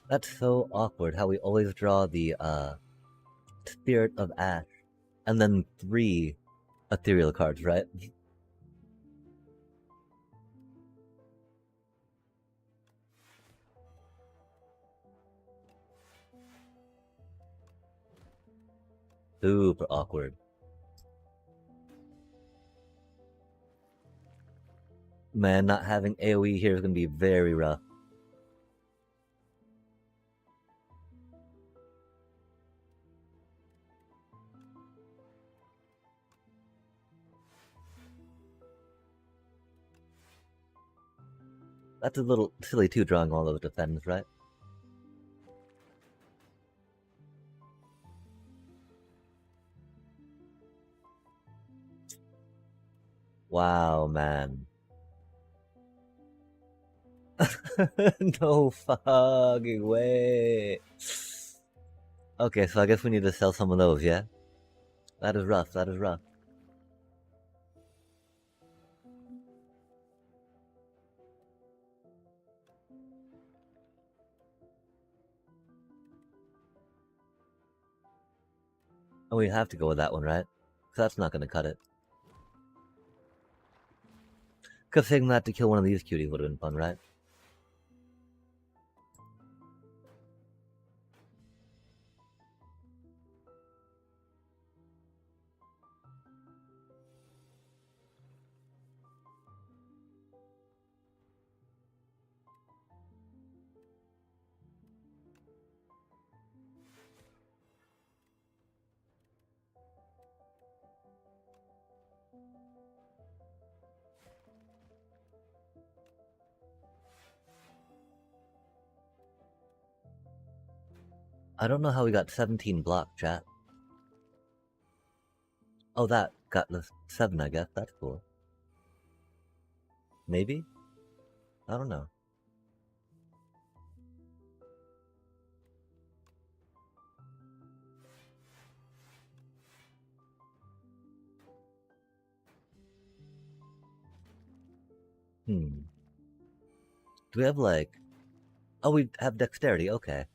That's so awkward how we always draw the Spirit of Ash and then 3 ethereal cards, right? Super awkward. Man, not having AoE here is gonna be very rough. That's a little silly too, drawing all those defends, right? Wow, man. No fucking way. Okay, so I guess we need to sell some of those, yeah? That is rough, that is rough. And we have to go with that one, right? Because that's not gonna cut it. Because taking that to kill one of these cuties would have been fun, right? I don't know how we got 17 block, chat. Oh, that got the 7, I guess. That's cool. Maybe? I don't know. Do we have like... Oh, we have dexterity, okay.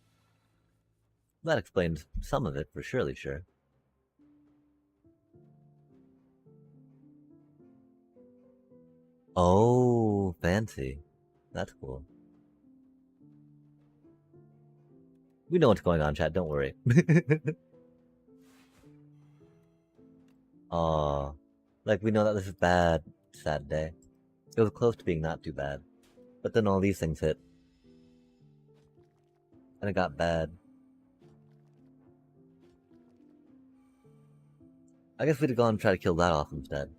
That explains some of it, for surely sure. Oh, fancy. That's cool. We know what's going on, chat, don't worry. Aw. Like, we know that this is bad. Sad day. It was close to being not too bad. But then all these things hit. And it got bad. I guess we'd have gone and try to kill that off instead.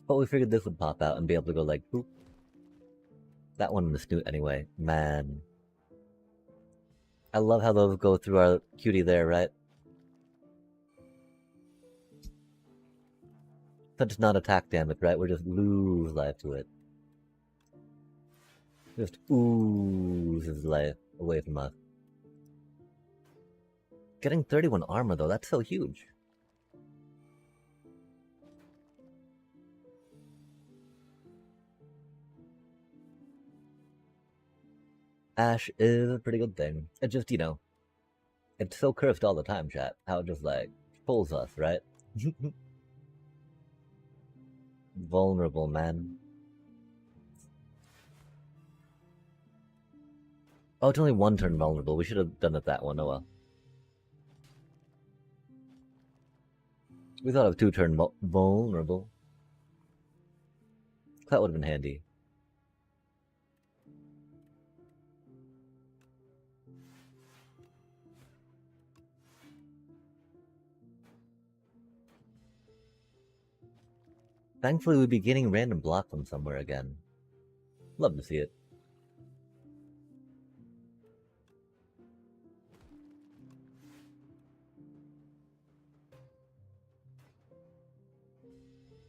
But we figured this would pop out and be able to go like, boop. That one in the snoot anyway. Man. I love how those go through our cutie there, right? That's not attack damage, right? We're just lose life to it. Just oozes life away from us. Getting 31 armor though, that's so huge. Ash is a pretty good thing. It just, you know, it's so cursed all the time, chat. How it just like pulls us, right? Vulnerable, man. Oh, it's only one turn vulnerable. We should have done it that one. Oh well. We thought of 2-turn vulnerable. That would have been handy. Thankfully, we'd be getting random block from somewhere again. Love to see it.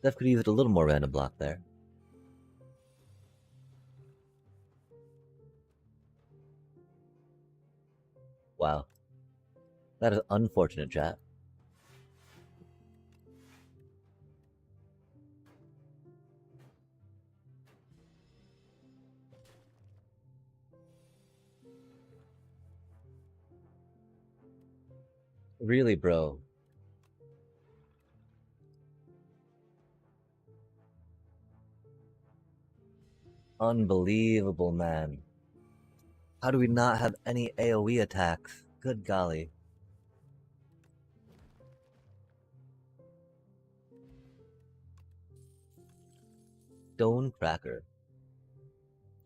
Def could use a little more random block there. Wow. That is unfortunate, chat. Really, bro. Unbelievable, man. How do we not have any AoE attacks? Good golly. Stone Cracker.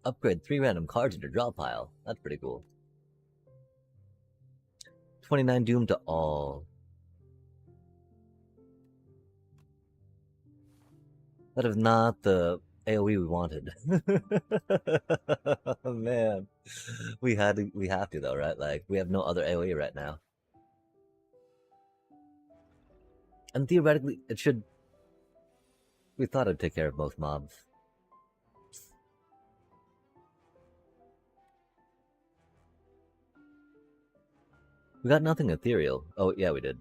Upgrade 3 random cards in your draw pile. That's pretty cool. 29 Doom to all. That is not the AoE we wanted. Man. We have to though, right? Like, we have no other AoE right now. And theoretically, it should... We thought it'd take care of most mobs. We got nothing ethereal. Oh, yeah, we did.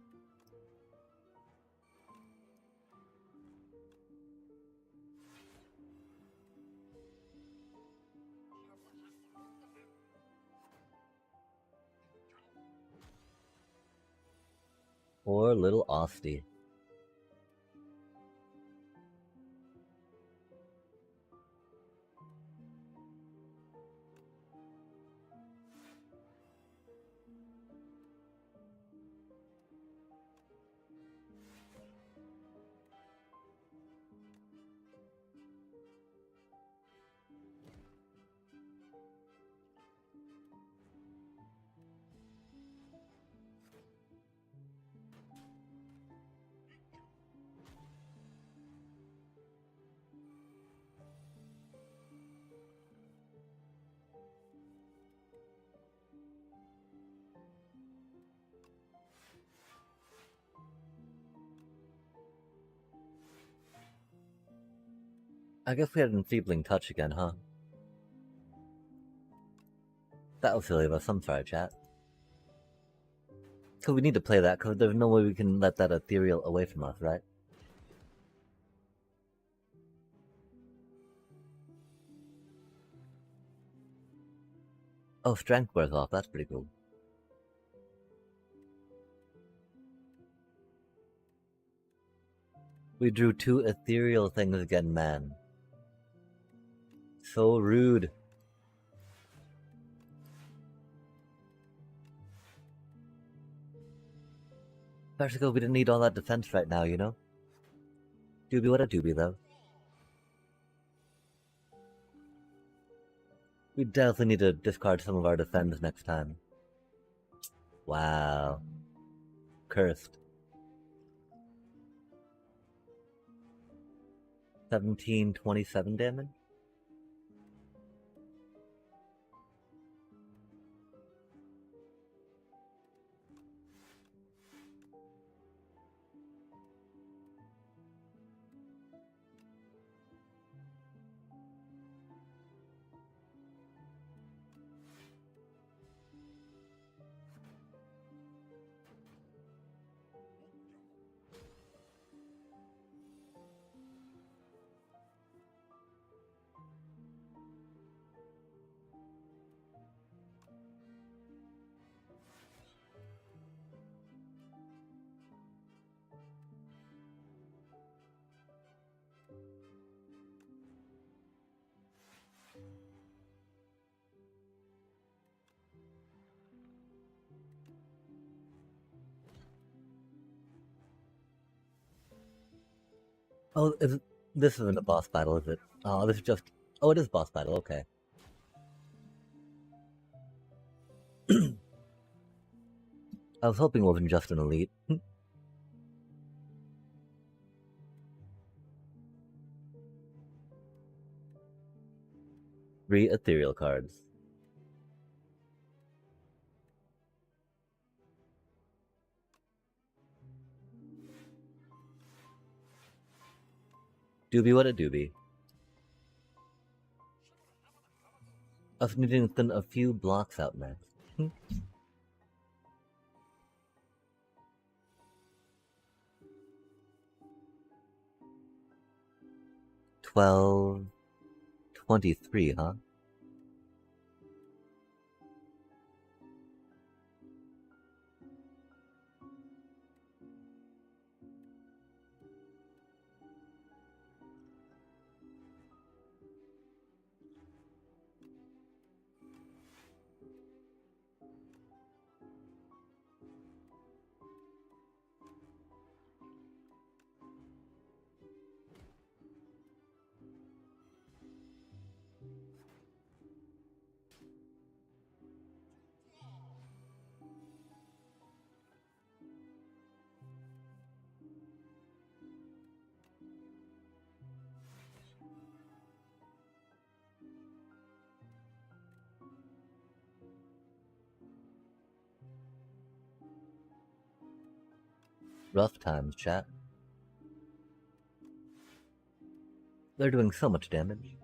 Poor little Osty. I guess we had an enfeebling touch again, huh? That was silly of us. I'm sorry, chat. Because we need to play that, because there's no way we can let that ethereal away from us, right? Oh, strength wears off. That's pretty cool. We drew 2 ethereal things again, man. So rude. Especially because we didn't need all that defense right now, you know? Doobie what a doobie, though. We definitely need to discard some of our defense next time. Wow. Cursed. 1727 damage? Oh, this isn't a boss battle, is it? Oh, this is just... Oh, it is boss battle, okay. I was hoping it wasn't just an elite. 3 ethereal cards. Doobie what a doobie. Us needing to thin a few blocks out next. 12... 23, huh? Rough times, chat. They're doing so much damage.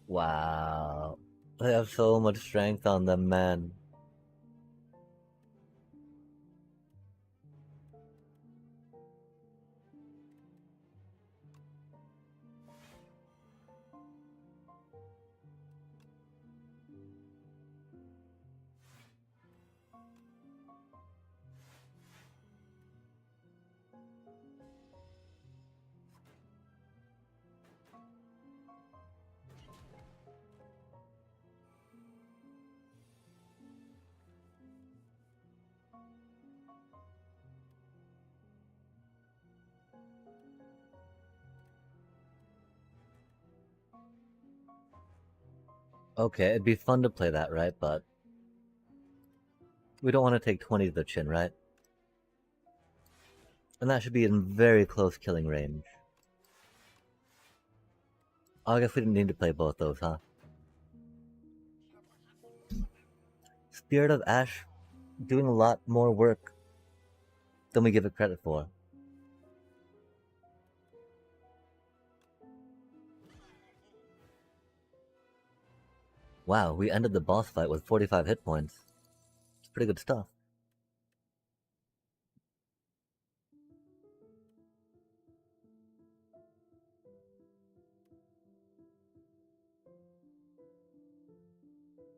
Wow. They have so much strength on them, man. Okay, it'd be fun to play that, right? But we don't want to take 20 to the chin, right? And that should be in very close killing range. Oh, I guess we didn't need to play both those, huh? Spirit of Ash doing a lot more work than we give it credit for. Wow, we ended the boss fight with 45 hit points. It's pretty good stuff.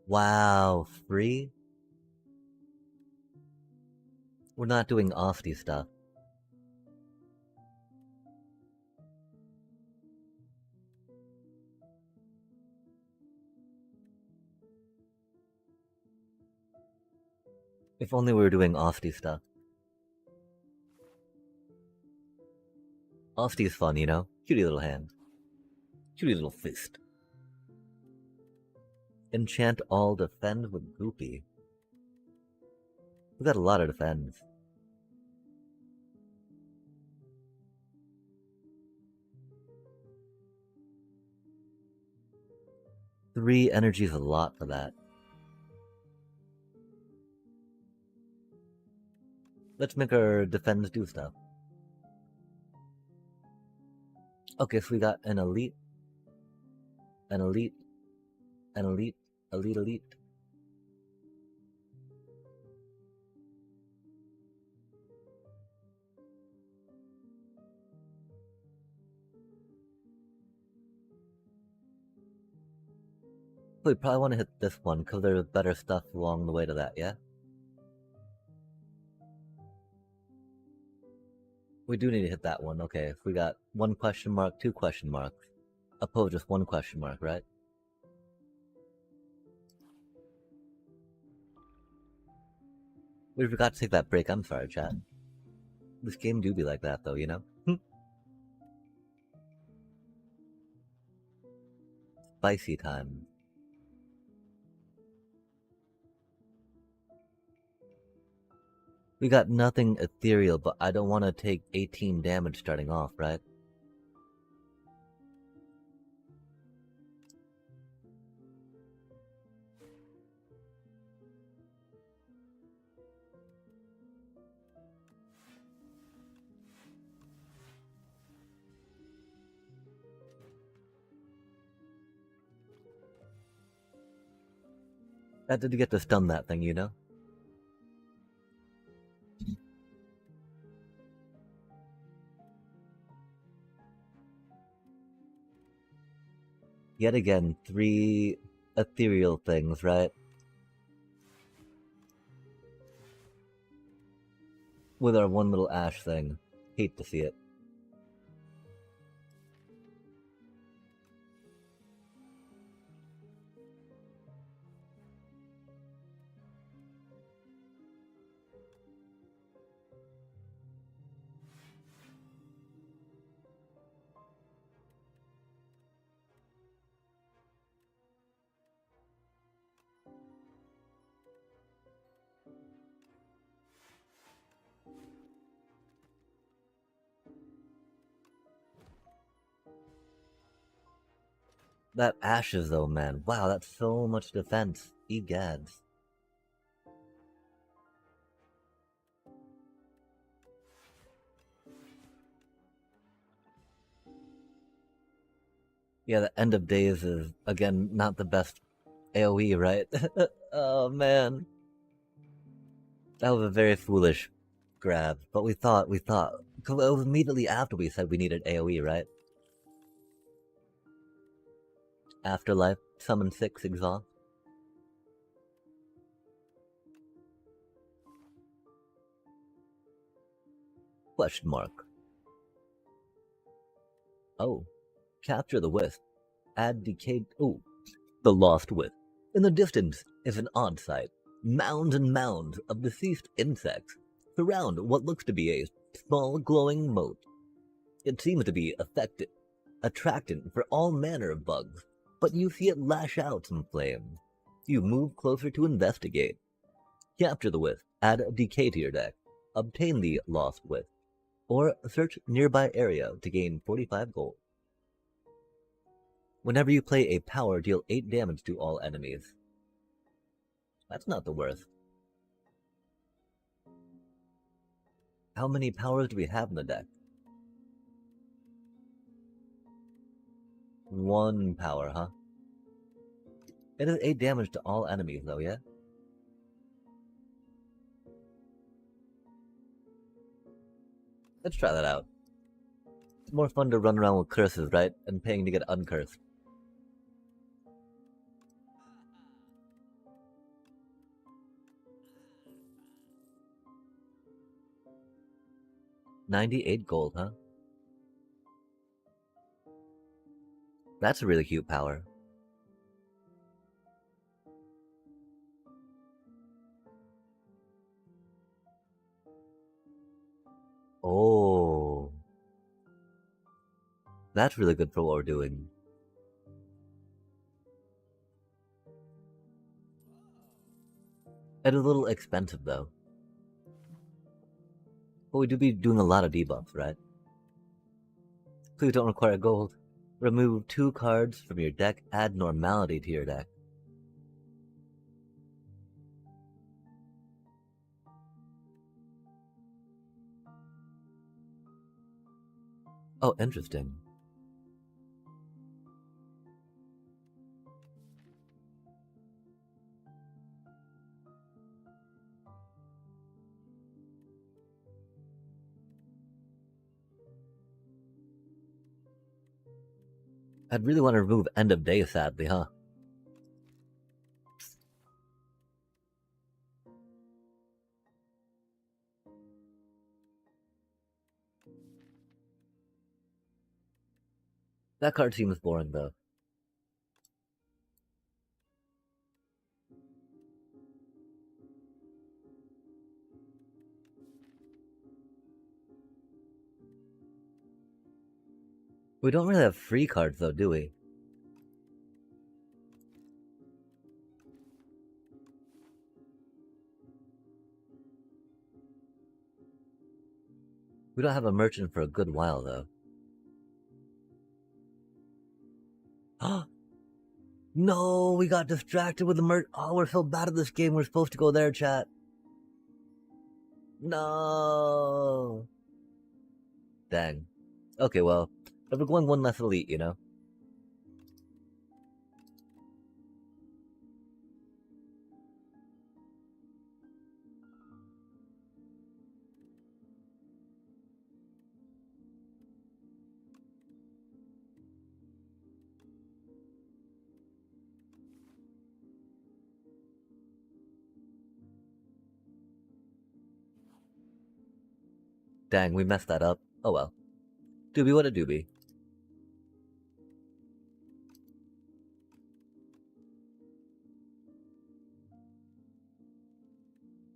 Wow, free? We're not doing offty stuff. If only we were doing offty stuff. Offty's fun, you know? Cutie little hand. Cutie little fist. Enchant all defend with Goopy. We got a lot of defends. Three energy's a lot for that. Let's make our defends do stuff. Okay, so we got an elite, an elite, an elite, elite. We probably want to hit this one because there's better stuff along the way to that, yeah? We do need to hit that one, okay. So we got 1 question mark, 2 question marks. Opposed just 1 question mark, right? We forgot to take that break, I'm sorry, chat. This game do be like that though, you know? Spicy time. We got nothing ethereal, but I don't want to take 18 damage starting off, right? I had to get to stun that thing, you know? Yet again, 3 ethereal things, right? With our one little ash thing. Hate to see it. That Ashes though, man. Wow, that's so much defense. Egads. Yeah, the end of days is, again, not the best AoE, right? Oh, man. That was a very foolish grab, but we thought. It was immediately after we said we needed AoE, right? Afterlife, summon 6, exhaust. Question mark. Oh. Capture the wisp. Add decayed. Oh. The lost wisp. In the distance is an odd sight. Mounds and mounds of deceased insects surround what looks to be a small glowing moat. It seems to be attractant for all manner of bugs, but you see it lash out some flames. You move closer to investigate. Capture the wisp, add a decay to your deck, obtain the lost wisp, or search nearby area to gain 45 gold. Whenever you play a power, deal 8 damage to all enemies. That's not the worst. How many powers do we have in the deck? 1 power, huh? It is 8 damage to all enemies, though, yeah? Let's try that out. It's more fun to run around with curses, right? And paying to get uncursed. $98 gold, huh? That's a really cute power. Oh. That's really good for what we're doing. It is a little expensive, though. But we do be doing a lot of debuffs, right? Please don't require gold. Remove 2 cards from your deck, add normality to your deck. Oh, interesting. I'd really want to remove End of Day, sadly, huh? That card seems boring, though. We don't really have free cards, though, do we? We don't have a merchant for a good while, though. No, we got distracted with the merch. Oh, we're so bad at this game. We're supposed to go there, chat. No. Dang. Okay, well, if we're going one less elite, you know? Dang, we messed that up. Oh well. Doobie what a doobie.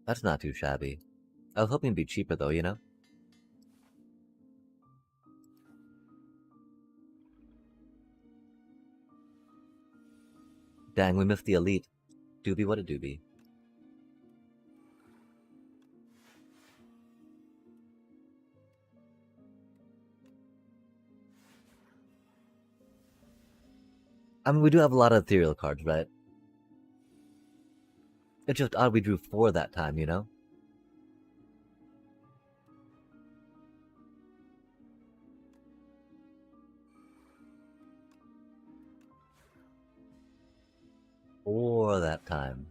That's not too shabby. I was hoping it'd be cheaper though, you know? Dang, we missed the elite. Doobie what a doobie. I mean, we do have a lot of ethereal cards, right? It's just odd we drew 4 that time, you know? Or that time.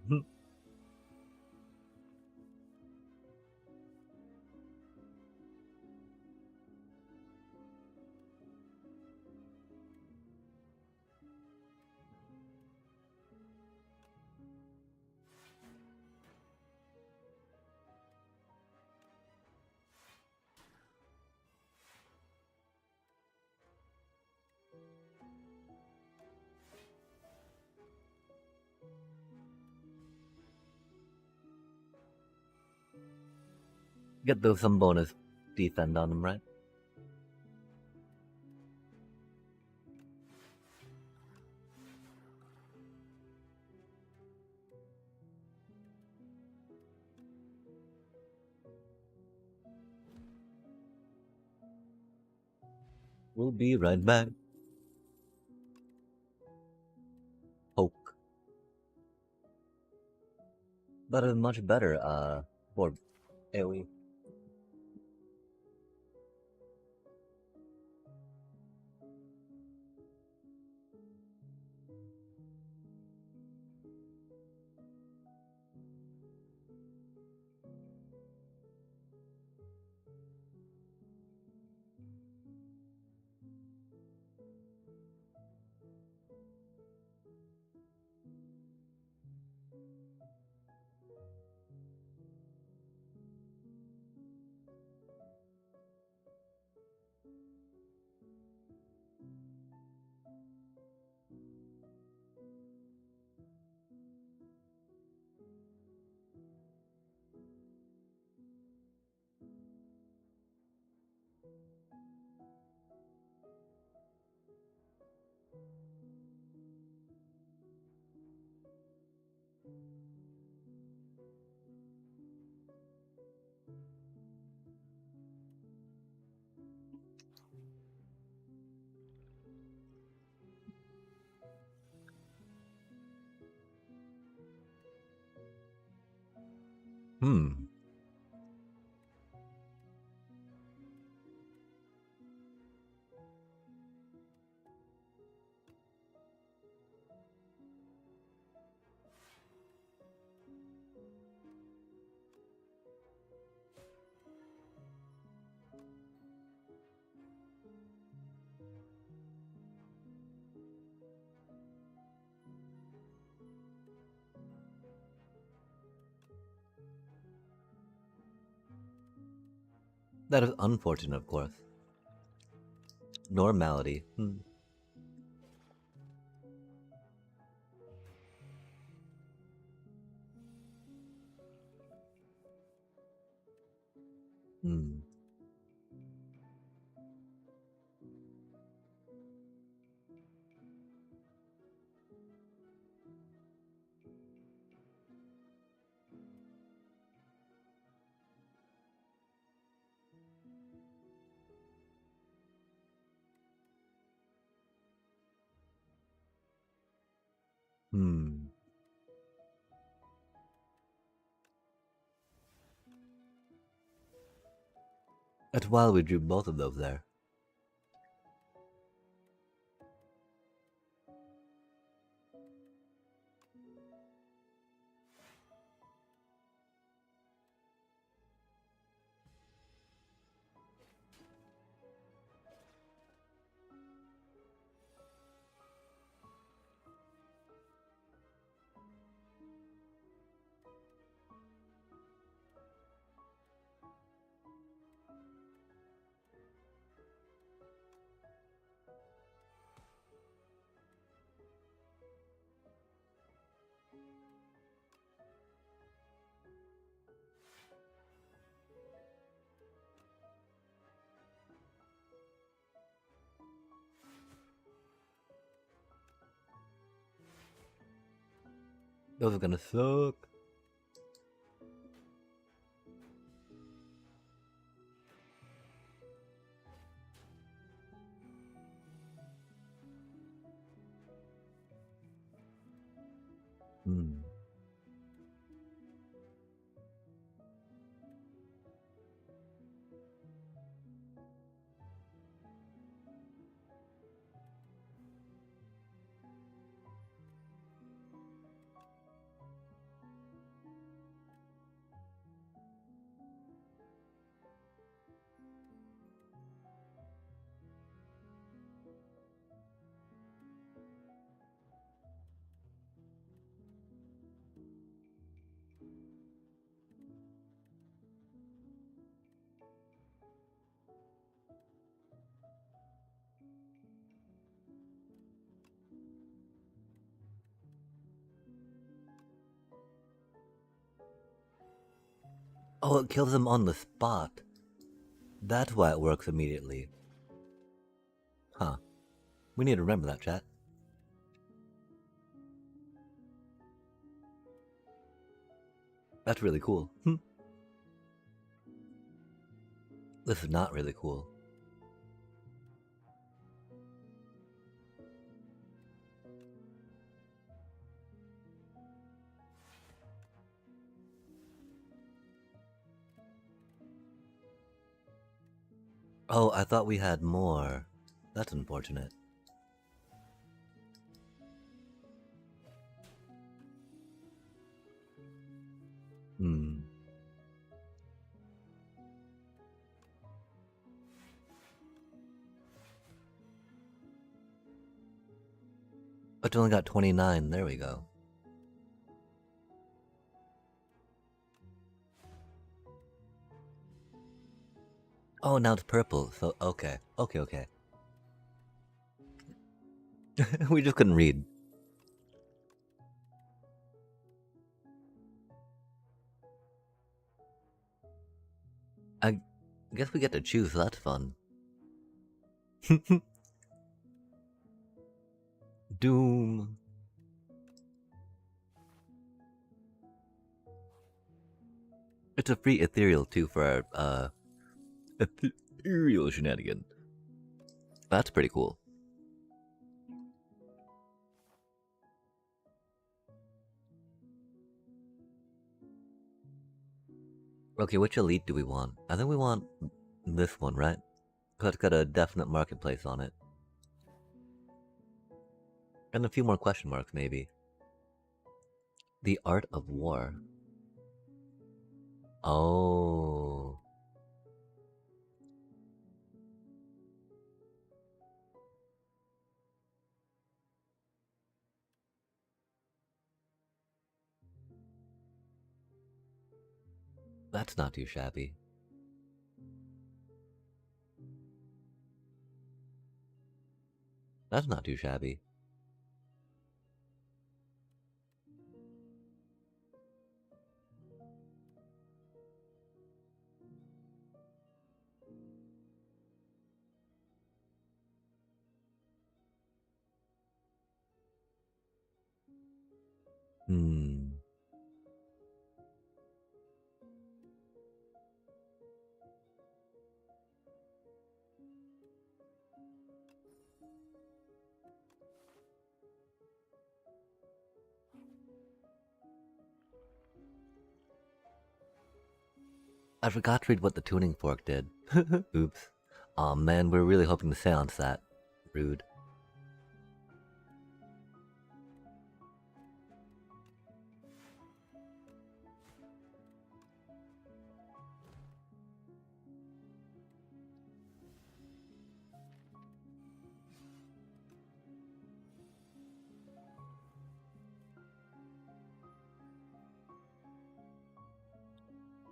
Get those some bonus defend on them, right? We'll be right back. Poke. But a much better for AoE. Hmm. That is unfortunate, of course. Normality. Hmm. Hmm. It's wild we drew both of those there. Those are gonna suck. Hmm. Oh, it kills them on the spot. That's why it works immediately. Huh. We need to remember that, chat. That's really cool. This is not really cool. Oh, I thought we had more. That's unfortunate. Hmm. But you only got 29. There we go. Oh, now it's purple. So, okay. Okay. We just couldn't read. I guess we get to choose, so that's fun. Doom. It's a free ethereal too for our ethereal shenanigan. That's pretty cool. Okay, which elite do we want? I think we want this one, right? Because it's got a definite marketplace on it. And a few more question marks, maybe. The Art of War. Oh. That's not too shabby. That's not too shabby. Hmm. I forgot to read what the tuning fork did. Oops. Aw man, we're really hoping to seance that. Rude.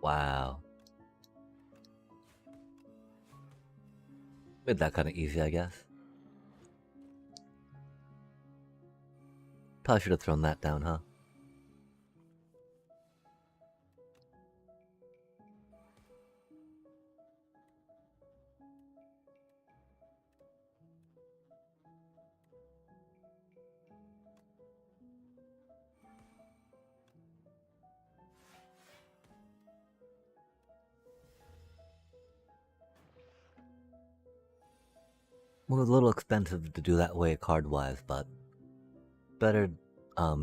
Wow. Made that kind of easy, I guess. Probably should have thrown that down, huh? Well, it was a little expensive to do that way card-wise, but better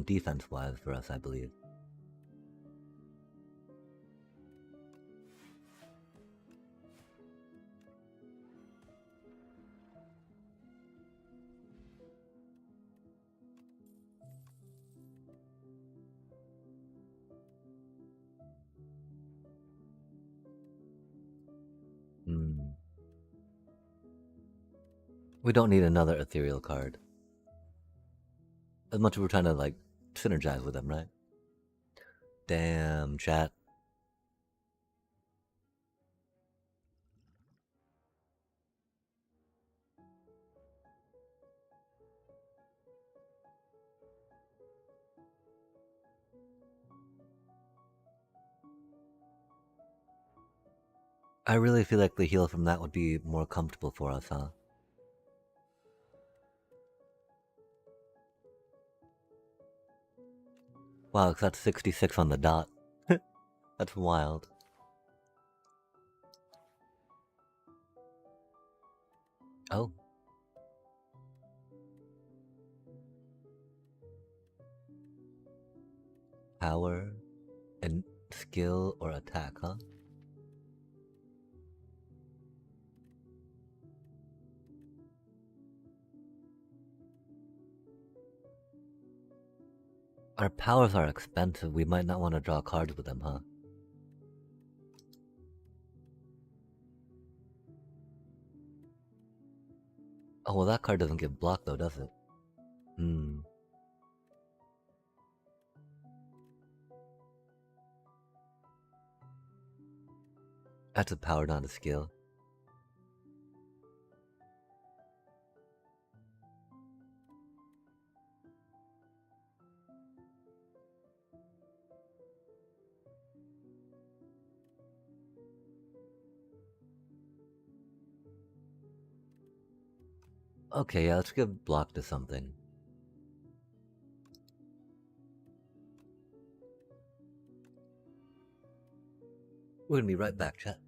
defense-wise for us, I believe. We don't need another ethereal card. As much as we're trying to, like, synergize with them, right? Damn, chat. I really feel like the heal from that would be more comfortable for us, huh? Wow, 'cause that's 66 on the dot. That's wild. Oh. Power and skill or attack, huh? Our powers are expensive. We might not want to draw cards with them, huh? Oh, well, that card doesn't get blocked, though, does it? Hmm. That's a power, not a skill. Okay, yeah, let's give block to something. We're gonna be right back, chat.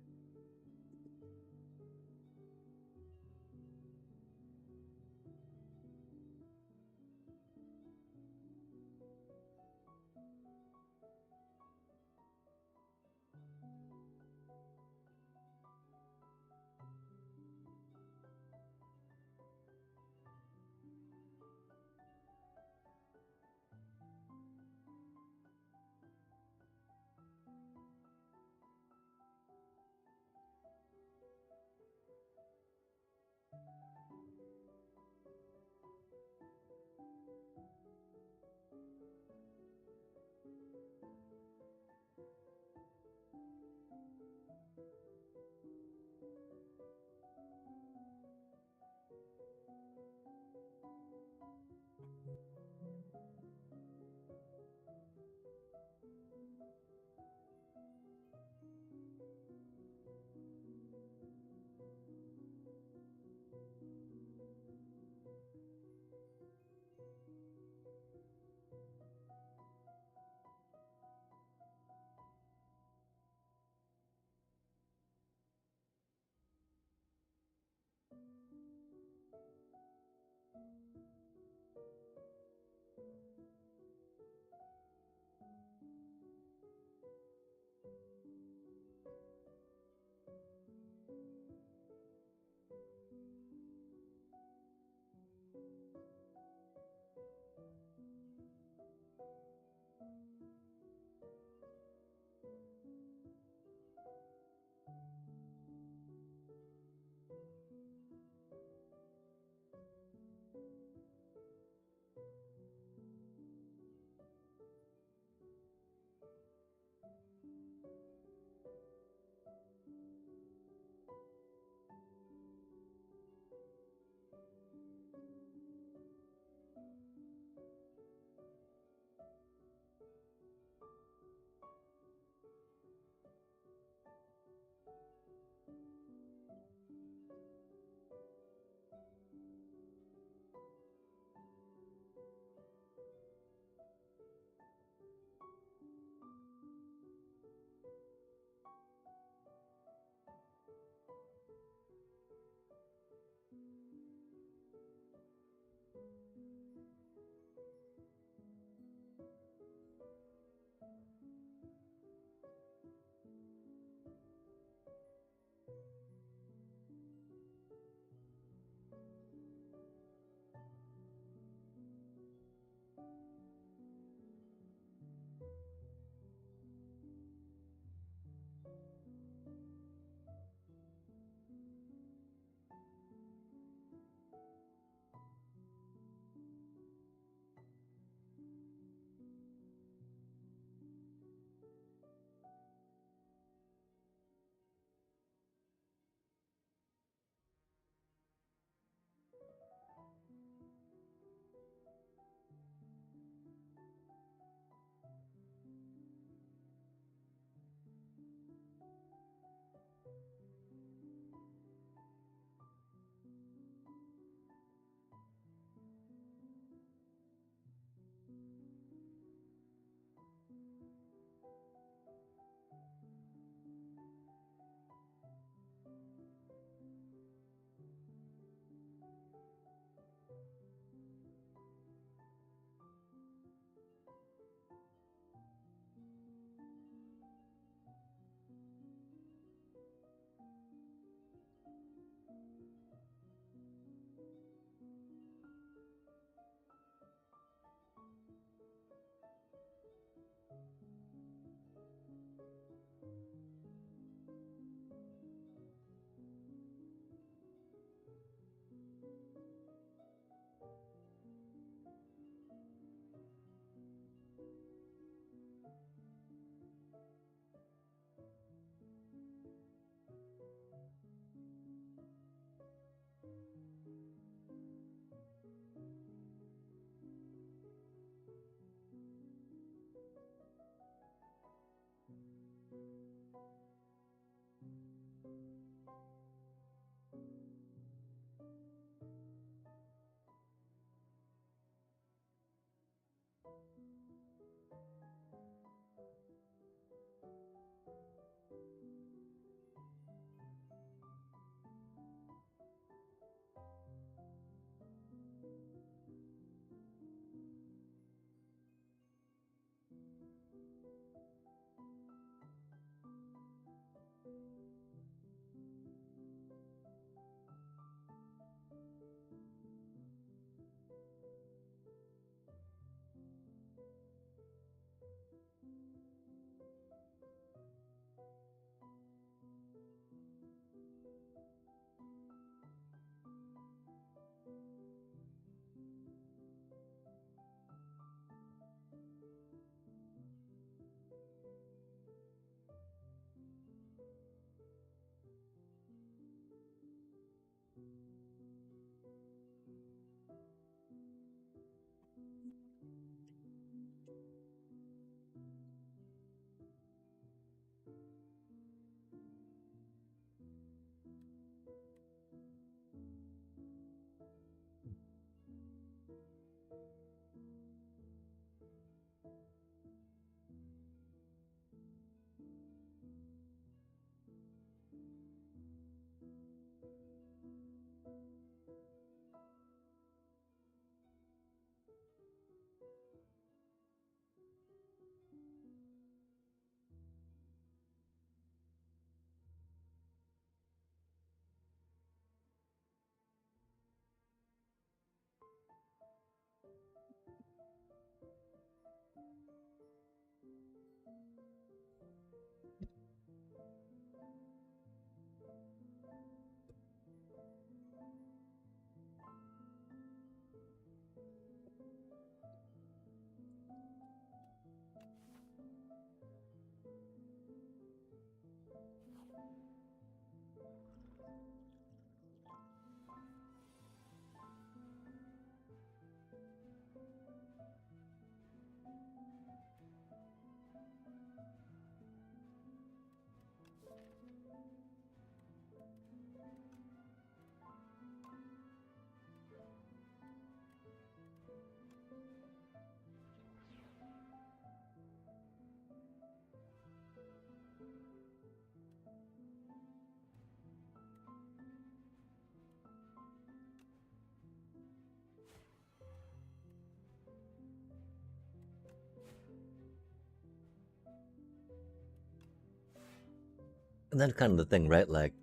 And that's kind of the thing, right? Like,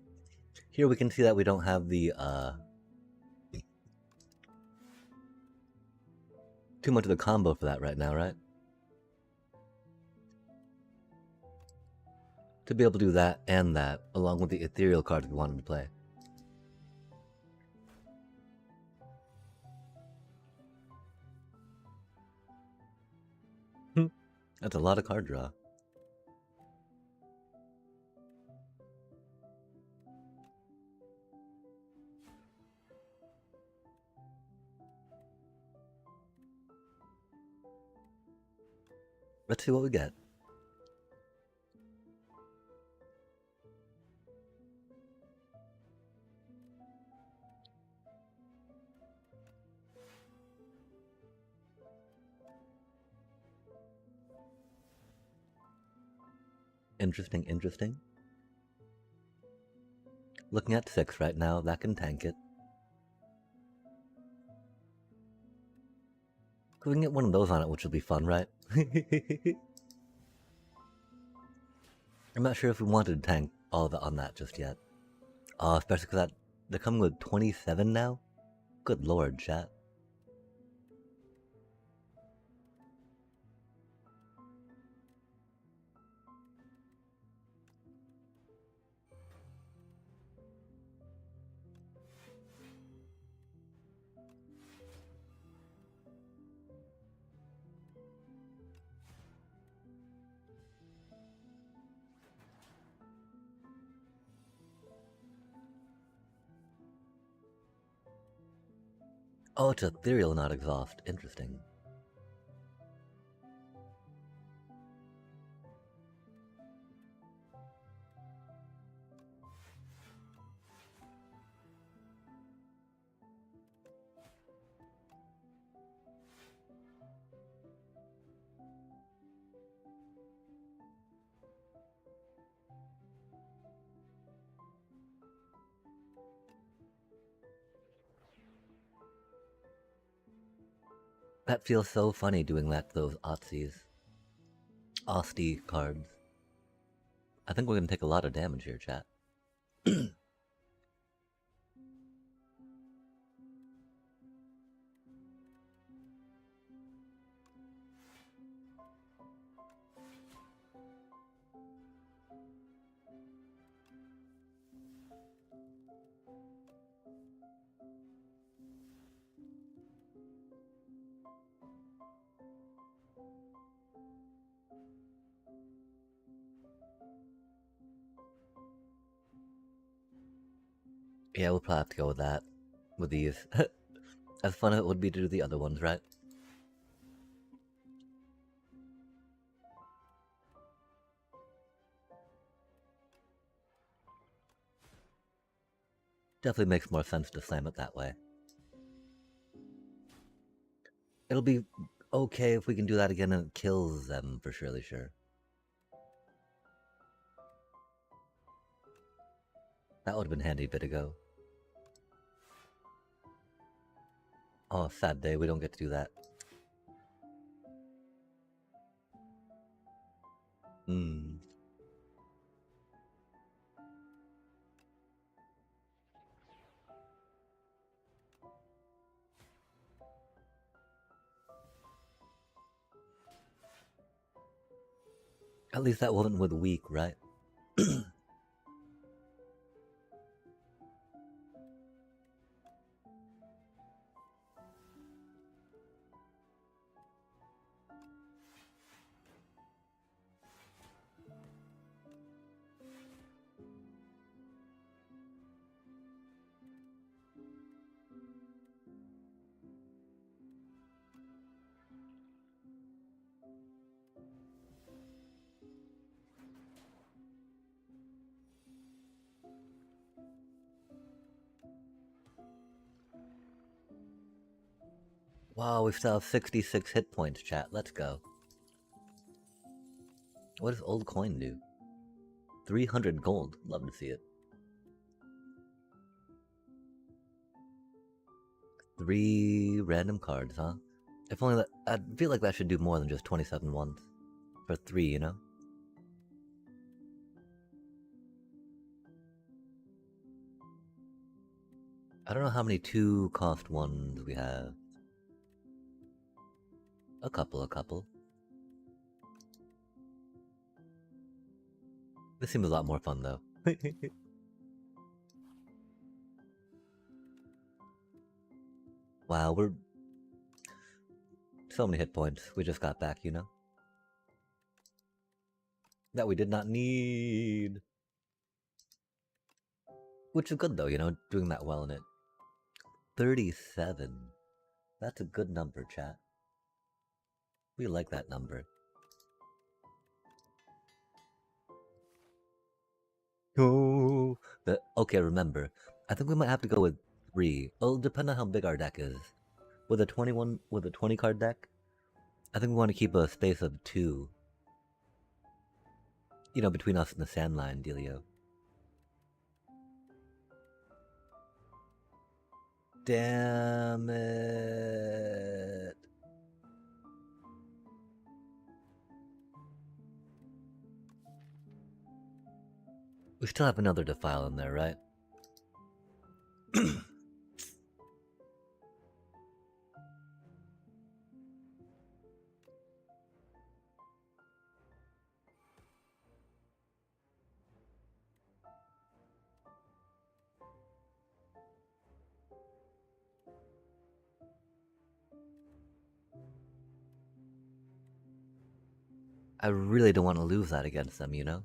here we can see that we don't have the, too much of the combo for that right now, right? To be able to do that and that, along with the ethereal cards we wanted to play. That's a lot of card draw. Let's see what we get. Interesting, interesting. Looking at 6 right now, that can tank it. We can get one of those on it, which will be fun, right? I'm not sure if we wanted to tank all of it on that just yet. Especially because they're coming with 27 now? Good lord, chat. Oh, it's ethereal, not exhaust. Interesting. That feels so funny doing that to those Austie cards. I think we're gonna take a lot of damage here, chat. Yeah, we'll probably have to go with that. With these. As fun as it would be to do the other ones, right? Definitely makes more sense to slam it that way. It'll be okay if we can do that again and it kills them for surely sure. That would have been handy a bit ago. Oh, sad day, we don't get to do that. Hmm. At least that wasn't with weak, right? Wow, we still have 66 hit points, chat. Let's go. What does old coin do? 300 gold. Love to see it. 3 random cards, huh? If only that. I feel like that should do more than just 27 ones. For 3, you know? I don't know how many 2-cost ones we have. A couple. This seems a lot more fun though. Wow, we're so many hit points we just got back, you know? That we did not need. Which is good though, you know, doing that well in it. 37. That's a good number, chat. We like that number. Oh, okay, remember. I think we might have to go with 3. It'll depend on how big our deck is. With a 20 card deck, I think we want to keep a space of 2. You know, between us and the sandline dealio. Damn it. We still have another defile in there, right? I really don't want to lose that against them, you know?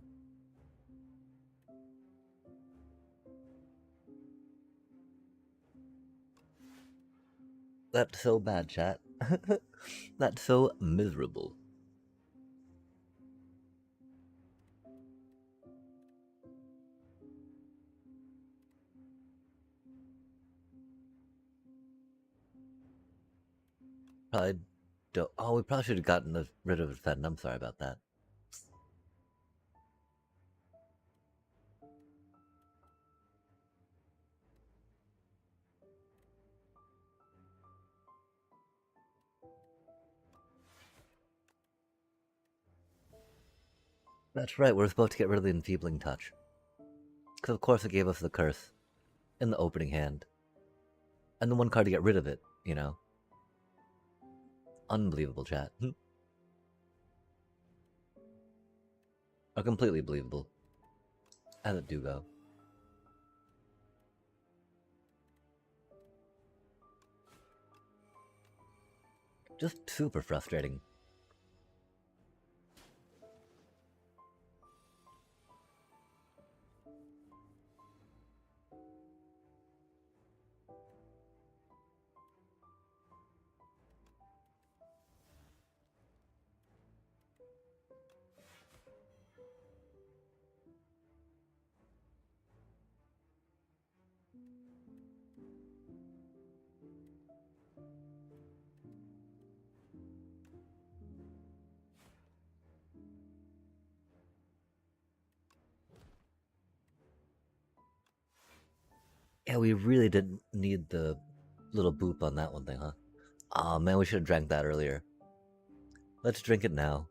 That's so bad, chat. That's so miserable. Probably don't. Oh, we probably should have gotten rid of Defend. I'm sorry about that. That's right, we're supposed to get rid of the enfeebling touch. Because of course it gave us the curse in the opening hand. And the one card to get rid of it, you know. Unbelievable, chat. Completely believable. As it do go. Just super frustrating. Yeah, we really didn't need the little boop on that one thing, huh? Aw, man, we should have drank that earlier. Let's drink it now.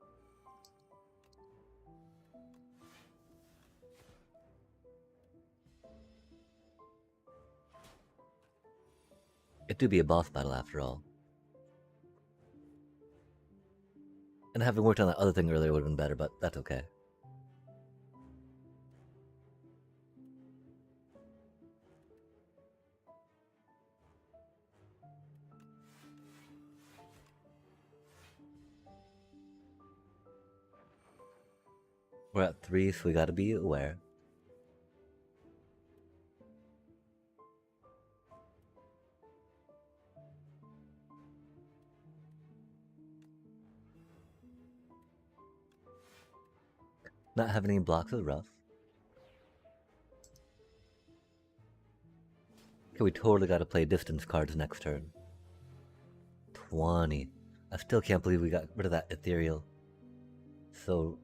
It do be a boss battle after all. And having worked on that other thing earlier would have been better, but that's okay. We're at 3, so we gotta be aware. Not having any blocks is rough. Okay, we totally gotta play distance cards next turn. 20. I still can't believe we got rid of that ethereal. So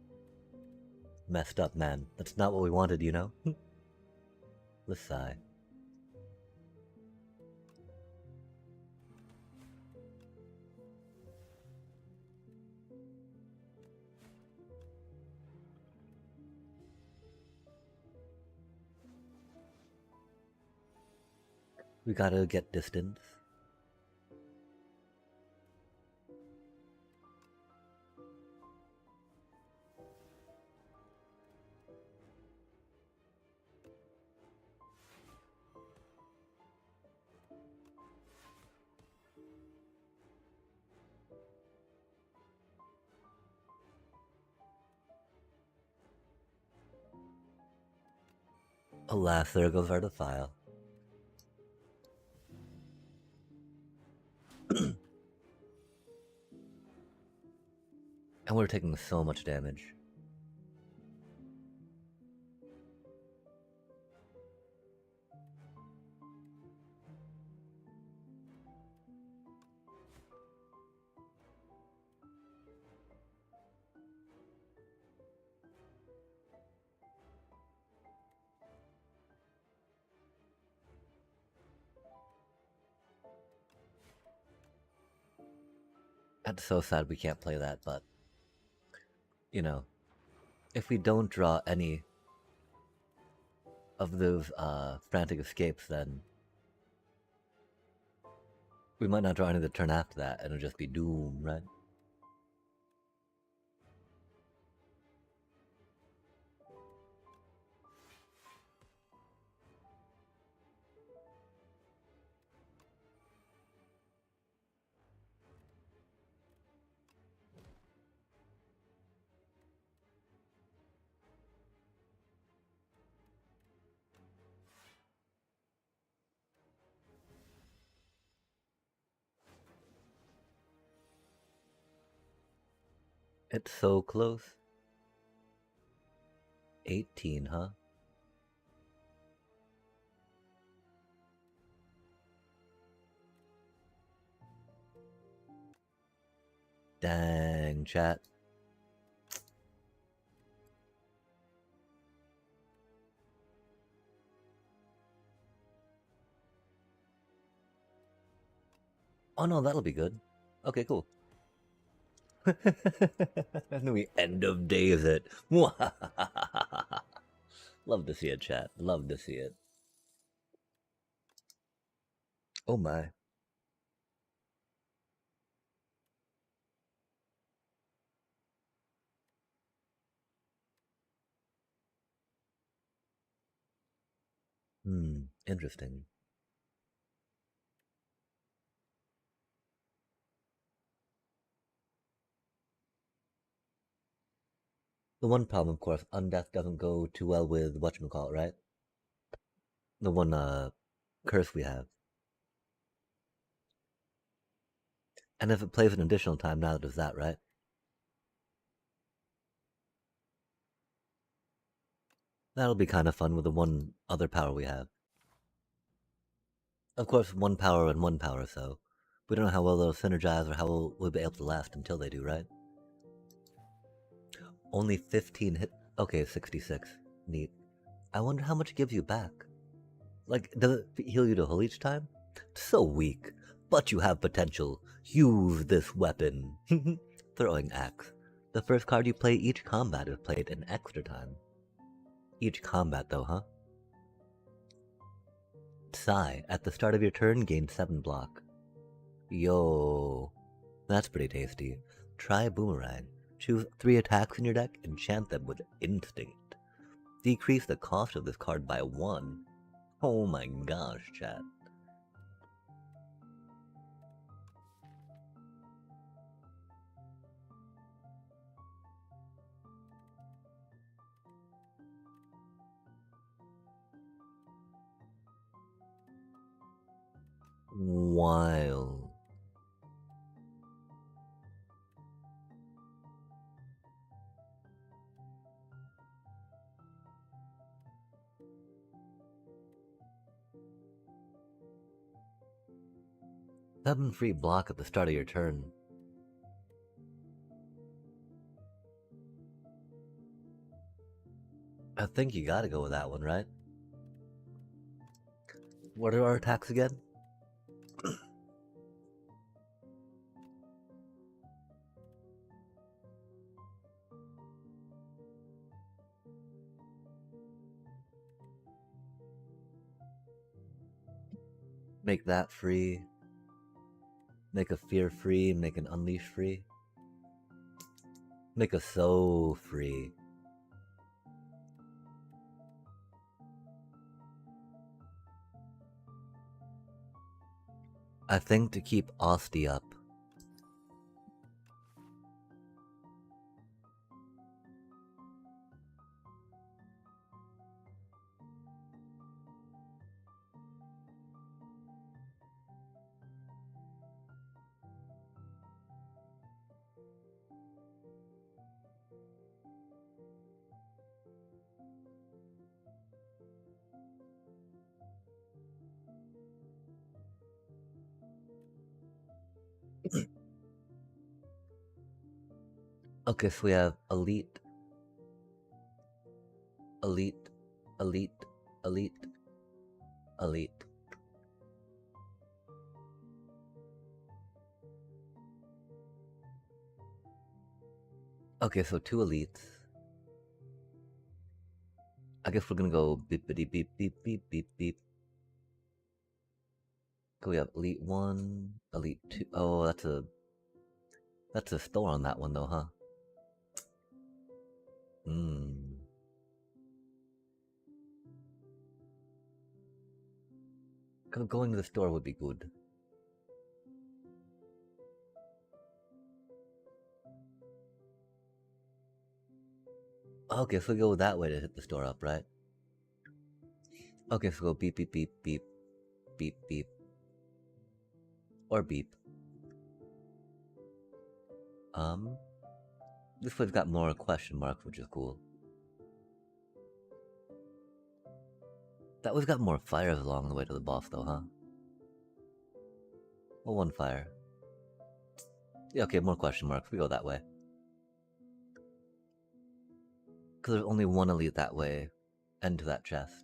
messed up, man. That's not what we wanted, you know? Let's sigh. We gotta get distance. Alas, there goes our defile. And we're taking so much damage. That's so sad we can't play that, but you know, if we don't draw any of those frantic escapes, then we might not draw any of the turn after that, and it'll just be doom, right? It's so close. 18, huh? Dang, chat. Oh no, that'll be good. Okay, cool. And we end of days it. Love to see it, chat. Love to see it. Oh my. Interesting. The one problem, of course, Undeath doesn't go too well with whatchamacallit, right? The one curse we have. And if it plays an additional time, neither does that, right? That'll be kind of fun with the one other power we have. Of course, one power and one power, so we don't know how well they'll synergize or how we'll be able to last until they do, right? Only 15 hit. Okay, 66. Neat. I wonder how much it gives you back. Like, does it heal you to hull each time? So weak. But you have potential. Use this weapon. Throwing axe. The first card you play each combat is played an extra time. Each combat, though, huh? Sigh. At the start of your turn, gain 7 block. Yo. That's pretty tasty. Try Boomerang. Choose 3 attacks in your deck, enchant them with Instinct. Decrease the cost of this card by 1. Oh my gosh, chat. Wild. Seven free block at the start of your turn. I think you gotta go with that one, right? What are our attacks again? Make that free. Make a fear free. Make an unleash free. Make a so free. I think to keep Osti up. Okay, so we have elite, elite, elite, elite, elite. Okay, so 2 elites. I guess we're gonna go beepity beep beep beep beep beep. Okay, we have elite 1, elite 2. Oh, that's a store on that one though, huh? Going to the store would be good. Okay, so we go that way to hit the store up, right? Okay, so go beep beep beep beep beep beep. Or beep. This one's got more question marks, which is cool. That one's got more fires along the way to the boss though, huh? Well, 1 fire. Yeah, okay, more question marks. We go that way. Because there's only 1 elite that way, and to that chest.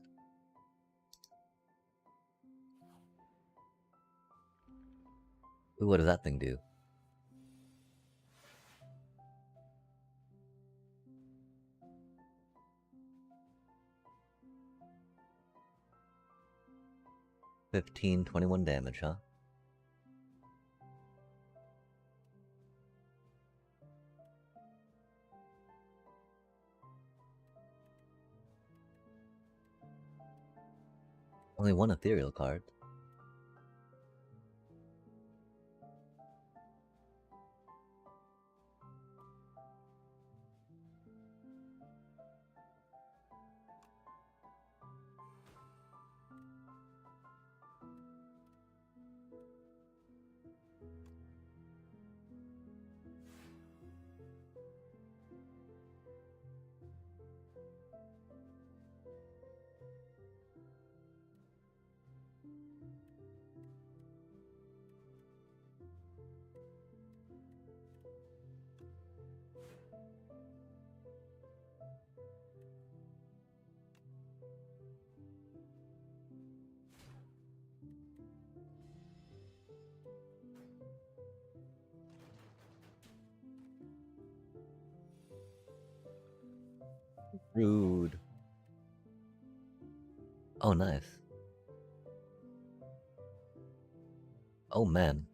Ooh, what does that thing do? 15, 21 damage, huh? Only one ethereal card. Rude. Oh, nice. Oh, man.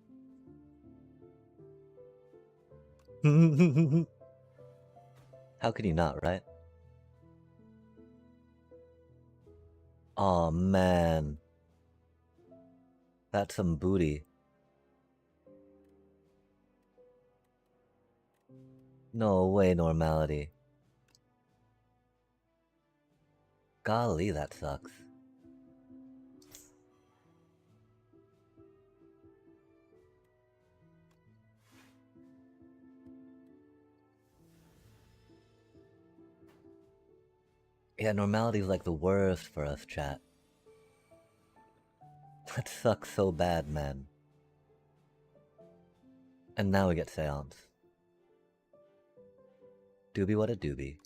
How can you not, right? Oh, man. That's some booty. No way, normality. Golly, that sucks. Yeah, normality's like the worst for us, chat. That sucks so bad, man. And now we get Seance. Doobie what a doobie.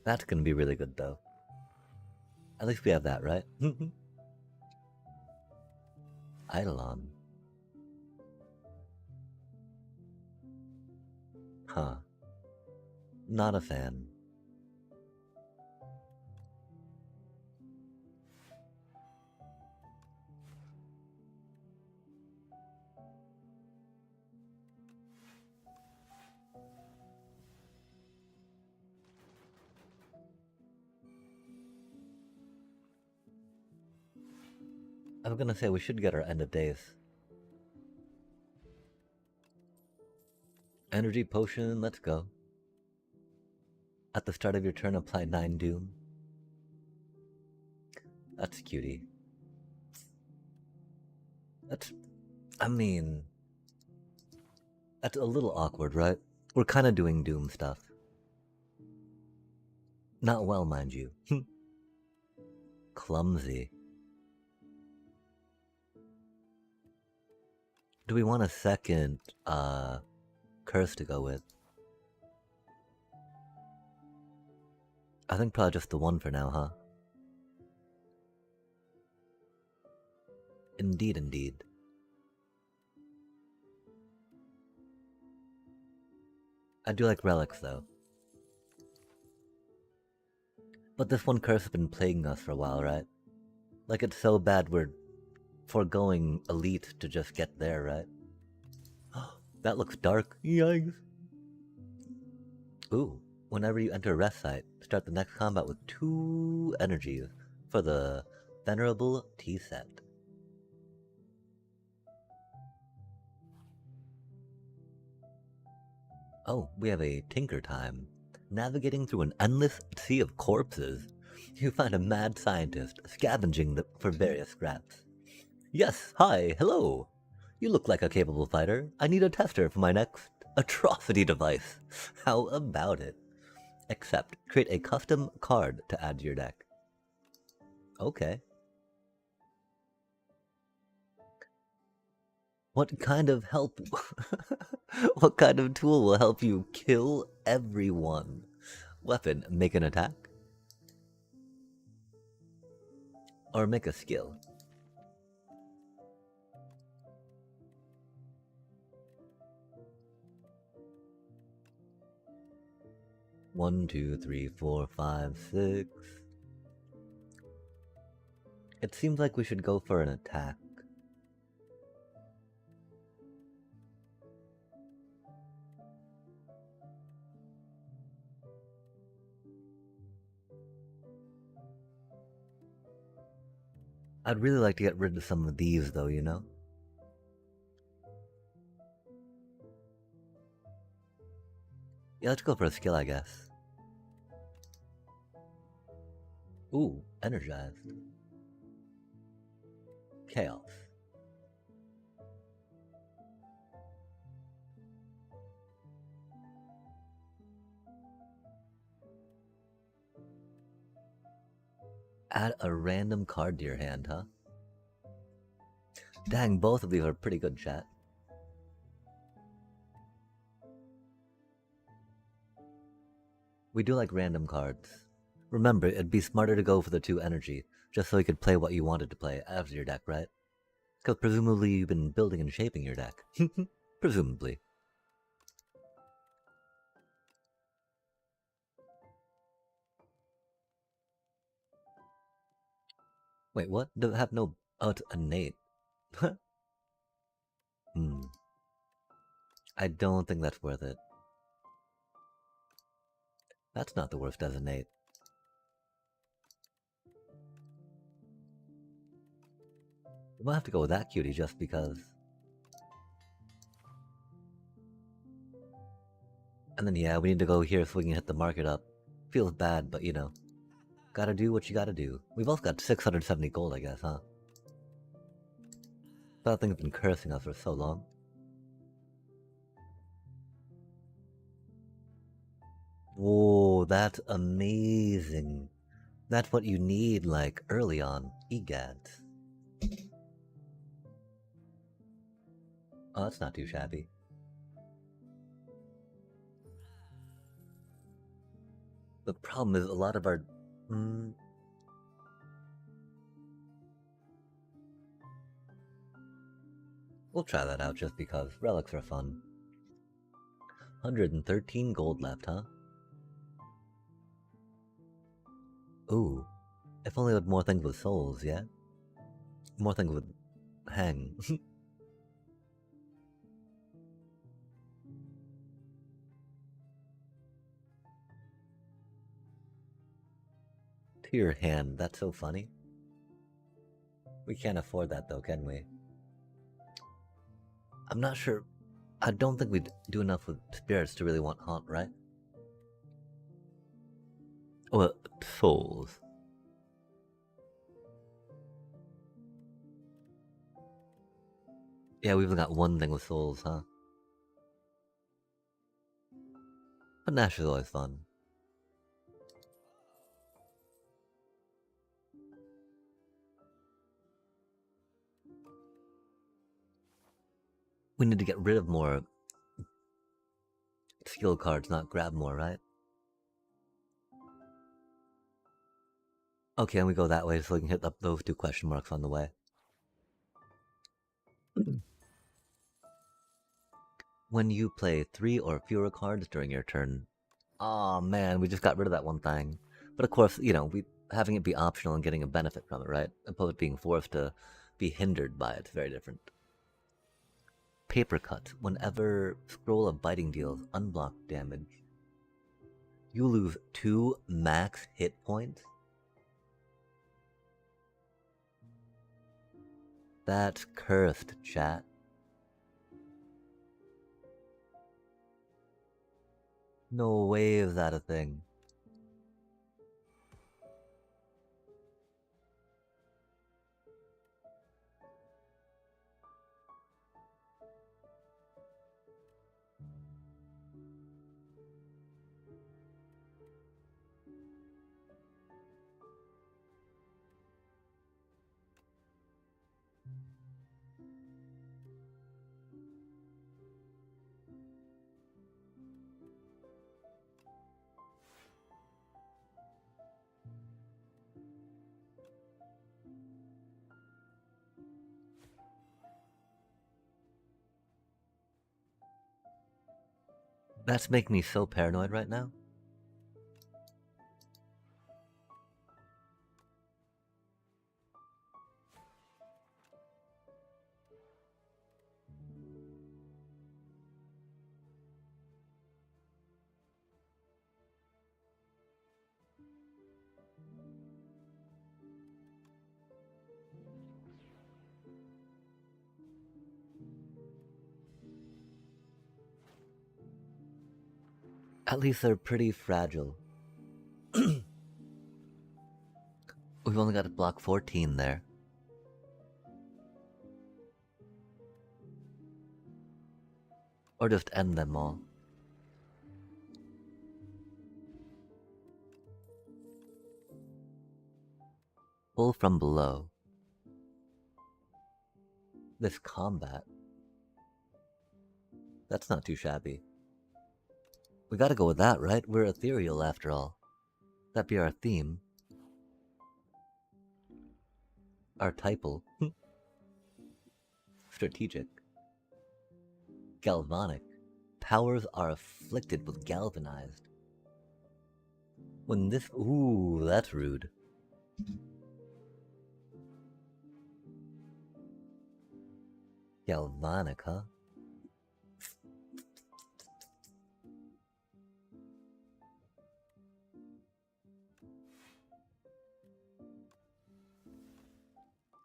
That's gonna be really good, though. At least we have that, right? Eidolon. Huh. Not a fan. I'm gonna say we should get our end of days. Energy potion, let's go. At the start of your turn, apply 9 doom. That's cutie. I mean... That's a little awkward, right? We're kinda doing doom stuff. Not well, mind you. Clumsy. Do we want a second, curse to go with? I think probably just the one for now, huh? Indeed, indeed. I do like relics, though. But this one curse has been plaguing us for a while, right? Like, it's so bad we're foregoing elite to just get there, right? That looks dark. Yikes. Ooh. Whenever you enter a rest site, start the next combat with 2 energies for the Venerable Tea set. Oh, we have a Tinker time. Navigating through an endless sea of corpses, you find a mad scientist scavenging for various scraps. Yes, hi, hello. You look like a capable fighter. I need a tester for my next atrocity device. How about it? Except, create a custom card to add to your deck. Okay. What kind of help? What kind of tool will help you kill everyone? Weapon, make an attack? Or make a skill? One, two, three, four, five, six. It seems like we should go for an attack. I'd really like to get rid of some of these though, you know? Yeah, let's go for a skill, I guess. Ooh, energized. Chaos. Add a random card to your hand, huh? Dang, both of these are pretty good, chat. We do like random cards. Remember, it'd be smarter to go for the 2 energy, just so you could play what you wanted to play out of your deck, right? Because presumably you've been building and shaping your deck. Presumably. Wait, what? Do have no... Oh, it's innate. I don't think that's worth it. That's not the worst as innate. We might have to go with that cutie just because. And then yeah, we need to go here so we can hit the market up. Feels bad, but you know. Gotta do what you gotta do. We've both got 670 gold, I guess, huh? That thing's been cursing us for so long. Whoa, that's amazing. That's what you need, like, early on. Egad. Oh, that's not too shabby. The problem is a lot of our... We'll try that out just because. Relics are fun. 113 gold left, huh? Ooh. If only with more things with souls, yeah? More things with hang. To your hand, that's so funny. We can't afford that though, can we? I'm not sure. I don't think we'd do enough with spirits to really want haunt, right? Well, souls. Yeah, we've got one thing with souls, huh? But Nash is always fun. We need to get rid of more skill cards, not grab more, right? Okay, and we go that way so we can hit up those 2 question marks on the way. When you play 3 or fewer cards during your turn. Aw, man, we just got rid of that one thing. But of course, you know, having it be optional and getting a benefit from it, right? Opposed to being forced to be hindered by it, it's very different. Paper cut. Whenever Scroll of Biting deals unblocked damage, you lose 2 max hit points? That's cursed, chat. No way is that a thing. That's making me so paranoid right now. At least they're pretty fragile. We've only got to block 14 there. Or just end them all. Pull from below. This combat. That's not too shabby. We gotta go with that, right? We're ethereal after all. That'd be our theme. Archetypal. Strategic. Galvanic. Powers are afflicted with galvanized. When this... Ooh, that's rude. Galvanic, huh?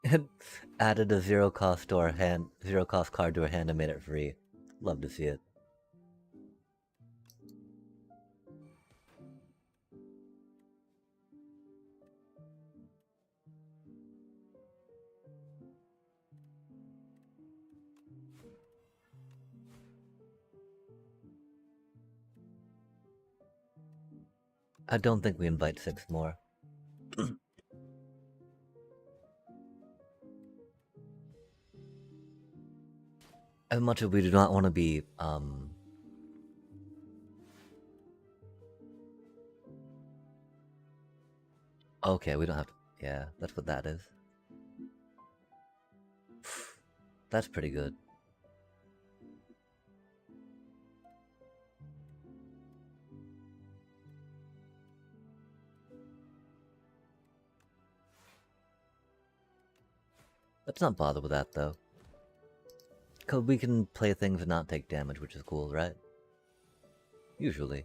It added a zero cost card to our hand and made it free. Love to see it. I don't think we invite 6 more. As much as we do not want to be, okay, we don't have to... Yeah, that's what that is. That's pretty good. Let's not bother with that, though. Because we can play things and not take damage, which is cool, right? Usually.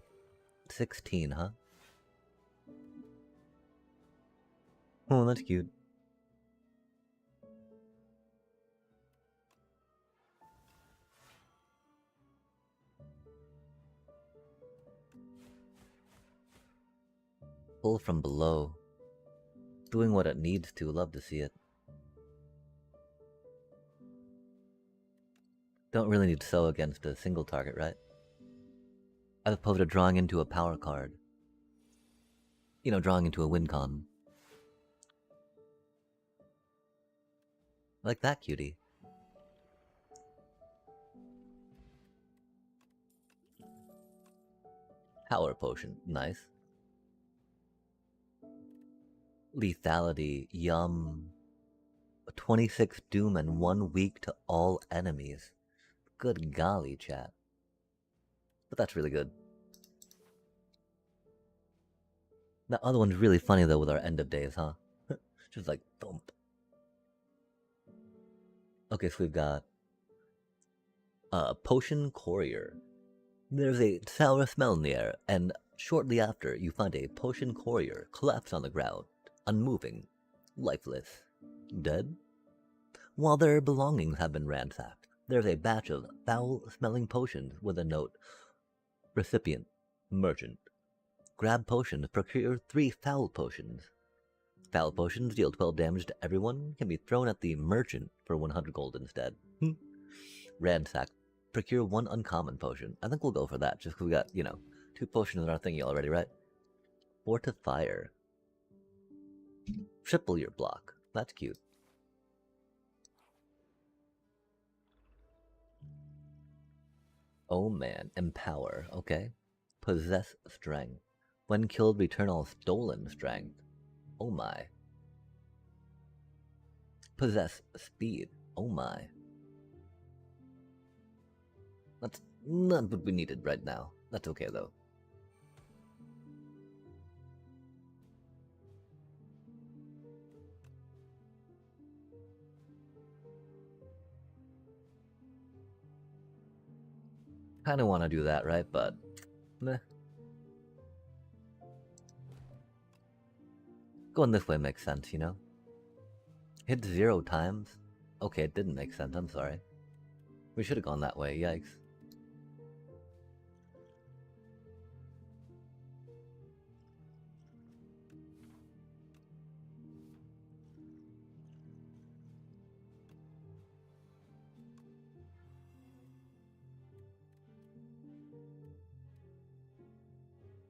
16, huh? Oh, that's cute. Pull from below. Doing what it needs to, love to see it. Don't really need so against a single target, right? As opposed to drawing into a power card. You know, drawing into a win con. Like that, cutie. Power potion, nice. Lethality, yum. 26 doom and 1 weak to all enemies. Good golly, chat. But that's really good. That other one's really funny though with our end of days, huh? Just like thump. Okay, so we've got Potion Courier. There's a sour smell in the air, and shortly after you find a Potion Courier collapsed on the ground, unmoving, lifeless, dead. While their belongings have been ransacked, there's a batch of foul-smelling potions with a note: recipient, merchant. Grab potions, procure 3 foul potions. Foul potions deal 12 damage to everyone, can be thrown at the merchant for 100 gold instead. Ransack, procure 1 uncommon potion. I think we'll go for that, just because we got, you know, 2 potions in our thingy already, right? Fortifier. Triple your block. That's cute. Oh man, empower, okay. Possess strength. When killed, return all stolen strength. Oh my. Possess speed. Oh my. Not what we needed right now. That's okay though. Kinda wanna do that, right? But meh. Going this way makes sense, you know? Hit 0 times? Okay, it didn't make sense, I'm sorry. We should have gone that way, yikes.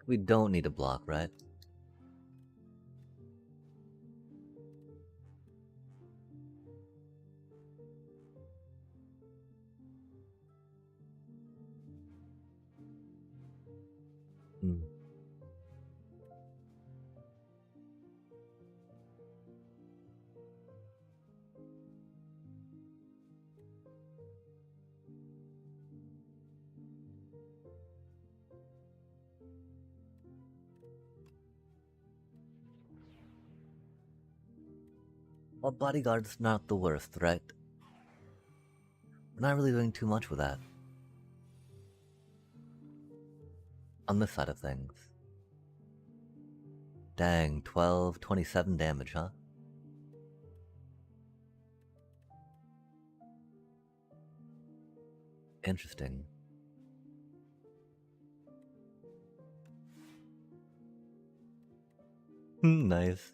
We don't need a block, right? Hmm. Well, bodyguard's not the worst, right? We're not really doing too much with that. On this side of things. Dang, 12, 27 damage, huh? Interesting. Nice.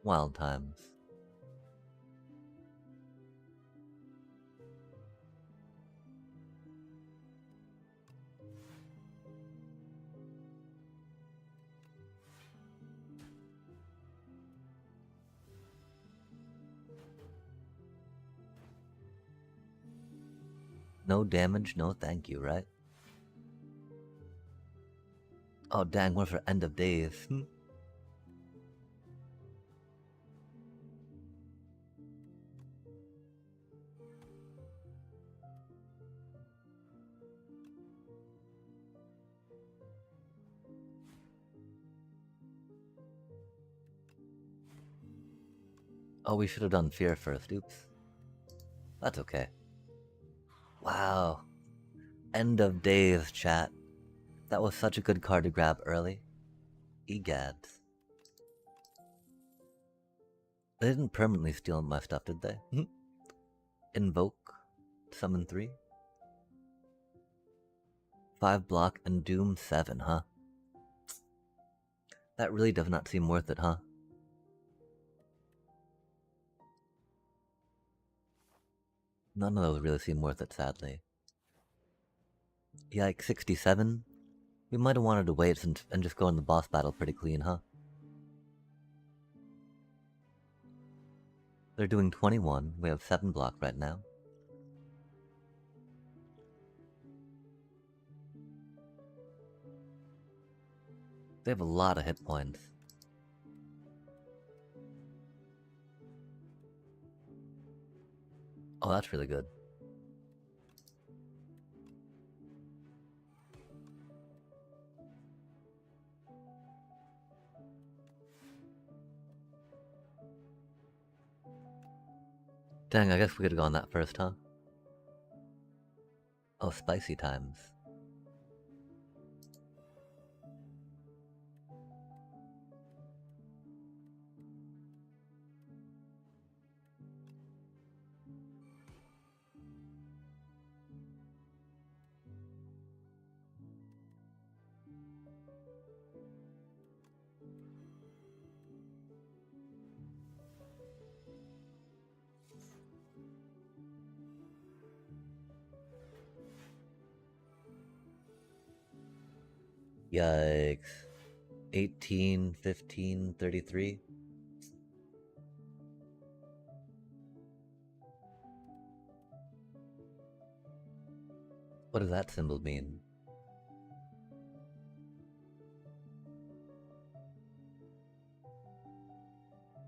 Wild times. No damage, no thank you, right? Oh dang, what for end of days? Oh, we should have done fear first, oops. That's okay. Wow. End of days, chat. That was such a good card to grab early. Egads. They didn't permanently steal my stuff, did they? Invoke. Summon 3. 5 block and Doom 7, huh? That really does not seem worth it, huh? None of those really seem worth it, sadly. Yikes, 67? We might have wanted to wait and just go in the boss battle pretty clean, huh? They're doing 21, we have 7 block right now. They have a lot of hit points. Oh, that's really good. Dang, I guess we could've gone that first, huh? Oh, spicy times. Yikes. 18, 15, 33. What does that symbol mean?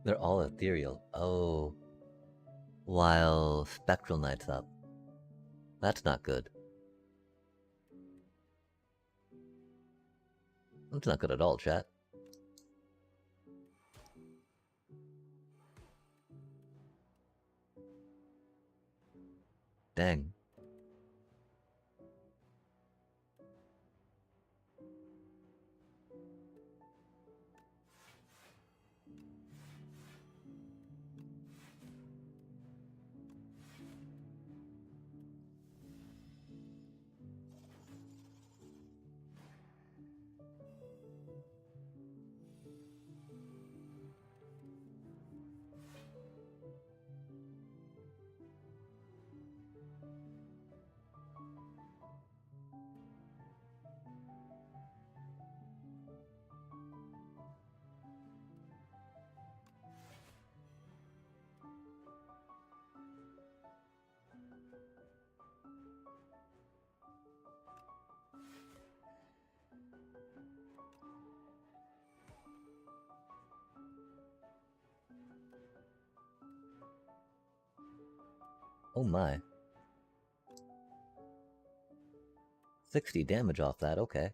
They're all ethereal. Oh. While Spectral Knight's up. That's not good. That's not good at all, chat. Dang. Oh my. 60 damage off that, okay.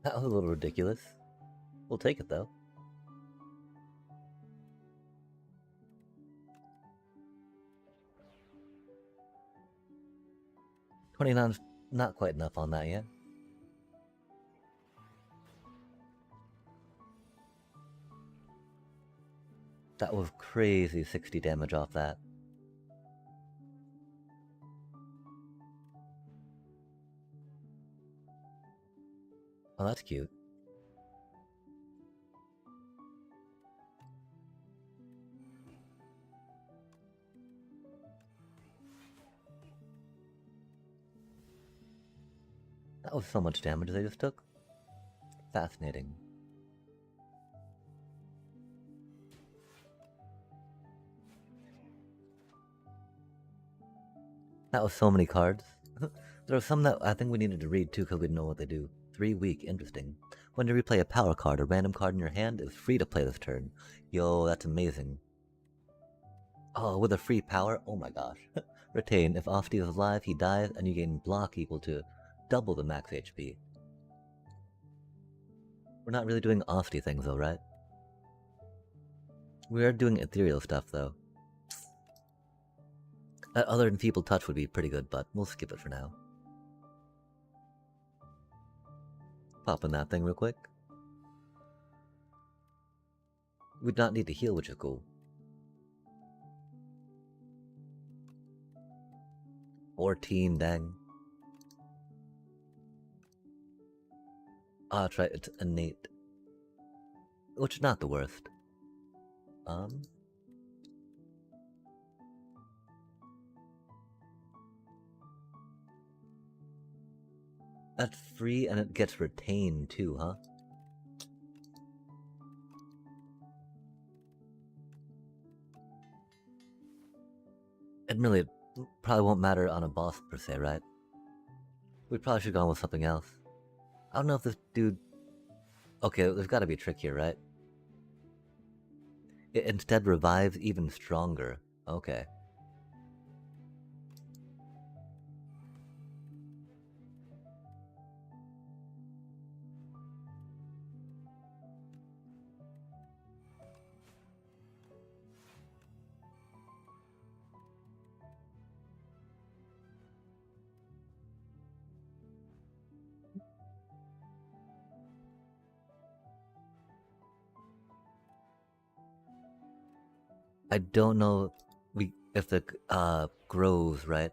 That was a little ridiculous. We'll take it though. $29's not quite enough on that yet. That was crazy 60 damage off that. Oh, that's cute. That was so much damage they just took. Fascinating. That was so many cards. There are some that I think we needed to read too because we know what they do. 3 weak, interesting. When you replay a power card, a random card in your hand is free to play this turn. Yo, that's amazing. Oh, with a free power? Oh my gosh. Retain. If Offty is alive, he dies, and you gain block equal to double the max HP. We're not really doing Offty things though, right? We are doing ethereal stuff though. Other than Feeble Touch would be pretty good, but we'll skip it for now. Pop in that thing real quick. We'd not need to heal, which is cool. 14, dang. Ah, that's right, it's innate. Which is not the worst. That's free and it gets retained too, huh? It really probably won't matter on a boss per se, right? We probably should have gone with something else. I don't know if this dude... Okay, there's gotta be a trick here, right? It instead revives even stronger. Okay. I don't know if the grows, right?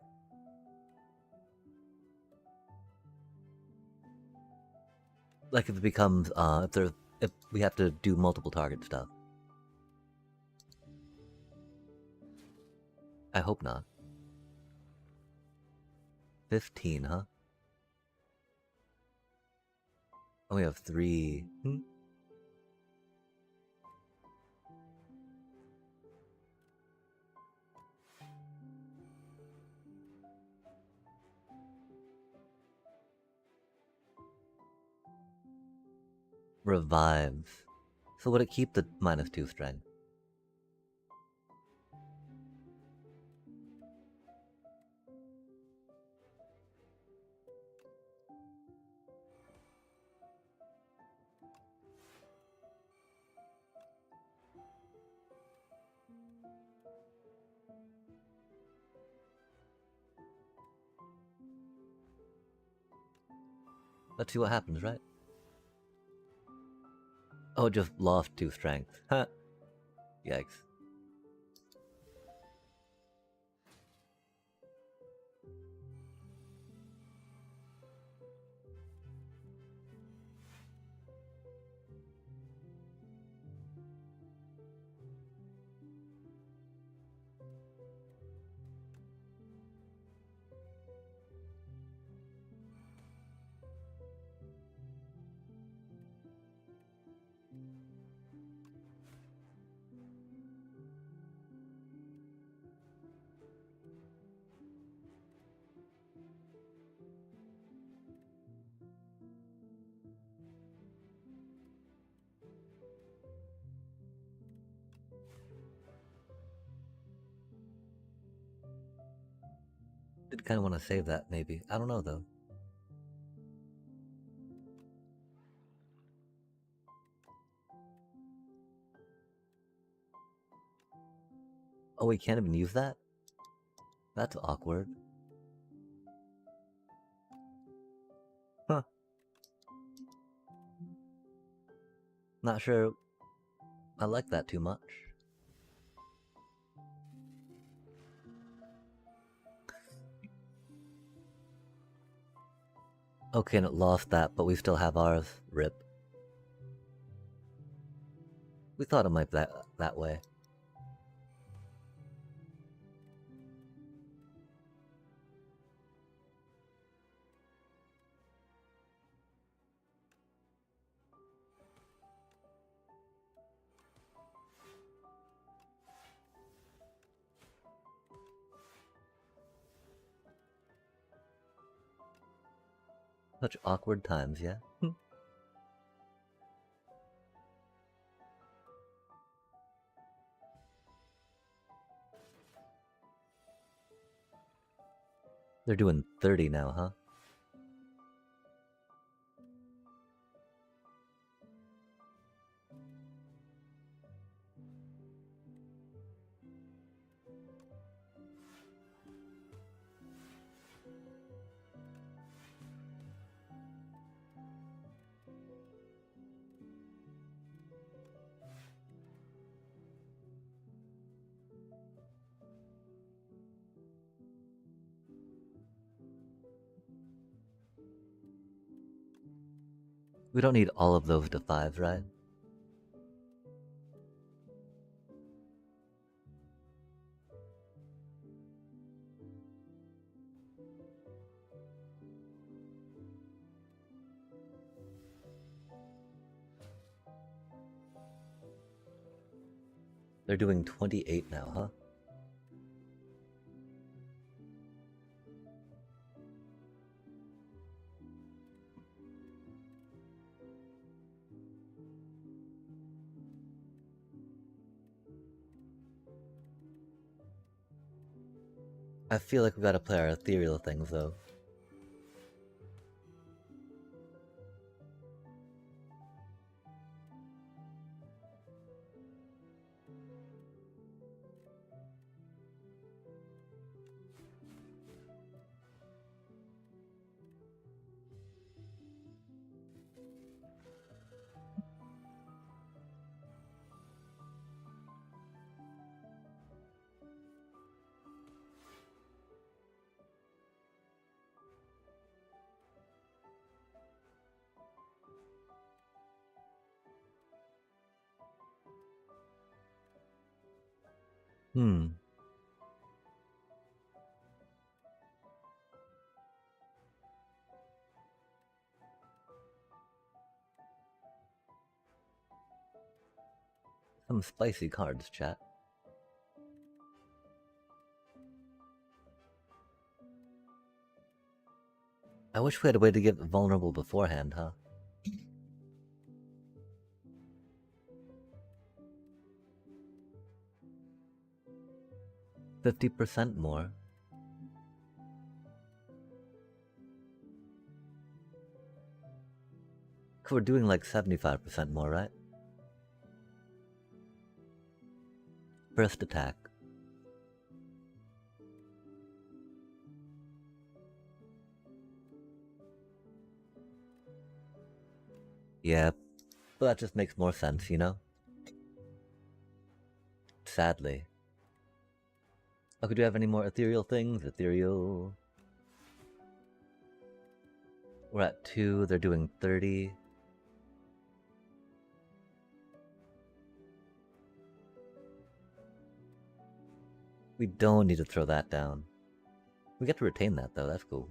Like if it becomes if we have to do multiple target stuff. I hope not. 15, huh? Oh, we have 3. Revives. So would it keep the -2 strength? Let's see what happens, right? Oh, it just lost 2 strength. Huh. Yikes. Did kind of want to save that, maybe. I don't know, though. Oh, we can't even use that? That's awkward. Huh. Not sure I like that too much. Okay, and it lost that, but we still have ours. Rip. We thought it might be that way. Such awkward times, yeah? They're doing 30 now, huh? We don't need all of those to 5s, right? They're doing 28 now, huh? I feel like we gotta play our ethereal things, though. Hmm. Some spicy cards, chat. I wish we had a way to get vulnerable beforehand, huh? 50% more. We're doing like 75% more, right? First attack. Yeah, but that just makes more sense, you know? Sadly. Okay, do you have any more ethereal things? Ethereal... We're at 2, they're doing 30. We don't need to throw that down. We get to retain that though, that's cool.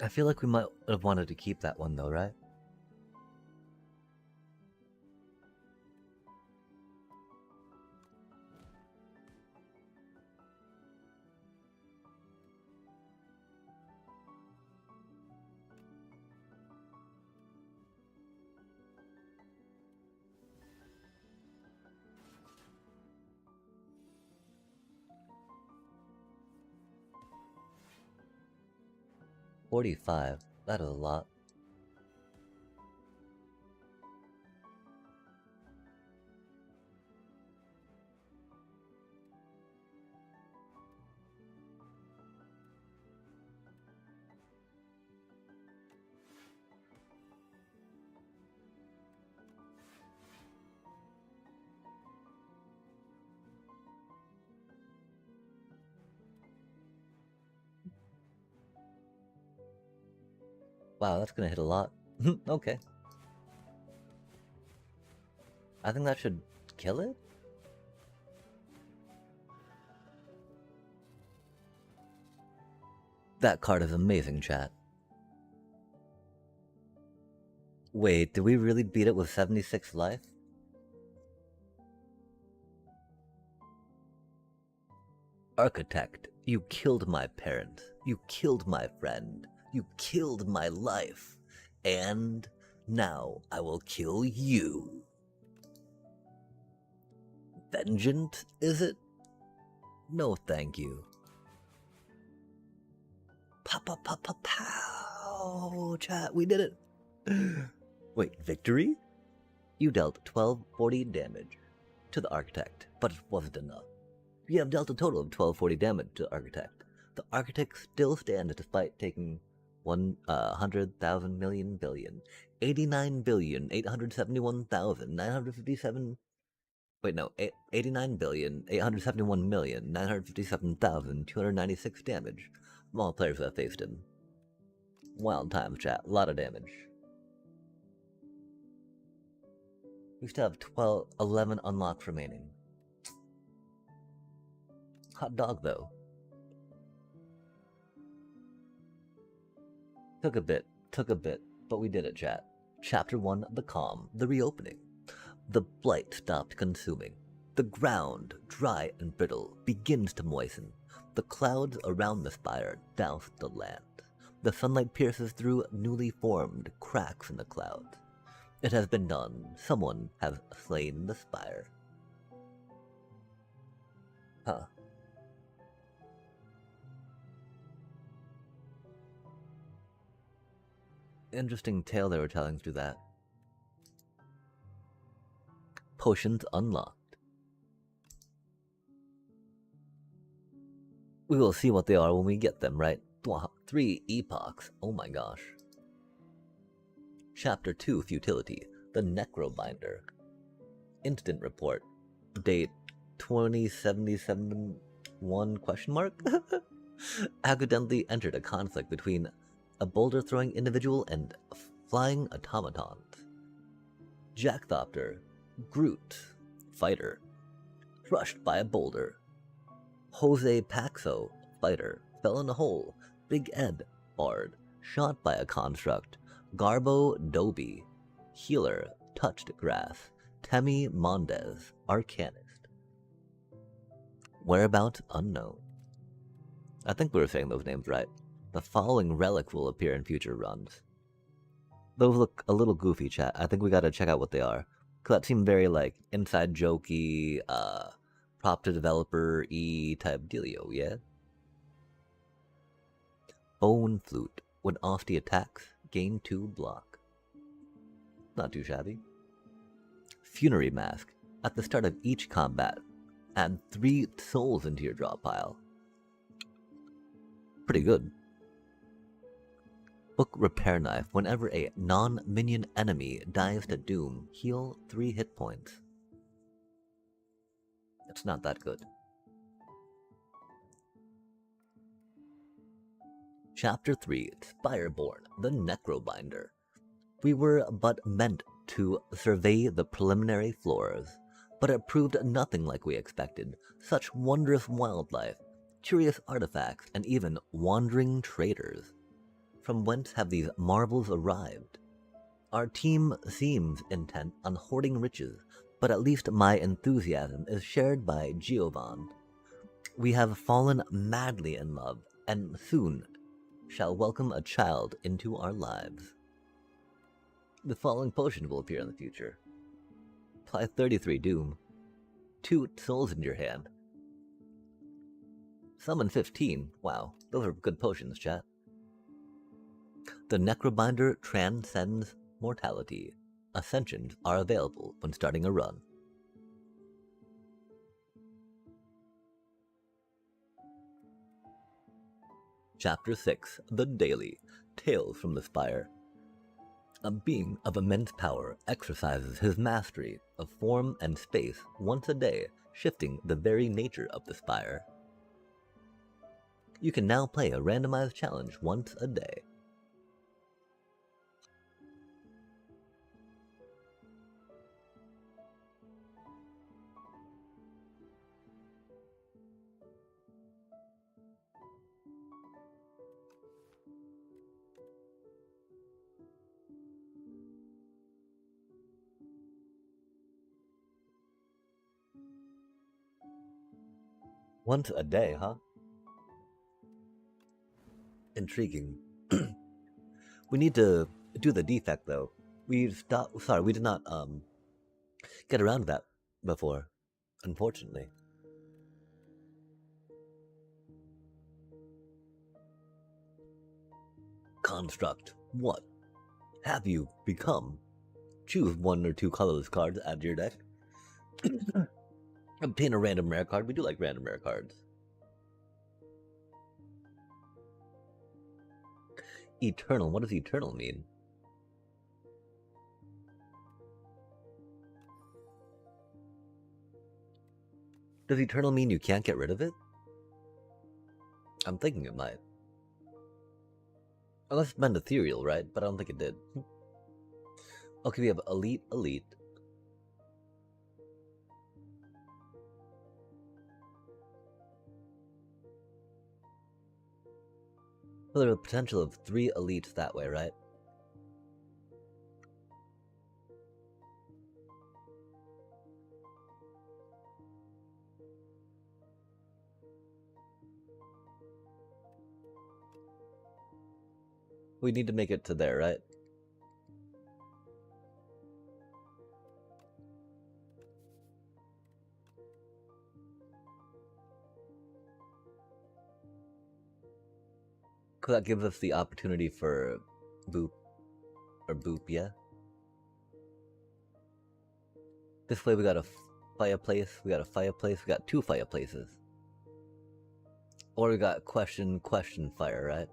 I feel like we might have wanted to keep that one though, right? $45. That is a lot. Wow, that's gonna hit a lot. Okay. I think that should kill it? That card is amazing, chat. Wait, did we really beat it with 76 life? Architect, you killed my parents. You killed my friend. You killed my life. And now I will kill you. Vengeance, is it? No, thank you. Pow, chat, we did it. Wait, victory? You dealt 1240 damage to the Architect, but it wasn't enough. You have dealt a total of 1240 damage to the Architect. The Architect still stands despite taking 100,000 million billion, 89,871,957. Wait, no, 89,871,957,296 damage from all players that faced him. Wild times, chat. A lot of damage. We still have 11 unlocks remaining. Hot dog, though. Took a bit, but we did it, chat. Chapter 1, The Calm, the reopening. The blight stopped consuming. The ground, dry and brittle, begins to moisten. The clouds around the spire douse the land. The sunlight pierces through newly formed cracks in the clouds. It has been done. Someone has slain the spire. Huh. Interesting tale they were telling through that. Potions unlocked. We will see what they are when we get them, right? 3 epochs. Oh my gosh. Chapter 2, Futility. The Necrobinder. Instant report. Date 2077-1 question mark? Accidentally entered a conflict between a boulder-throwing individual and flying automatons. Jackthopter. Groot. Fighter. crushed by a boulder. Jose Paxo, fighter, fell in a hole. Big Ed, bard, shot by a construct. Garbo Doby, healer, touched grass. Temi Mondez, arcanist. Whereabouts unknown. I think we were saying those names right. The following relic will appear in future runs. Those look a little goofy, chat. I think we gotta check out what they are. Cause that seemed very like inside jokey, prop to developer-y type dealio, yeah? Bone Flute. When Ofty attacks, gain 2 block. Not too shabby. Funerary Mask. At the start of each combat, add 3 souls into your draw pile. Pretty good. Book Repair Knife. Whenever a non-minion enemy dies to doom, heal 3 hit points. It's not that good. Chapter 3, Spireborn, the Necrobinder. We were but meant to survey the preliminary floors, but it proved nothing like we expected. Such wondrous wildlife, curious artifacts, and even wandering traders. From whence have these marvels arrived? Our team seems intent on hoarding riches, but at least my enthusiasm is shared by Giovanni. We have fallen madly in love, and soon shall welcome a child into our lives. The following potion will appear in the future. Apply 33 Doom. 2 souls in your hand. Summon 15. Wow, those are good potions, chat. The Necrobinder transcends mortality. Ascensions are available when starting a run. Chapter 6, The Daily, Tales from the Spire. A being of immense power exercises his mastery of form and space once a day, shifting the very nature of the Spire. You can now play a randomized challenge once a day. Once a day, huh? Intriguing. We need to do the defect, though. We did not get around to that before, unfortunately. Construct. What have you become? Choose 1 or 2 colorless cards to add to your deck. Obtain a random rare card. We do like random rare cards. Eternal. What does eternal mean? Does eternal mean you can't get rid of it? I'm thinking it might. Unless it meant ethereal, right? But I don't think it did. Okay, we have elite, elite. Well, there's a potential of 3 elites that way, right? We need to make it to there, right? Because that gives us the opportunity for boop. Or boop, yeah? This way we got a fireplace, we got 2 fireplaces. Or we got question fire, right?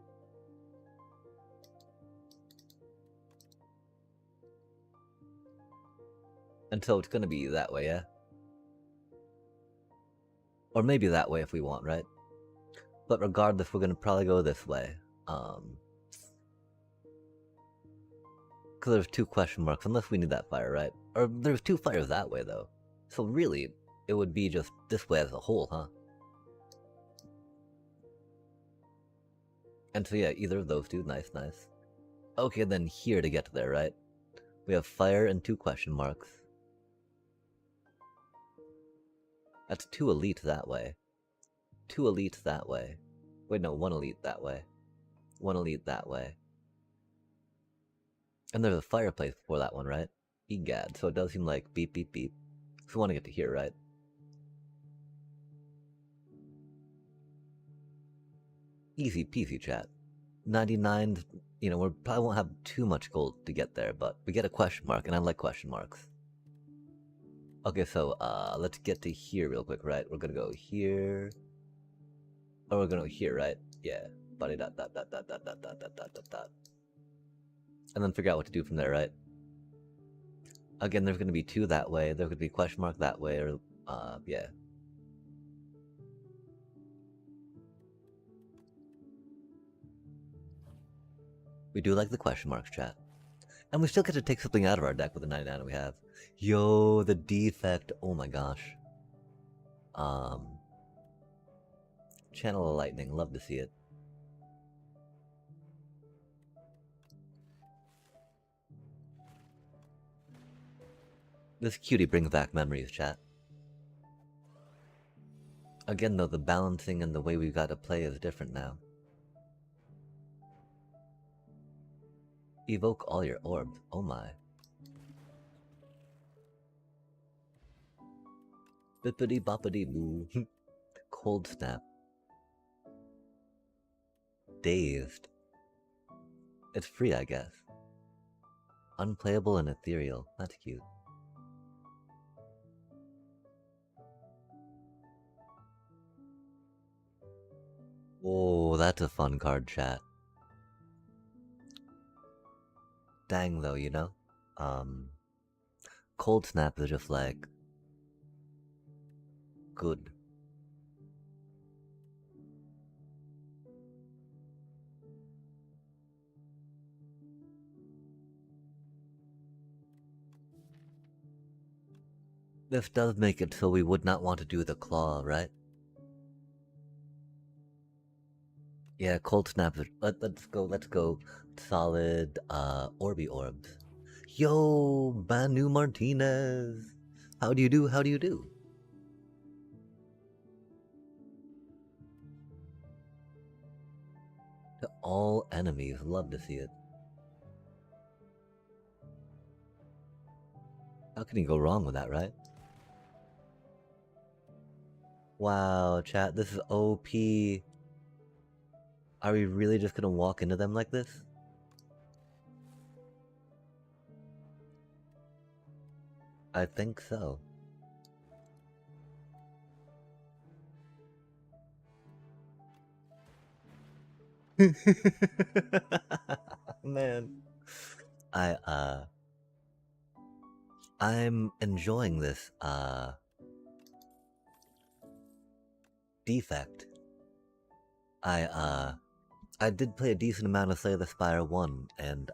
And so it's gonna be that way, yeah? Or maybe that way if we want, right? But regardless, we're gonna probably go this way. Because there's 2 question marks, unless we need that fire, right? Or there's 2 fires that way, though. So really, it would be just this way as a whole, huh? And so yeah, either of those two, nice, nice. Okay, then here to get to there, right? We have fire and 2 question marks. That's 2 elite that way. 2 elite that way. Wait, no, 1 elite that way. 1 elite that way. And there's a fireplace before that one, right? Egad, so it does seem like beep, beep, beep. So we want to get to here, right? Easy peasy, chat. 99, you know, we probably won't have too much gold to get there, but we get a question mark, and I like question marks. Okay, so let's get to here real quick, right? We're gonna go here. Or we're gonna go here, right? Yeah. Dot dot dot dot dot dot dot dot dot dot dot. And then figure out what to do from there, right? Again, there's gonna be 2 that way, there could be question mark that way, or yeah. We do like the question marks, chat. And we still get to take something out of our deck with the 99 we have. Yo, the defect, oh my gosh. Channel of Lightning, love to see it. This cutie brings back memories, chat. Again though, the balancing and the way we've got to play is different now. Evoke all your orbs, oh my. Bippity boppity boo. Cold snap. Dazed. It's free, I guess. Unplayable and ethereal, that's cute. Oh, that's a fun card, chat. Dang though, you know? Cold snap is just like good. This does make it so we would not want to do the claw, right? Yeah, cold snap. Let's go solid Orby orbs. Yo, Banu Martinez. How do you do? How do you do? To all enemies, love to see it. How can you go wrong with that, right? Wow, chat, this is OP. Are we really just gonna walk into them like this? I think so. Man. I'm enjoying this, defect. I did play a decent amount of Slay the Spire 1, and,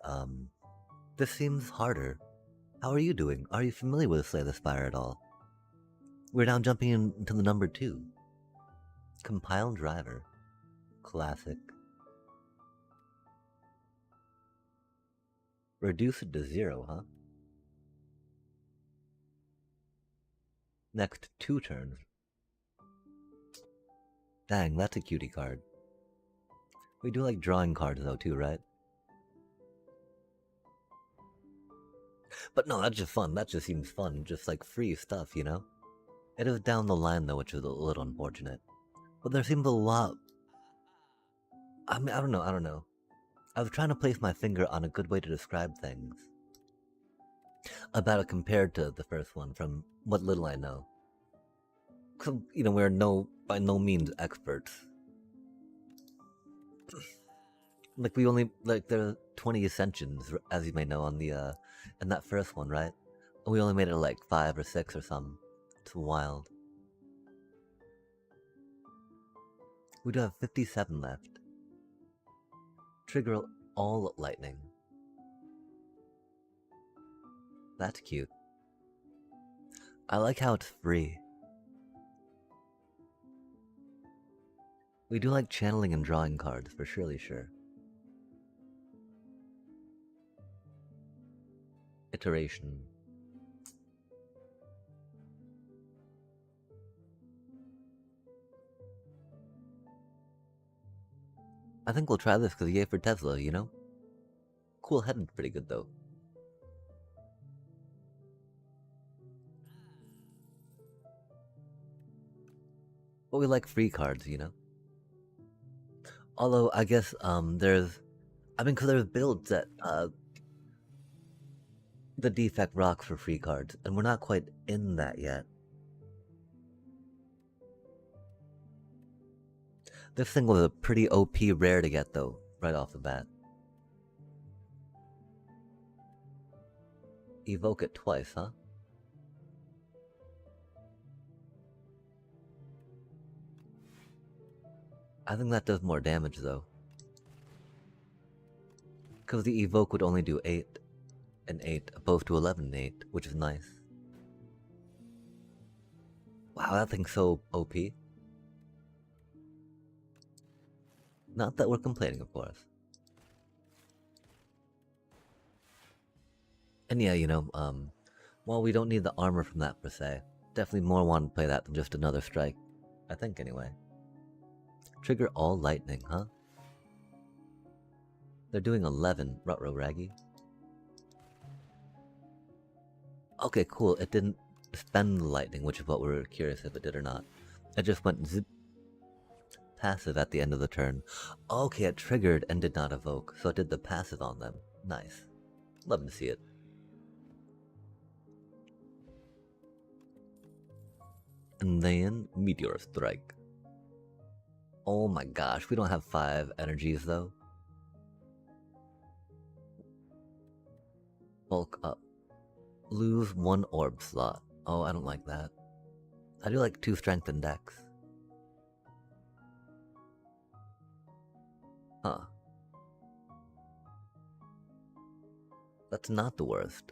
this seems harder. How are you doing? Are you familiar with Slay the Spire at all? We're now jumping into the number 2. Compile Driver. Classic. Reduce it to 0, huh? Next 2 turns. Dang, that's a cutie card. We do like drawing cards though too, right? But no, that's just fun. That just seems fun. Just like free stuff, you know? It is down the line though, which is a little unfortunate. But there seems a lot... I mean, I don't know. I was trying to place my finger on a good way to describe things. About it compared to the first one, from what little I know. Cause, you know, we're by no means experts. Like, we only, like, there are 20 ascensions, as you may know, on the, in that first one, right? And we only made it like 5 or 6 or something. It's wild. We do have 57 left. Trigger all lightning. That's cute. I like how it's free. We do like channeling and drawing cards, for surely sure. Iteration. I think we'll try this because yay for Tesla, you know? Cool headed pretty good though. But we like free cards, you know? Although, I guess, there's... I mean, because there's builds that, the defect rocks for free cards, and we're not quite in that yet. This thing was a pretty OP rare to get, though, right off the bat. Evoke it twice, huh? I think that does more damage, though. Because the evoke would only do 8 and 8, opposed to 11 and 8, which is nice. Wow, that thing's so OP. Not that we're complaining, of course. And yeah, you know, while we don't need the armor from that per se, definitely more want to play that than just another strike. I think, anyway. Trigger all lightning, huh? They're doing 11, Rutro Raggy. Okay, cool. It didn't spend the lightning, which is what we were curious if it did or not. It just went zip. Passive at the end of the turn. Okay, it triggered and did not evoke, so it did the passive on them. Nice. Love to see it. And then Meteor Strike. Oh my gosh, we don't have 5 energies though. Bulk up. Lose 1 orb slot. Oh, I don't like that. I do like 2 strength and dex. Huh. That's not the worst.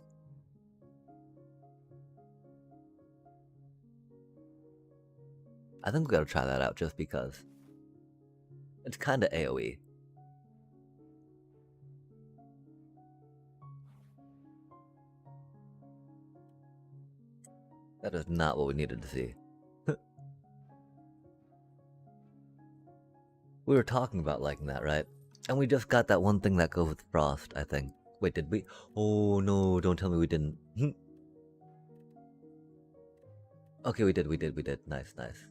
I think we gotta try that out just because. It's kinda AoE. That is not what we needed to see. We were talking about liking that, right? And we just got that one thing that goes with Frost, I think. Wait, did we? Oh no, don't tell me we didn't. Okay, we did. Nice, nice.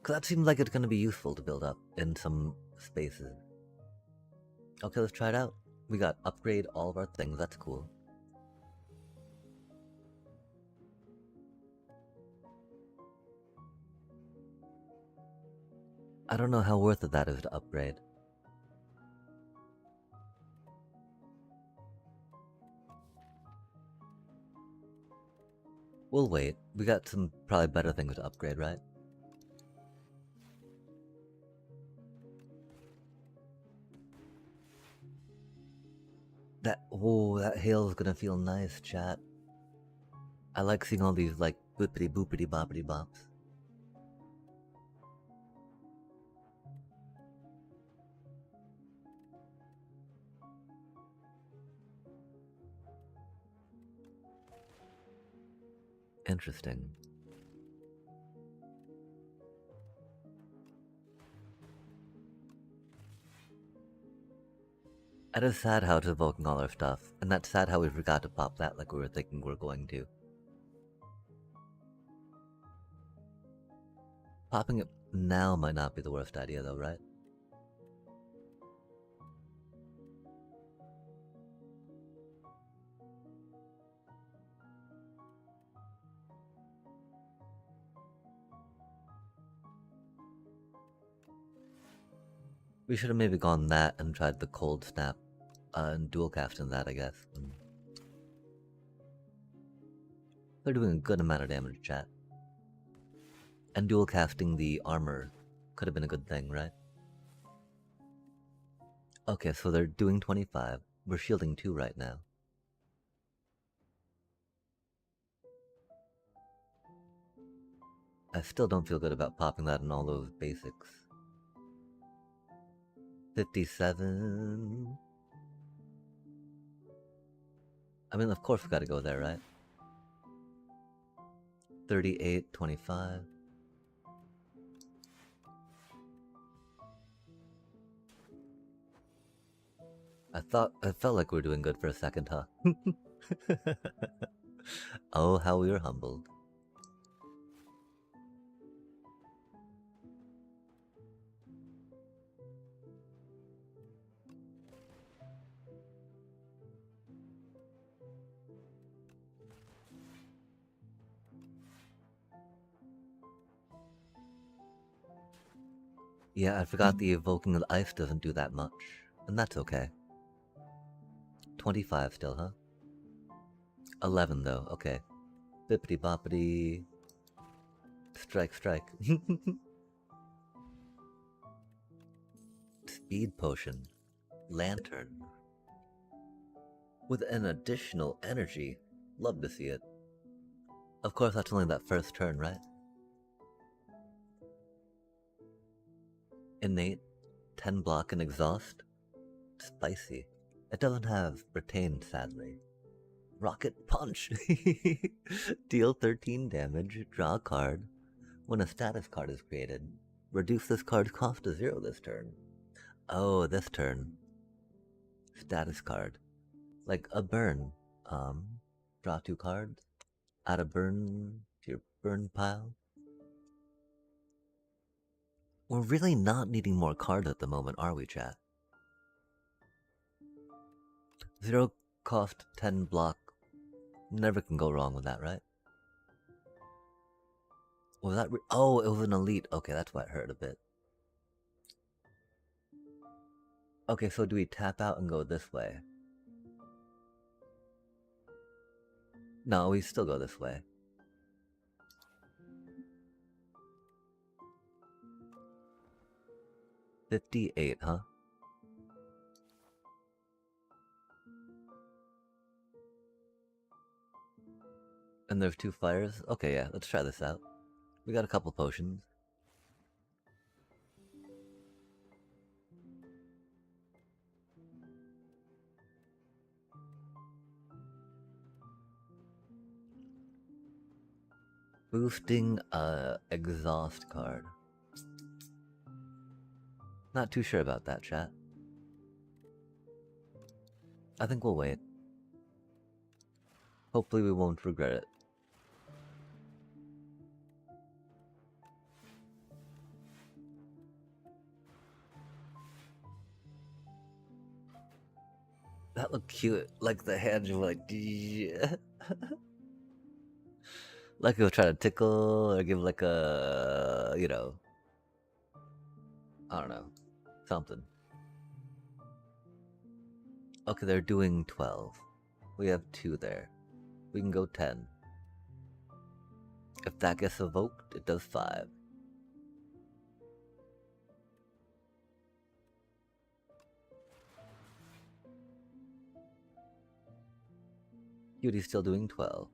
Cause that seems like it's gonna be useful to build up in some spaces. Okay, let's try it out. We got upgrade all of our things, that's cool. I don't know how worth it that is to upgrade. We'll wait. We got some probably better things to upgrade, right? That hail is gonna feel nice, chat. I like seeing all these like boopity boopity boppity bops. Interesting. It is sad how it's evoking all our stuff, and that's sad how we forgot to pop that like we were thinking we were going to. Popping it now might not be the worst idea though, right? We should have maybe gone that and tried the cold snap and dual casting that, I guess. They're doing a good amount of damage, chat. And dual casting the armor could have been a good thing, right? Okay, so they're doing 25. We're shielding 2 right now. I still don't feel good about popping that in all those basics. 57. I mean, of course we gotta go there, right? 38, 25. I felt like we were doing good for a second, huh? Oh, how we were humbled. Yeah, I forgot the evoking of the ice doesn't do that much. And that's okay. 25 still, huh? 11 though, okay. Bippity boppity. Strike, strike. Speed potion. Lantern. With an additional energy. Love to see it. Of course, that's only that first turn, right? Innate. 10 block and exhaust. Spicy. It doesn't have retain, sadly. Rocket Punch. Deal 13 damage, draw a card. When a status card is created, reduce this card's cost to 0 this turn. Oh, this turn. Status card. Like a burn. Draw 2 cards. Add a burn to your burn pile. We're really not needing more cards at the moment, are we, chat? 0 cost, 10 block. Never can go wrong with that, right? Was that oh, it was an elite. Okay, that's why it hurt a bit. Okay, so do we tap out and go this way? No, we still go this way. $58, huh? And there's 2 fires? Okay, yeah, let's try this out. We got a couple potions. Boosting exhaust card. Not too sure about that, chat. I think we'll wait. Hopefully we won't regret it. That looked cute. Like the hands were like... like he'll try to tickle or give like a... you know... I don't know. Something. Okay, they're doing 12. We have 2 there. We can go 10. If that gets evoked, it does 5. Cutie still doing 12.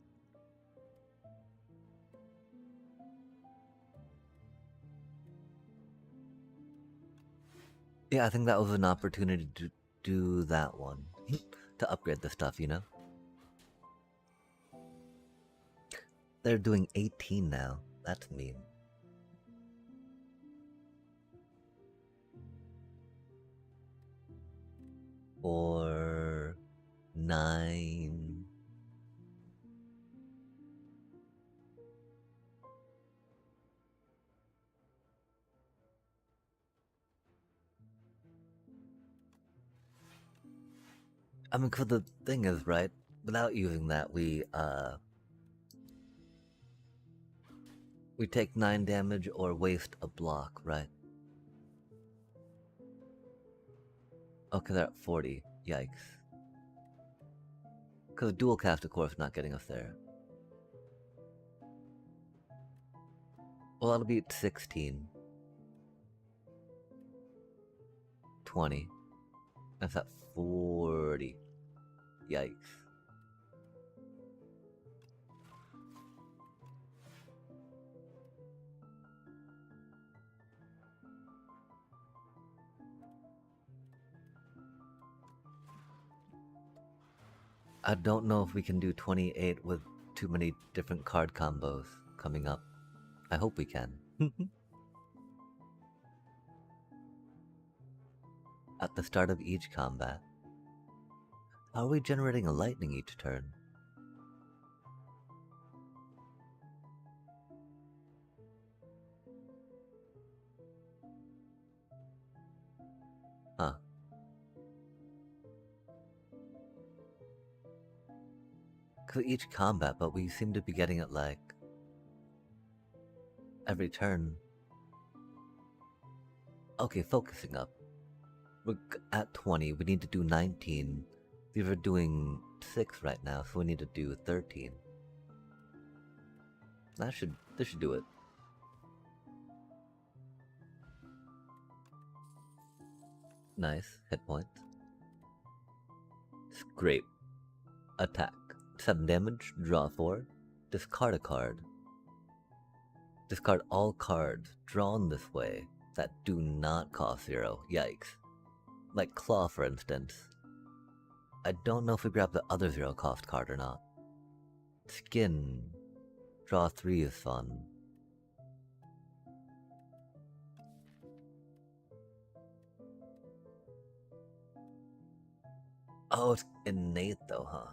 Yeah, I think that was an opportunity to do that one. To upgrade the stuff, you know? They're doing 18 now. That's mean. Or 9. I mean, cause the thing is, right? Without using that, we take 9 damage or waste a block, right? Okay, they're at 40. Yikes. Cause dual cast, of course, not getting us there. Well, that'll be at 16. 20. That's at 40. Yikes. I don't know if we can do 28 with too many different card combos coming up. I hope we can. At the start of each combat. How are we generating a lightning each turn? Huh. For each combat, but we seem to be getting it like every turn. Okay, focusing up. We're at 20, we need to do 19. We were doing 6 right now, so we need to do 13. This should do it. Nice, hit points. Scrape. Attack. 7 damage, draw 4. Discard a card. Discard all cards drawn this way that do not cost 0. Yikes. Like Claw, for instance. I don't know if we grab the other 0 cost card or not. Skin. Draw 3 is fun. Oh, it's innate though, huh?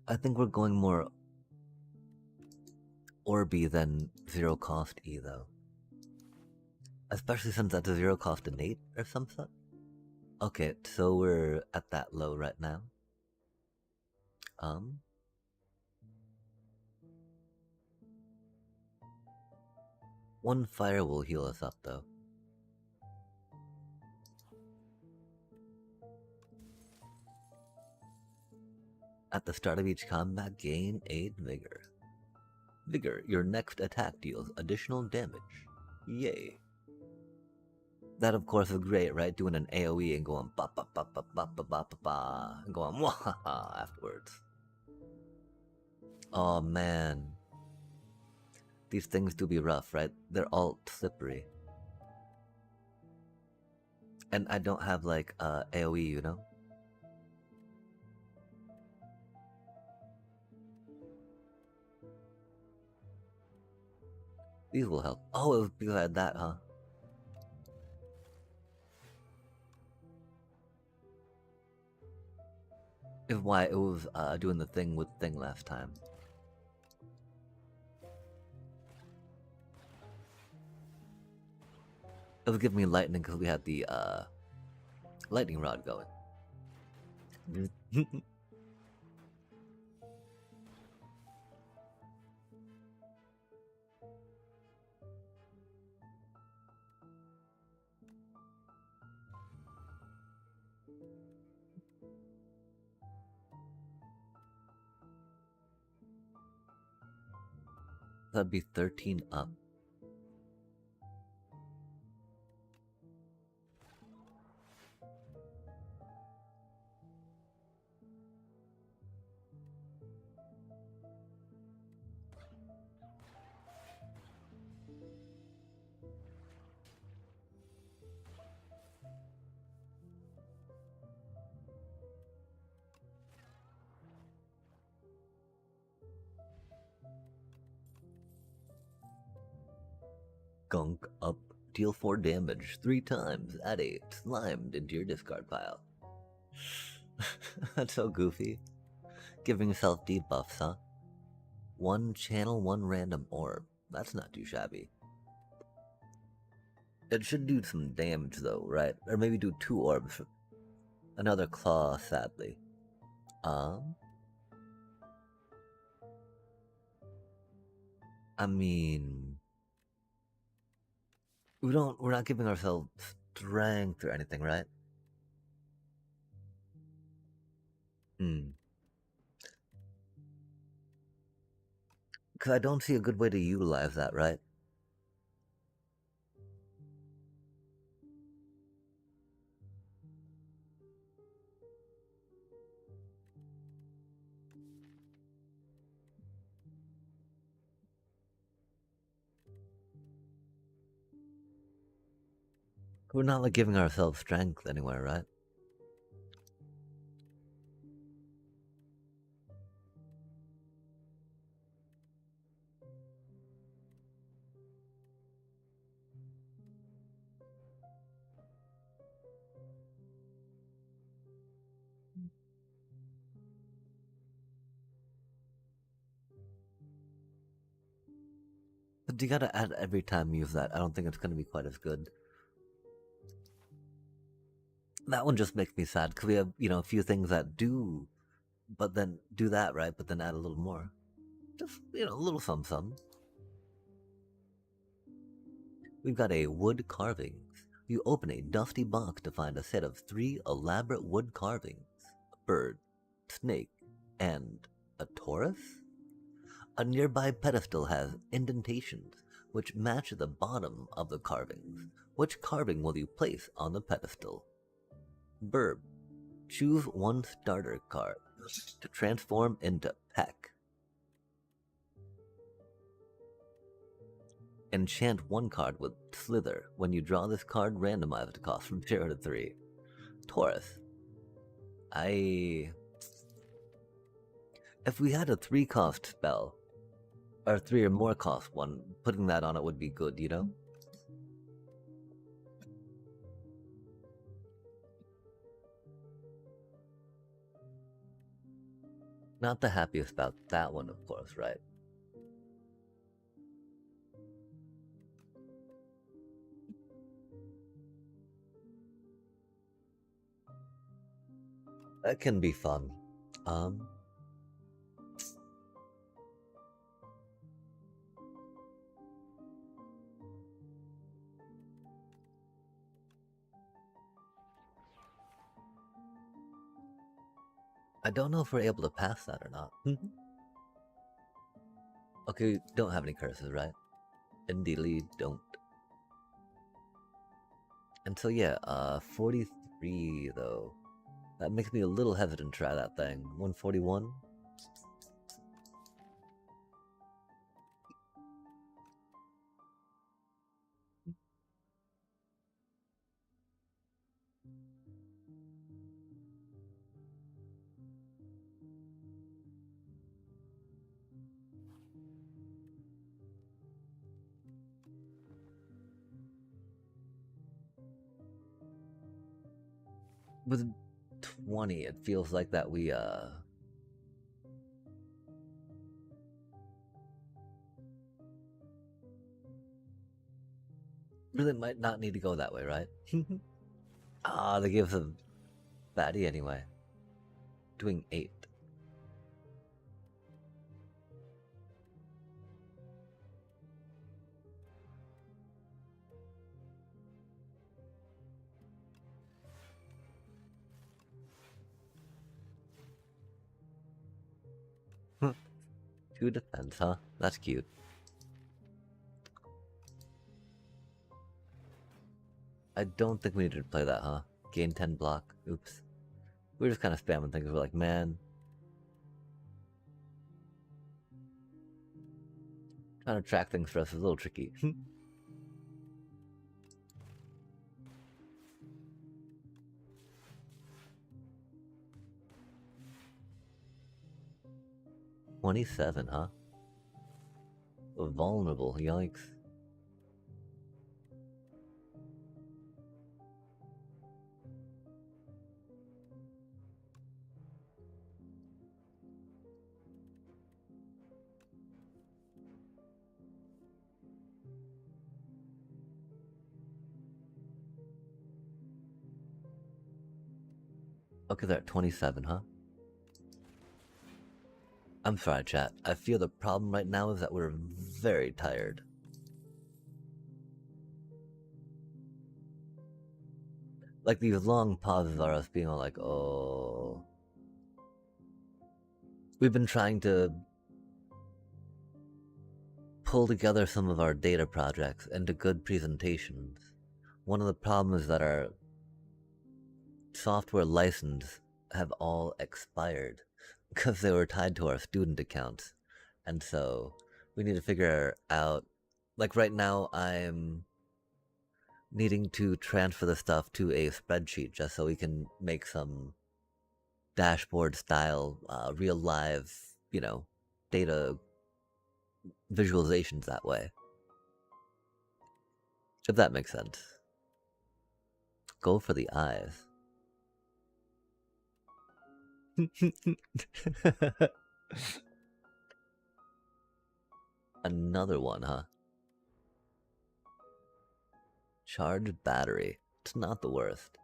I think we're going more Orby than 0 cost E though. Especially since that's a 0 cost innate or some such. Okay, so we're at that low right now. One fire will heal us up though. At the start of each combat, gain 8 vigor. Vigor, your next attack deals additional damage. Yay. That of course is great, right? Doing an AoE and going ba ba ba ba ba ba ba ba ba and going wahaha afterwards. Oh man. These things do be rough, right? They're all slippery. And I don't have like AoE, you know? These will help. Oh, it was because I had that, huh? Is why it was doing the thing with thing last time. It was giving me lightning because we had the lightning rod going. That'd be 13 up. Gunk up. Deal 4 damage 3 times. Add 8. Slimed into your discard pile. That's so goofy. Giving yourself debuffs, huh? 1 channel, 1 random orb. That's not too shabby. It should do some damage though, right? Or maybe do 2 orbs. Another claw, sadly. I mean, we're not giving ourselves strength or anything, right? Because I don't see a good way to utilize that, right? We're not like giving ourselves strength anywhere, right? But you gotta add every time you use that. I don't think it's gonna be quite as good. That one just makes me sad because we have, a few things that do, but then do that, right? But then add a little more. Just, a little some. We've got a wood carvings. You open a dusty box to find a set of 3 elaborate wood carvings: a bird, snake, and a Taurus? A nearby pedestal has indentations which match the bottom of the carvings. Which carving will you place on the pedestal? Verb. Choose one starter card to transform into Peck. Enchant one card with Slither. When you draw this card, randomize the cost from 0 to 3. Taurus. If we had a 3-cost spell, or 3 or more cost one, putting that on it would be good, Not the happiest about that one, of course, right? That can be fun. I don't know if we're able to pass that or not. Okay, don't have any curses, right? Indeed, don't. And so yeah, 43 though. That makes me a little hesitant to try that thing. 141? With 20, it feels like that we really might not need to go that way, right? They give us a baddie anyway. Doing 8. Two defense, huh? That's cute. I don't think we needed to play that, huh? Gain 10 block. Oops. We're just kind of spamming things. We're like, man. Trying to track things for us is a little tricky. 27, huh? Vulnerable, yikes. Okay, they're at 27, huh? I'm sorry, chat. I feel the problem right now is that we're very tired. Like, these long pauses are us being all like, oh. We've been trying to pull together some of our data projects into good presentations. One of the problems is that our software license have all expired because they were tied to our student accounts. And so we need to figure out, like right now I'm needing to transfer the stuff to a spreadsheet just so we can make some dashboard style, real live, data visualizations that way. If that makes sense. Go for the eyes. Another one, huh? Charged battery. It's not the worst.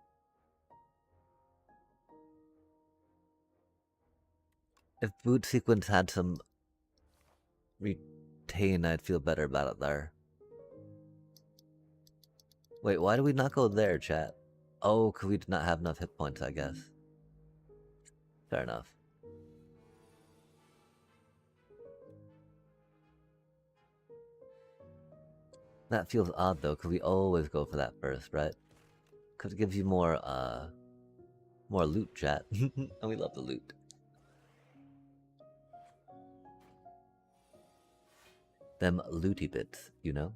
If boot sequence had some retain, I'd feel better about it there. Wait, why do we not go there, chat? Oh, because we did not have enough hit points, I guess. Fair enough. That feels odd though, because we always go for that first, right? Because it gives you more loot, chat. And we love the loot. Them looty bits, you know?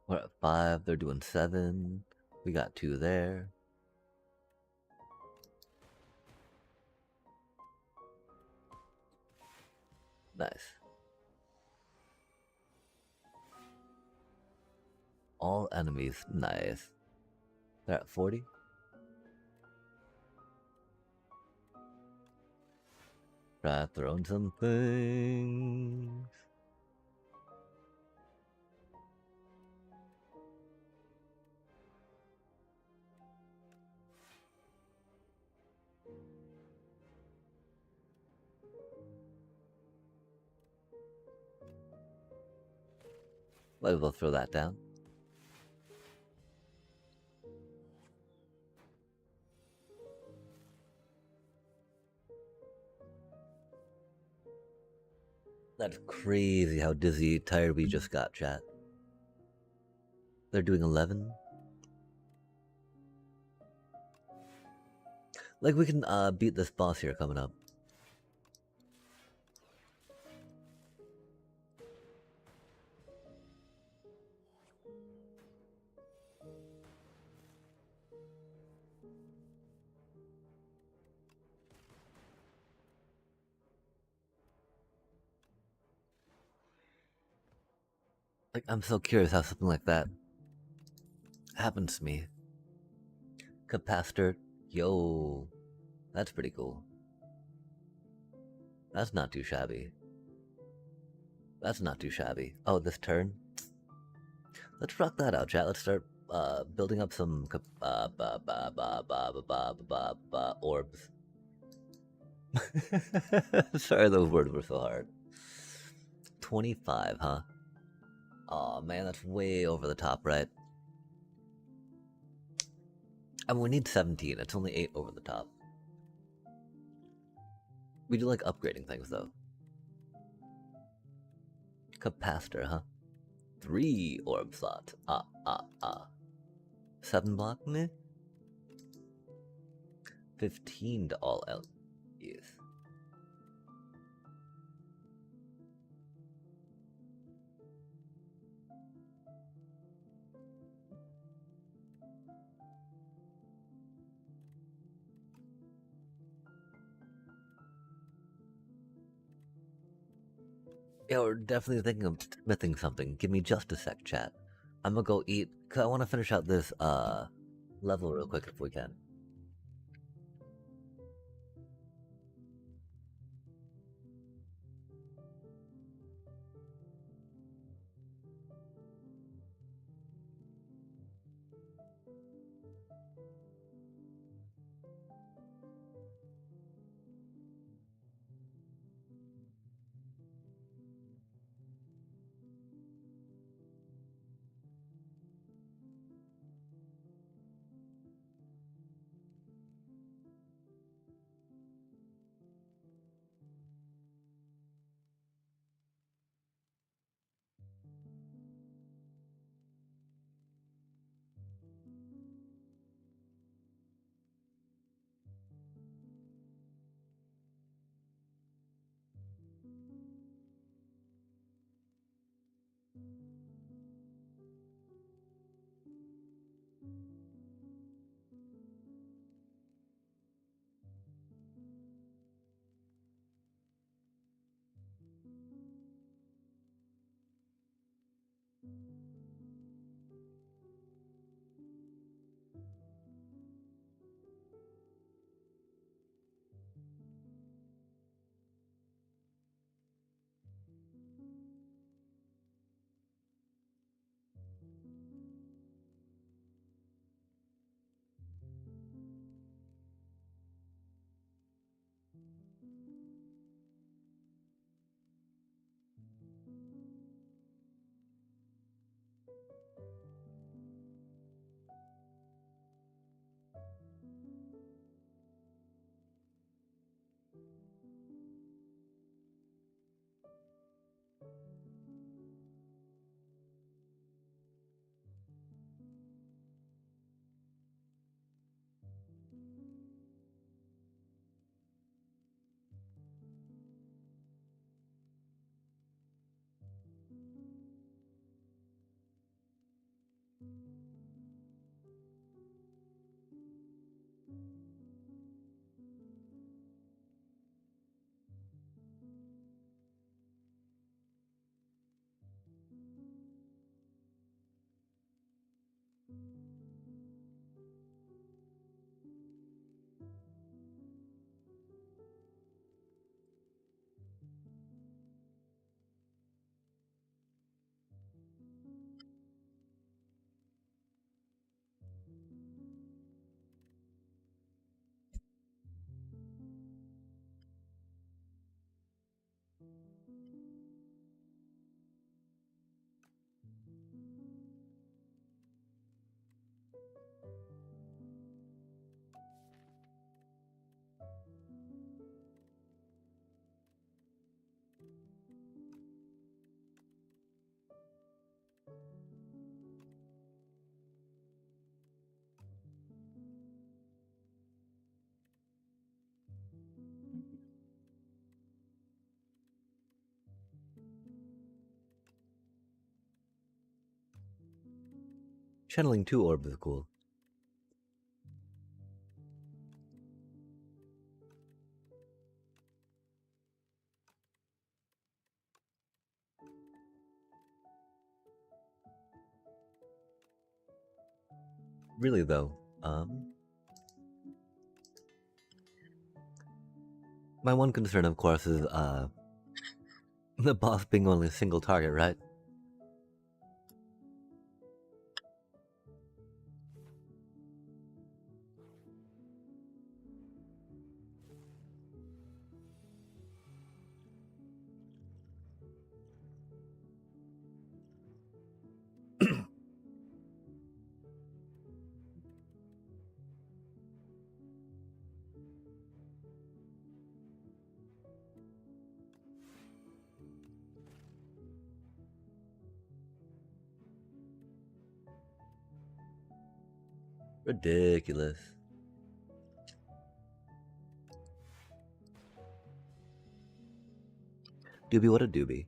We're at 5, they're doing 7. We got 2 there. Nice. All enemies, nice. They're at 40. Try throwing some things. Might as well throw that down. That's crazy how dizzy tired we just got, chat. They're doing 11. Like we can beat this boss here coming up. Like, I'm so curious how something like that happens to me. Capacitor, yo, that's pretty cool. That's not too shabby. That's not too shabby. Oh, this turn? Let's rock that out, chat. Let's start building up some orbs. Sorry, those words were so hard. 25, huh? Oh man, that's way over the top, right? I mean, we need 17. It's only 8 over the top. We do like upgrading things, though. Capacitor, huh? 3 orb slots. 7 block, meh? 15 to all LEs. Yeah, we're definitely thinking of smithing something. Give me just a sec, chat. I'm gonna go eat, cause I want to finish out this level real quick if we can. Channeling 2 orbs is cool. Really though, my one concern of course is the boss being only a single target, right? Ridiculous. Doobie, what a doobie.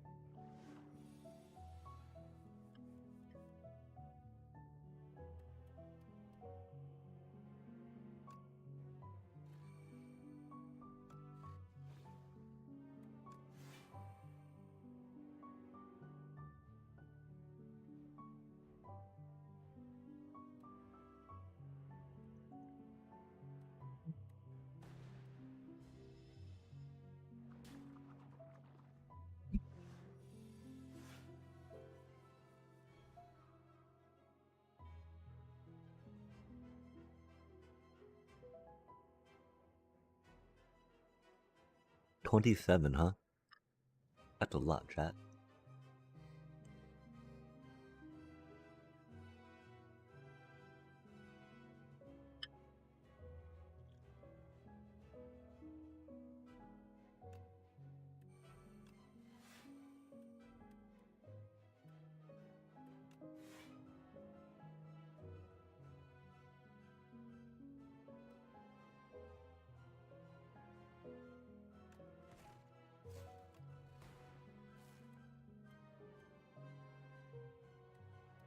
$27, huh? That's a lot, chat.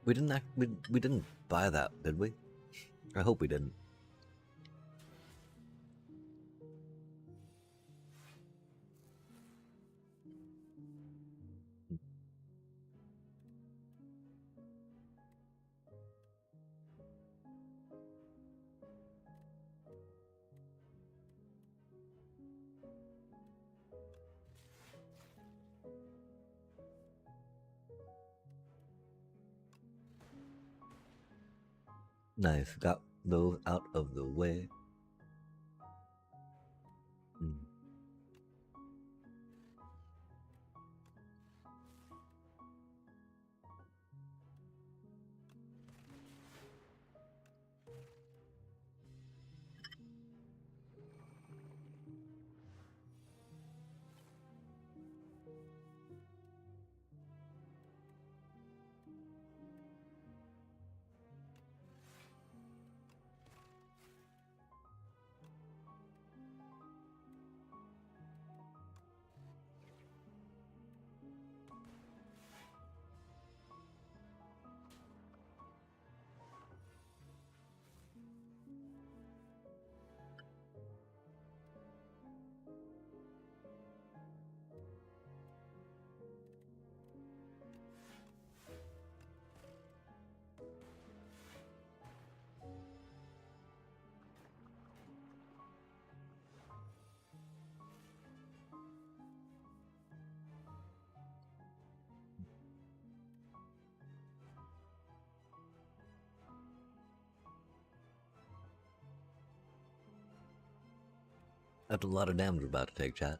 We didn't buy that, did we? I hope we didn't. Nice, got those out of the way. That's a lot of damage we're about to take, chat.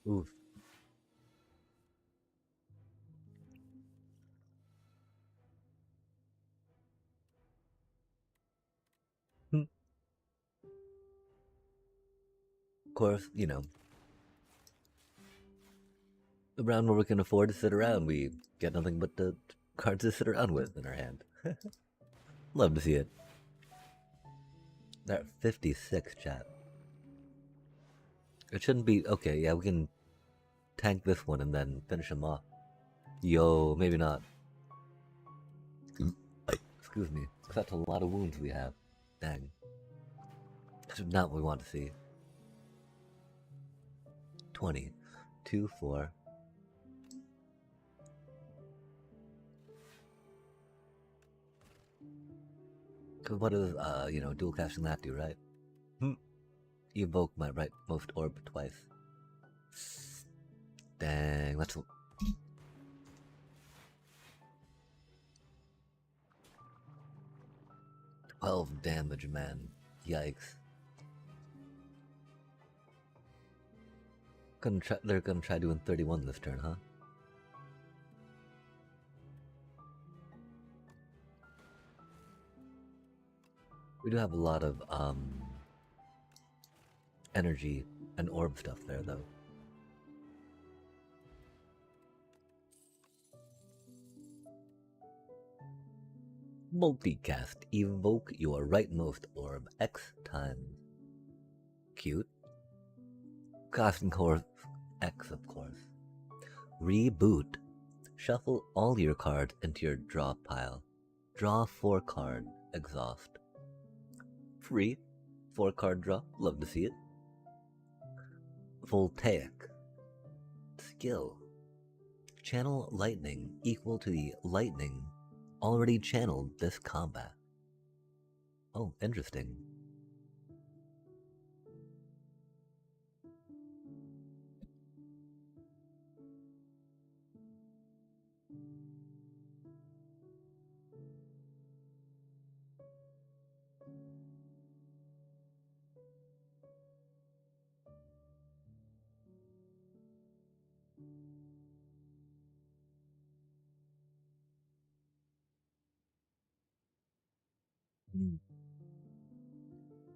Oof. Of course, you know, the round where we can afford to sit around, we get nothing but the cards to sit around with in our hand. Love to see it. They're at 56, chat. It shouldn't be... Okay, yeah, we can tank this one and then finish him off. Yo, maybe not. Excuse me. That's a lot of wounds we have. Dang. This is not what we want to see. 20. 2, 4. Cause what does, you know, dual casting that do, right? Evoke my rightmost orb twice. Dang, that's... 12 damage, man. Yikes. They're gonna try doing 31 this turn, huh? We do have a lot of, energy and orb stuff there, though. Multicast. Evoke your rightmost orb X times. Cute. Casting course X, of course. Reboot. Shuffle all your cards into your draw pile. Draw 4 cards. Exhaust. Free. 4 card draw. Love to see it. Voltaic. Skill. Channel lightning equal to the lightning already channeled this combat. Oh, interesting.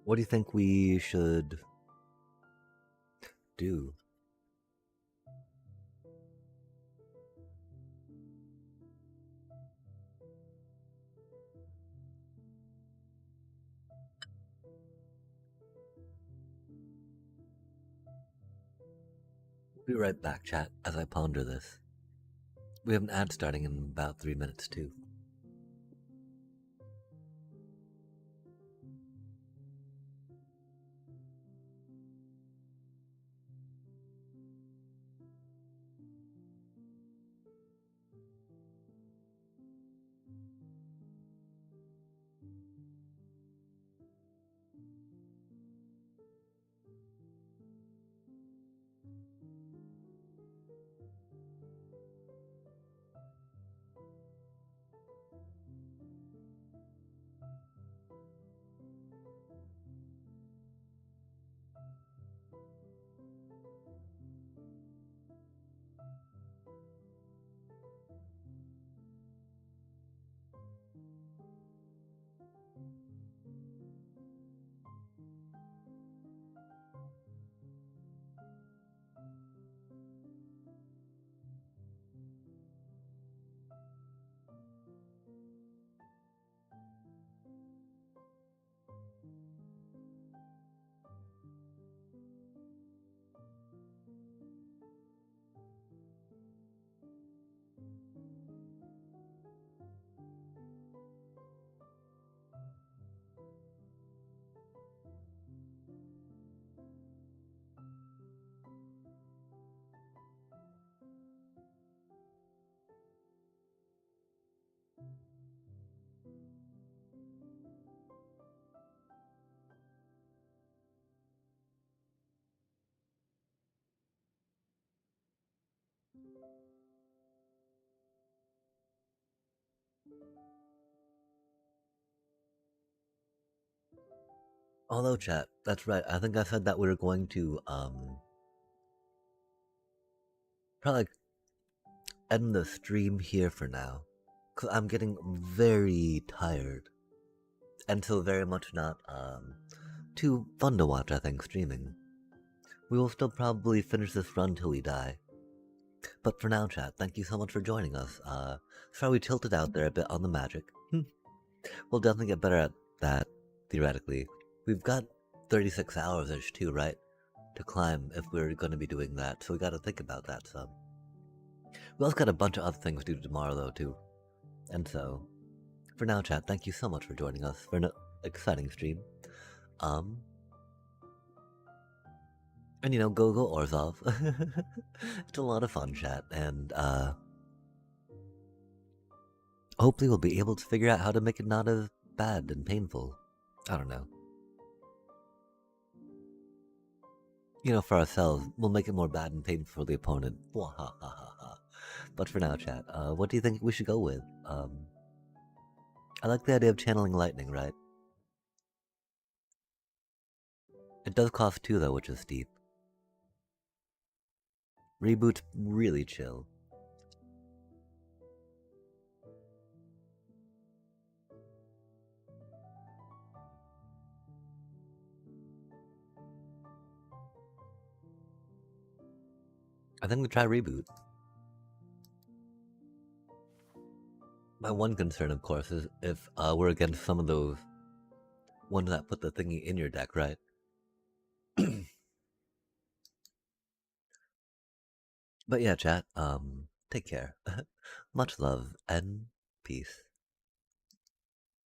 What do you think we should do? We'll be right back, chat, as I ponder this. We have an ad starting in about 3 minutes, too. Although, chat, that's right. I think I said that we were going to, probably end the stream here for now. Because I'm getting very tired. And so very much not, too fun to watch, I think, streaming. We will still probably finish this run till we die. But for now, chat, thank you so much for joining us. Sorry we tilted out there a bit on the magic. We'll definitely get better at that, theoretically. We've got 36 hours-ish too, right? To climb if we're going to be doing that, so we gotta think about that some. We also got a bunch of other things to do tomorrow, though, too. And so, for now, chat, thank you so much for joining us for an exciting stream. And you know, go Orzhov. It's a lot of fun, chat, and hopefully we'll be able to figure out how to make it not as bad and painful. I don't know. You know, for ourselves, we'll make it more bad and painful for the opponent. But for now, chat, what do you think we should go with? I like the idea of channeling lightning, right? It does cost 2 though, which is steep. Reboot's really chill. I think we try reboot. My one concern, of course, is if we're against some of those ones that put the thingy in your deck, right? But yeah, chat, take care. Much love and peace.